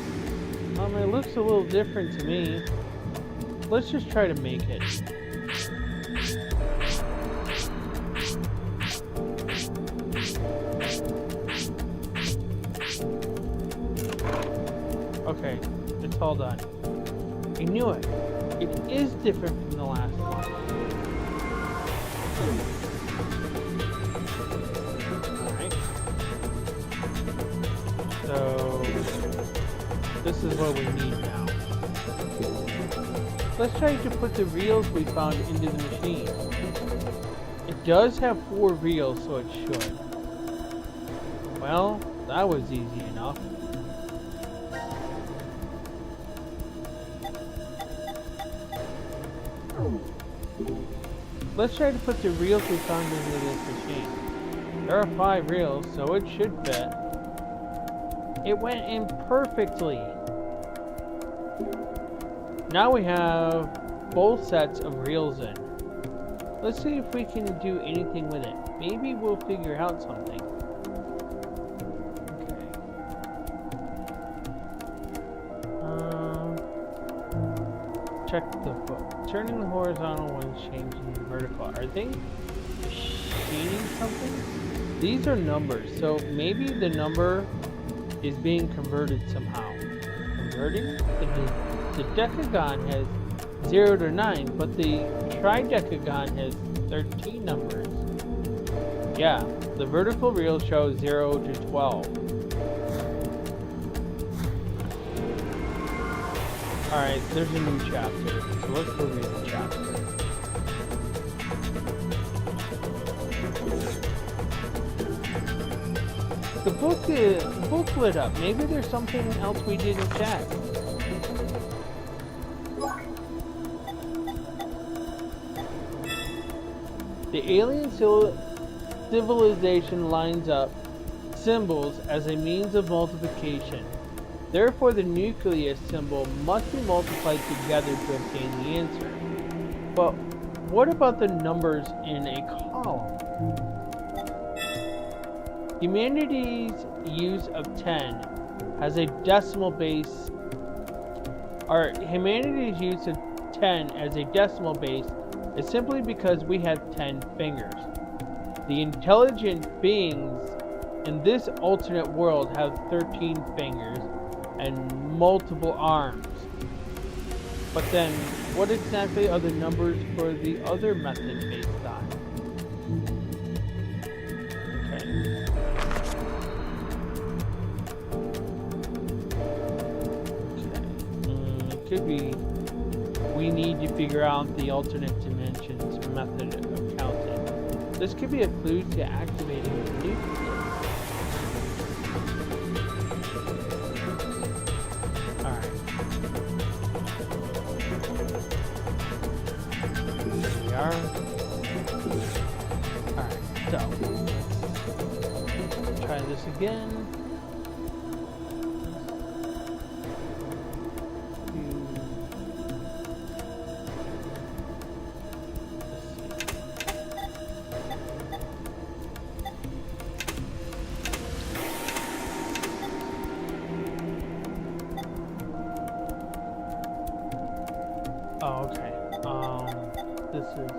It looks a little different to me. Let's just try to make it. Okay, it's all done. I knew it. It is different from the last one. Alright. So, this is what we need now. Let's try to put the reels we found into the machine. It does have 4 reels, so it should. Well, that was easy enough. Let's try to put the reels we found into this machine. There are 5 reels, so it should fit. It went in perfectly. Now we have both sets of reels in. Let's see if we can do anything with it. Maybe we'll figure out something. Check the foot. Turning the horizontal ones, changing the vertical. Are they machining something? These are numbers, so maybe the number is being converted somehow. Converting? The decagon has 0 to 9, but the tridecagon has 13 numbers. Yeah, the vertical reel shows 0 to 12. Alright, there's a new chapter, so let's go read the chapter. The book lit up. Maybe there's something else we didn't check. The alien civilization lines up symbols as a means of multiplication. Therefore, the nucleus symbol must be multiplied together to obtain the answer. But what about the numbers in a column? Humanity's use of 10 has a decimal base, or humanity's use of 10 as a decimal base is simply because we have 10 fingers. The intelligent beings in this alternate world have 13 fingers and multiple arms. But then, what exactly are the numbers for the other method based on? Okay. It could be we need to figure out the alternate dimensions method of counting. This could be a clue to activating the nucleus. There we are. Alright, so let's try this again. Oh, okay. This is it.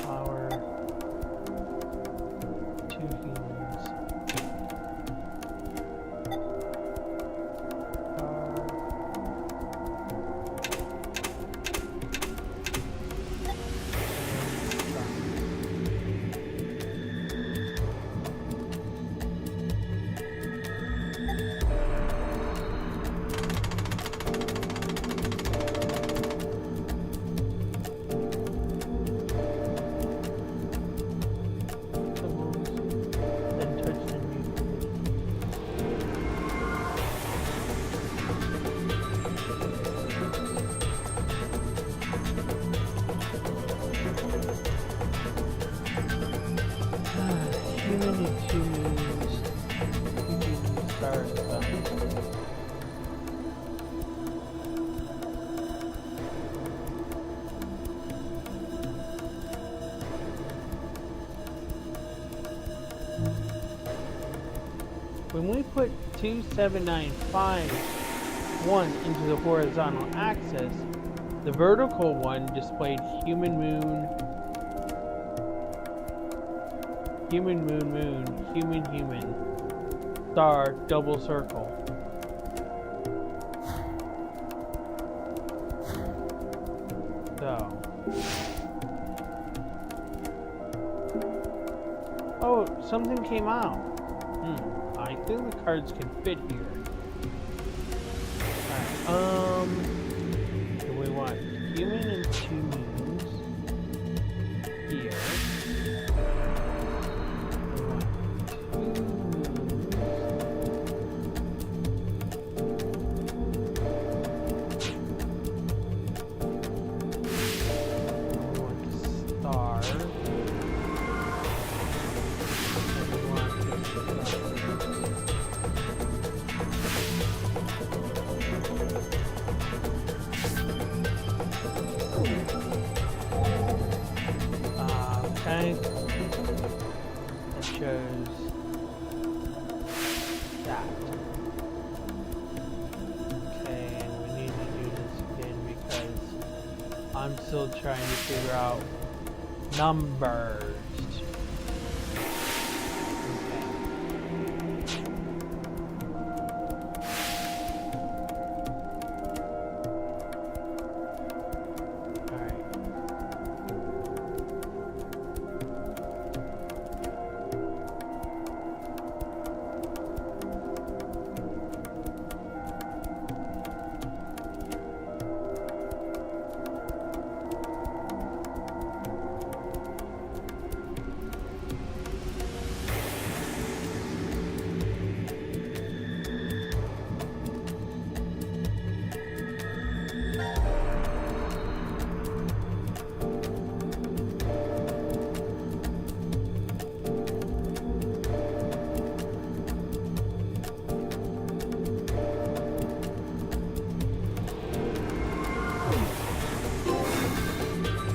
Power. 2 humans. Then touch the new. Human and humans. Humans start When we put 27951 into the horizontal axis, the vertical one displayed human moon, human moon moon, human human, star, double circle. So. Oh, something came out. I think the cards can fit here. Alright, do we want human and 2 moons here? We want 2 moons. We want star. And we want the okay. It shows that. Okay, and we need to do this again because I'm still trying to figure out numbers.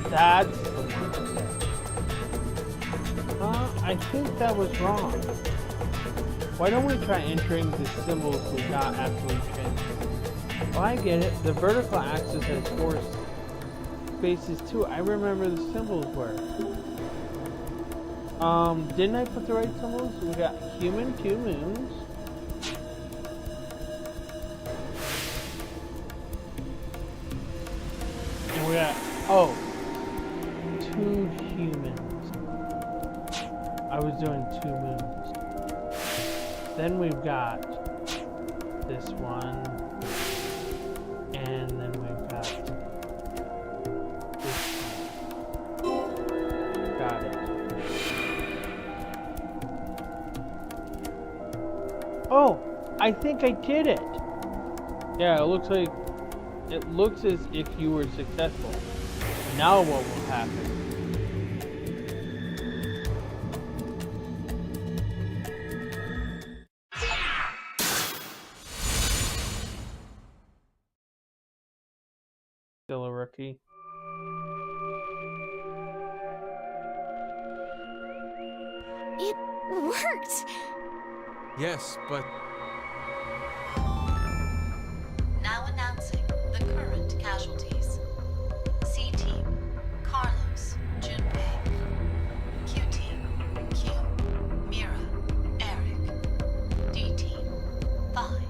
That's the one. I think that was wrong. Why don't we try entering the symbols we got after we transfer? Oh, I get it. The vertical axis has 4 spaces too. I remember the symbols were. Didn't I put the right symbols? We got human, 2 moons. And we got, oh, 2 humans. I was doing 2 moons. Then we've got this one. And then we've got this one. Got it. Oh, I think I did it. Yeah, it looks as if you were successful. Now what will happen? Still a rookie. It worked! Yes, but Now announcing the current casualties. C-Team, Carlos, Junpei. Q-Team, Q, Mira, Eric. D-Team, 5.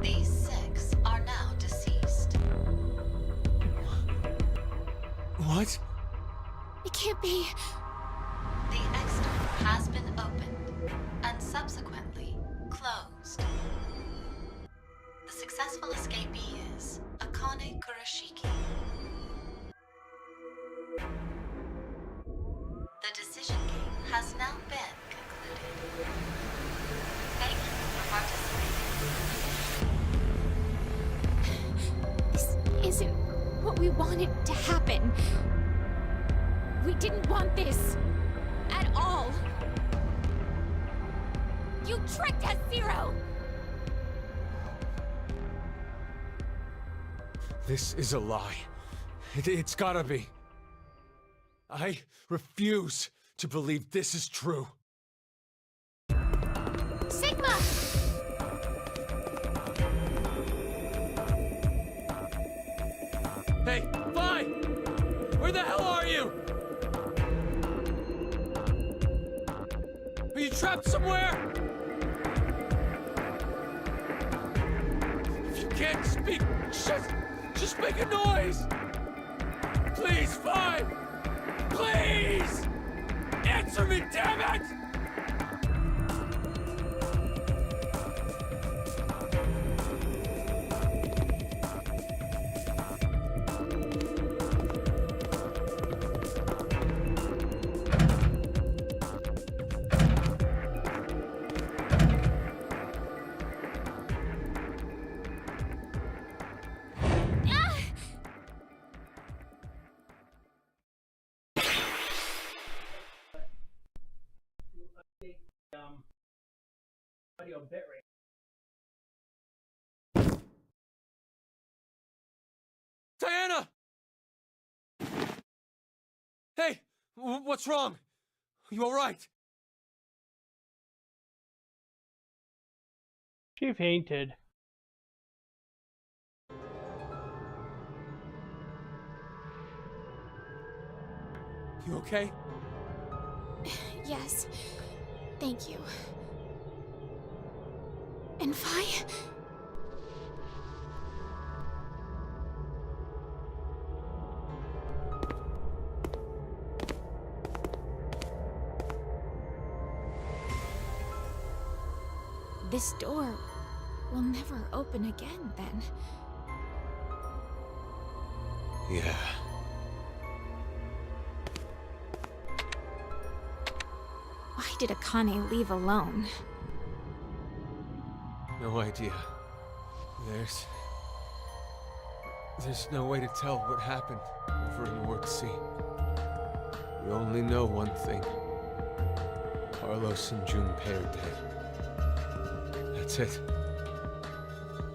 These 6 are now deceased. what? It can't be. The X-Door has been opened and subsequently closed. The successful escapee is Akane Kurashiki. The decision game has now been concluded. Thank you for participating. This isn't what we wanted to happen. We didn't want this. At all. You tricked us, Zero! This is a lie. It's gotta be. I refuse to believe this is true. Sigma! Hey, Vi! Where the hell are you? Are you trapped somewhere? If you can't speak, just make a noise! Please, Vi! Please! Answer me, damn it! Audio bitrate. Diana! Hey, what's wrong? You all right? She fainted. You okay? Yes. Thank you. And Vi? This door will never open again, then. Yeah. Why did Akane leave alone? No idea. There's no way to tell what happened over in Work C. We only know one thing. Carlos and Junpei are dead. That's it.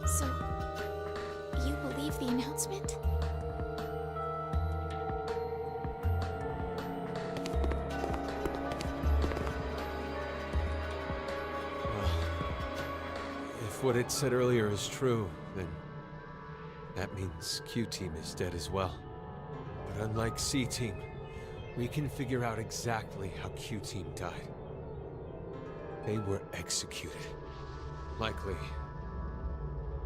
So, you believe the announcement? Well, if what it said earlier is true, then that means Q-Team is dead as well. But unlike C-Team, we can figure out exactly how Q-Team died. They were executed. Likely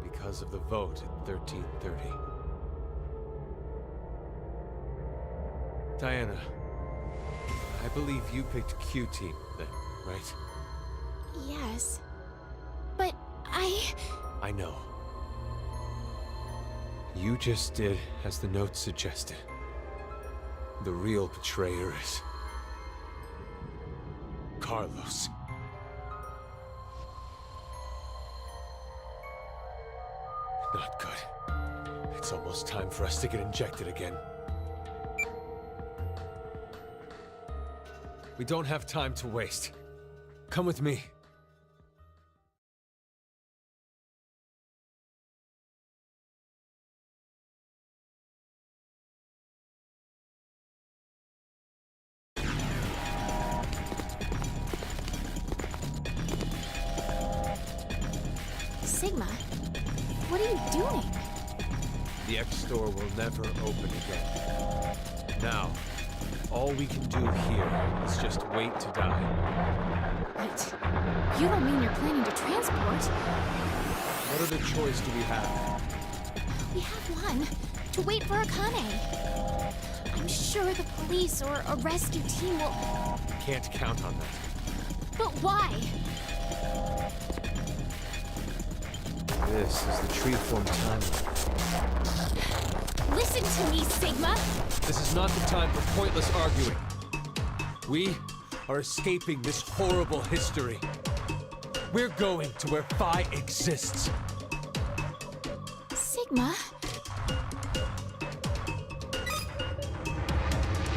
because of the vote at 1330. Diana, I believe you picked Q-Team then, right? Yes. But I know. You just did as the note suggested. The real betrayer is Carlos. Not good. It's almost time for us to get injected again. We don't have time to waste. Come with me. Sigma, what are you doing? The X store will never open again. Now, all we can do here is just wait to die. Wait, you don't mean you're planning to transport? What other choice do we have? We have one. To wait for Akane. I'm sure the police or a rescue team will... Can't count on that. But why? This is the treeform timeline. Listen to me, Sigma! This is not the time for pointless arguing. We are escaping this horrible history. We're going to where Phi exists. Sigma?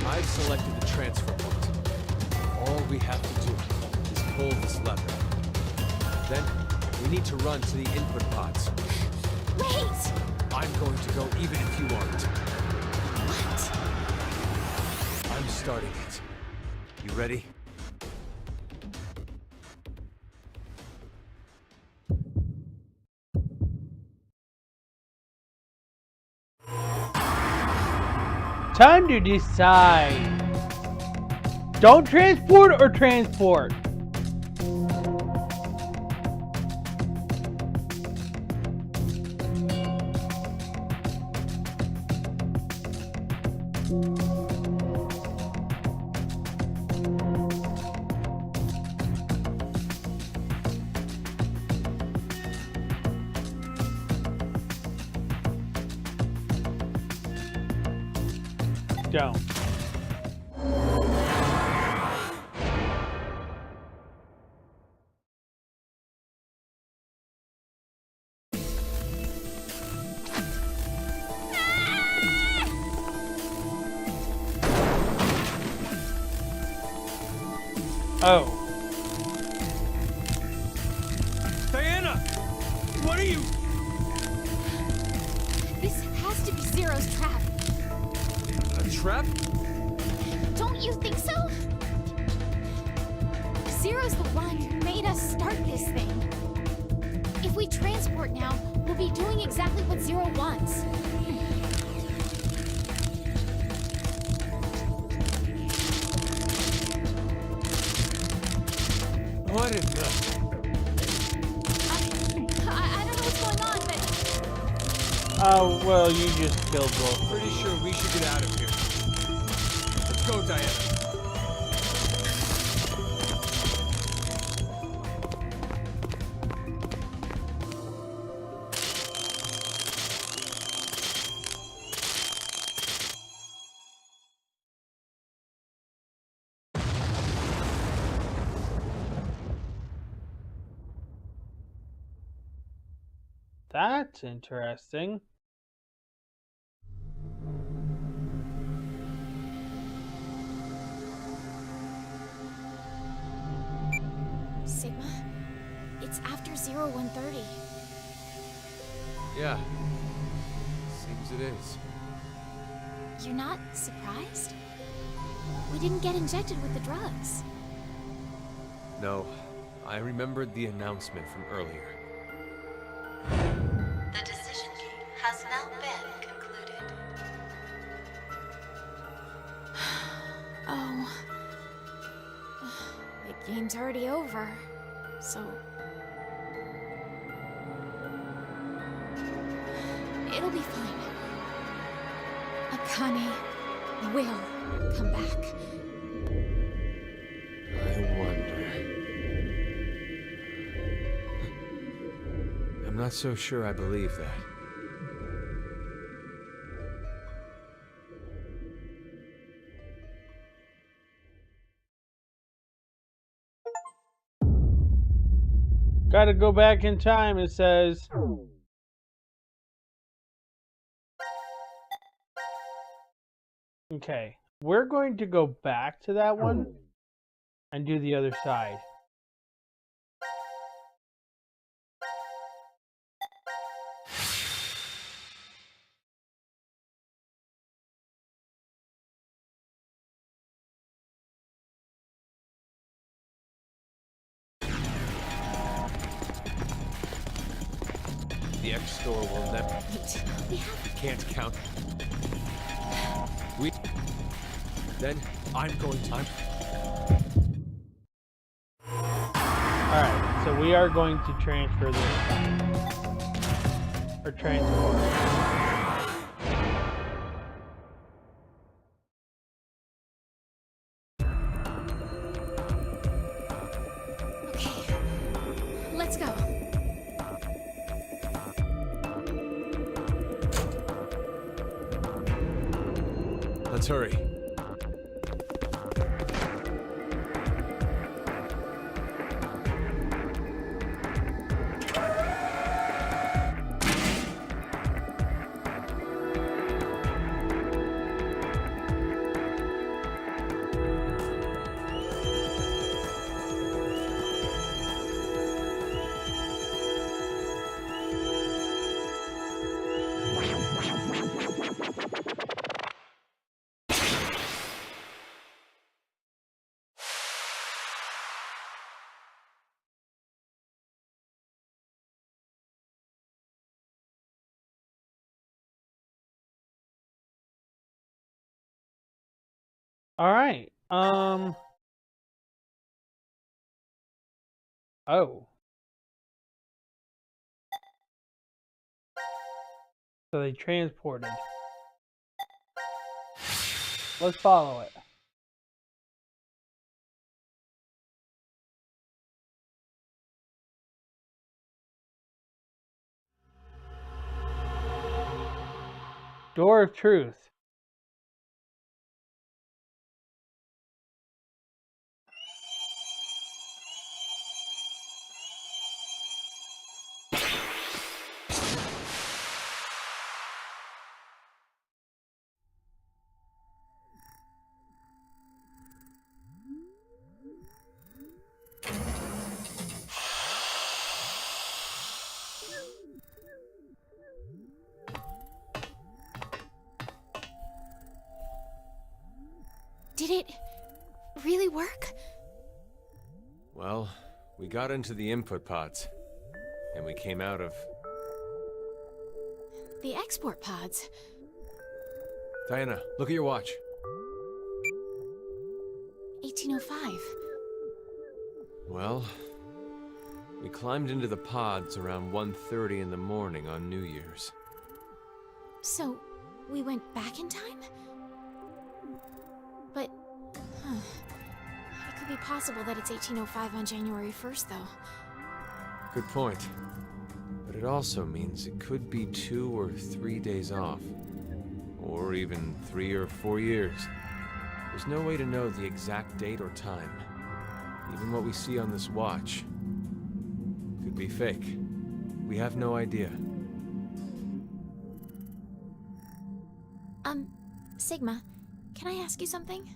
I've selected the transfer point. All we have to do is pull this lever. Then, we need to run to the input pods. Wait! I'm going to go even if you aren't. What? I'm starting it. You ready? Time to decide. Don't transport or transport. Don't. Oh. Diana! What are you? This has to be Zero's trap. A trap? Don't you think so? Zero's the one who made us start this thing. If we transport now, we'll be doing exactly what Zero wants. What in the... I don't know what's going on, but... Oh, well, you just killed both. Pretty sure we should get out of here. Let's go, Diana. That's interesting. Sigma, it's after 0130. Yeah. Seems it is. You're not surprised? We didn't get injected with the drugs. No, I remembered the announcement from earlier. The decision game has now been concluded. Oh. The game's already over, so... It'll be fine. Akane will come back. I wonder... I'm not so sure I believe that. Gotta go back in time, it says. Okay, we're going to go back to that one and do the other side. The X store will never. We have. We can't count. Then I'm going to. Alright, so we are going to transfer this side. Or transport. Okay. Let's go. Let's hurry. Alright, oh. So they transported. Let's follow it. Door of Truth. Did it really work? Well, we got into the input pods, and we came out of. The export pods. Diana, look at your watch. 1805. Well, we climbed into the pods around 1:30 in the morning on New Year's. So, we went back in time? But, it could be possible that it's 1805 on January 1st, though. Good point. But it also means it could be 2 or 3 days off. Or even 3 or 4 years. There's no way to know the exact date or time. Even what we see on this watch could be fake. We have no idea. Sigma, can I ask you something?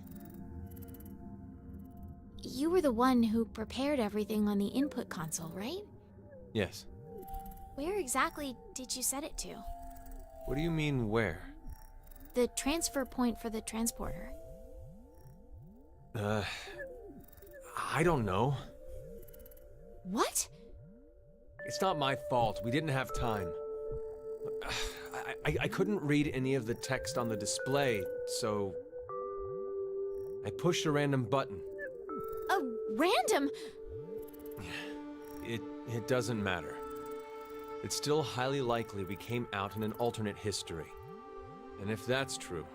You were the one who prepared everything on the input console, right? Yes. Where exactly did you set it to? What do you mean, where? The transfer point for the transporter. I don't know. What? It's not my fault. We didn't have time. I couldn't read any of the text on the display, so I pushed a random button. A random? It doesn't matter. It's still highly likely we came out in an alternate history. And if that's true...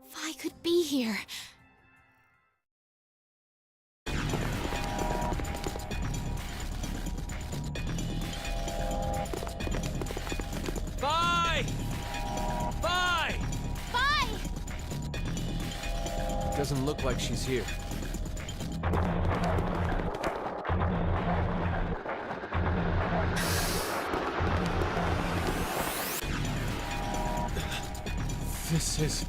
Vi could be here. Vi! Vi! Vi! It doesn't look like she's here. This is...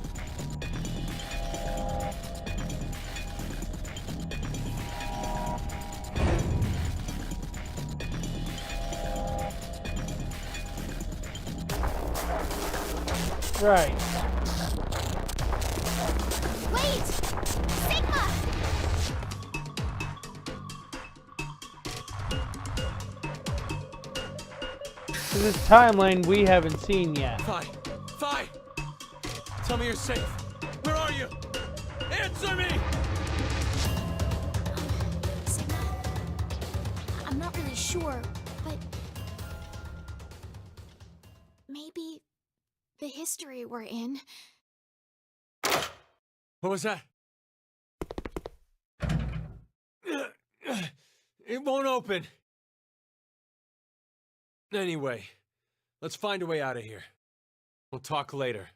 Right. Wait! Sigma! This is timeline we haven't seen yet. Fi! Tell me you're safe. Where are you? Answer me! Sigma? I'm not really sure, but maybe the history we're in. What was that? It won't open. Anyway, let's find a way out of here. We'll talk later.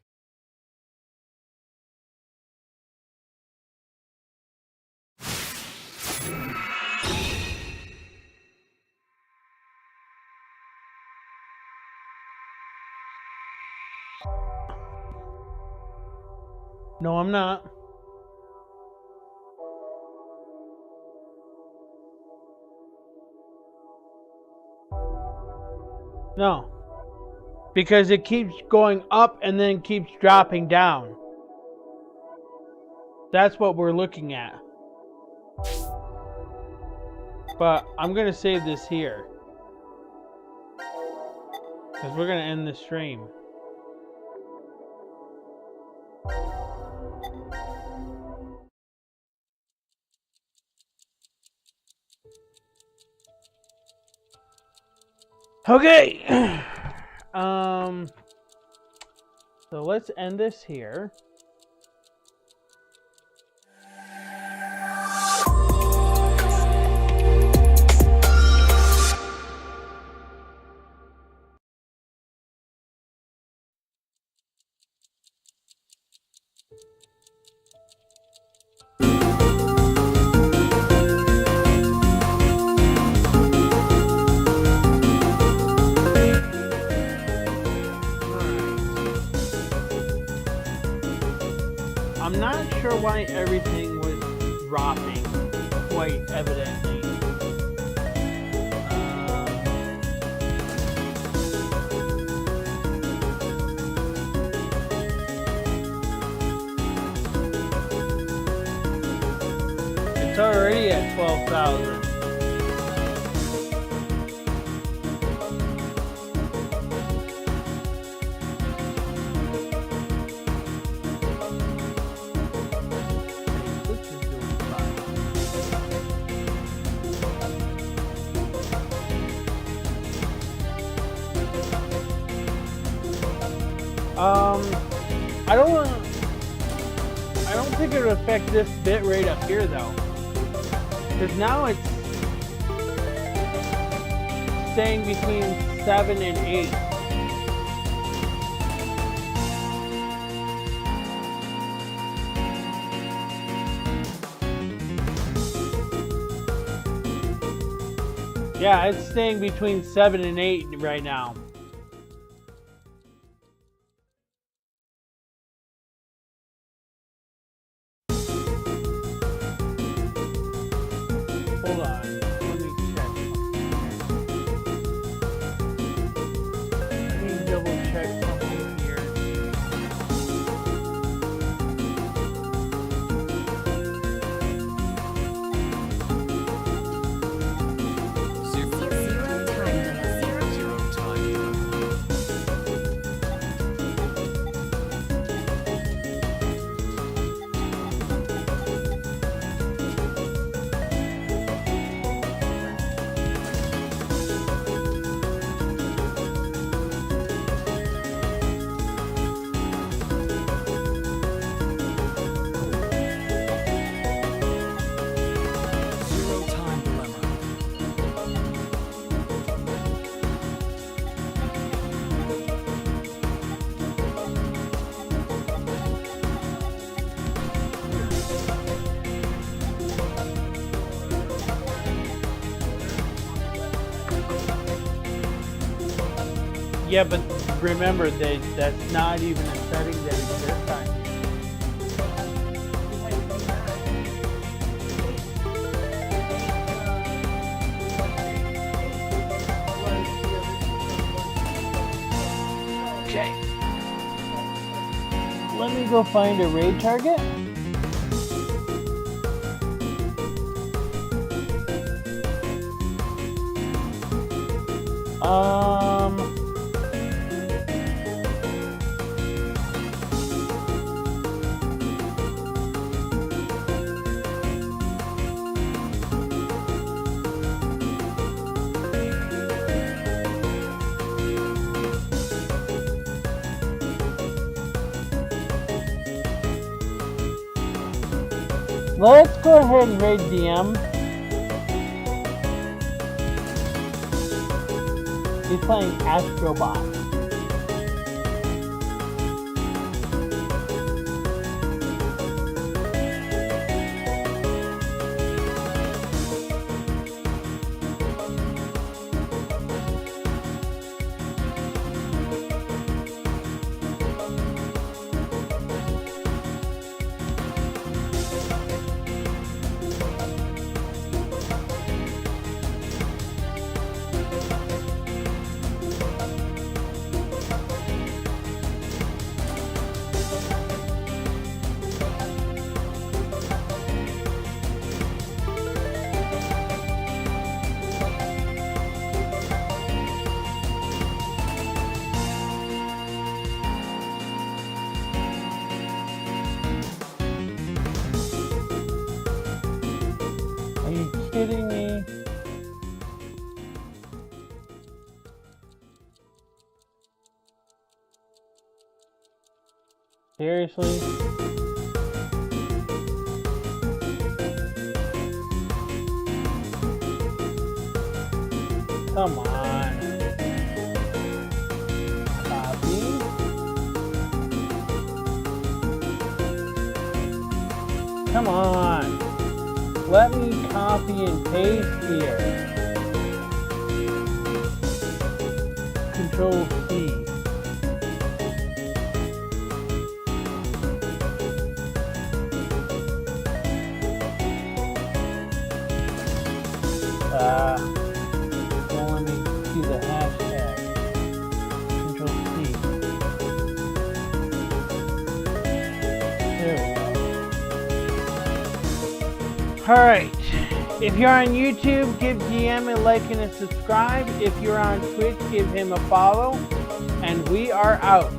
No, I'm not. No. Because it keeps going up and then keeps dropping down. That's what we're looking at. But I'm going to save this here. Because we're going to end the stream. Okay. So let's end this here. I'm not sure why everything was dropping quite evidently. It's already at 12,000. I don't think it would affect this bit rate up here though. Because now it's staying between 7 and 8. Yeah, it's staying between 7 and 8 right now. Hold on, let me check. Let me double check something here. Yeah, but remember, that's not even a setting that exists on here. Okay. Let me go find a raid target. Let's go ahead and raid DM. He's playing Astrobot. Are you kidding me? Seriously? Come on. Copy. Come on. Let me copy and paste here. Control C. Don't let me see the hashtag. Control C. There we go. Alright. If you're on YouTube, give GM a like and a subscribe. If you're on Twitch, give him a follow. And we are out.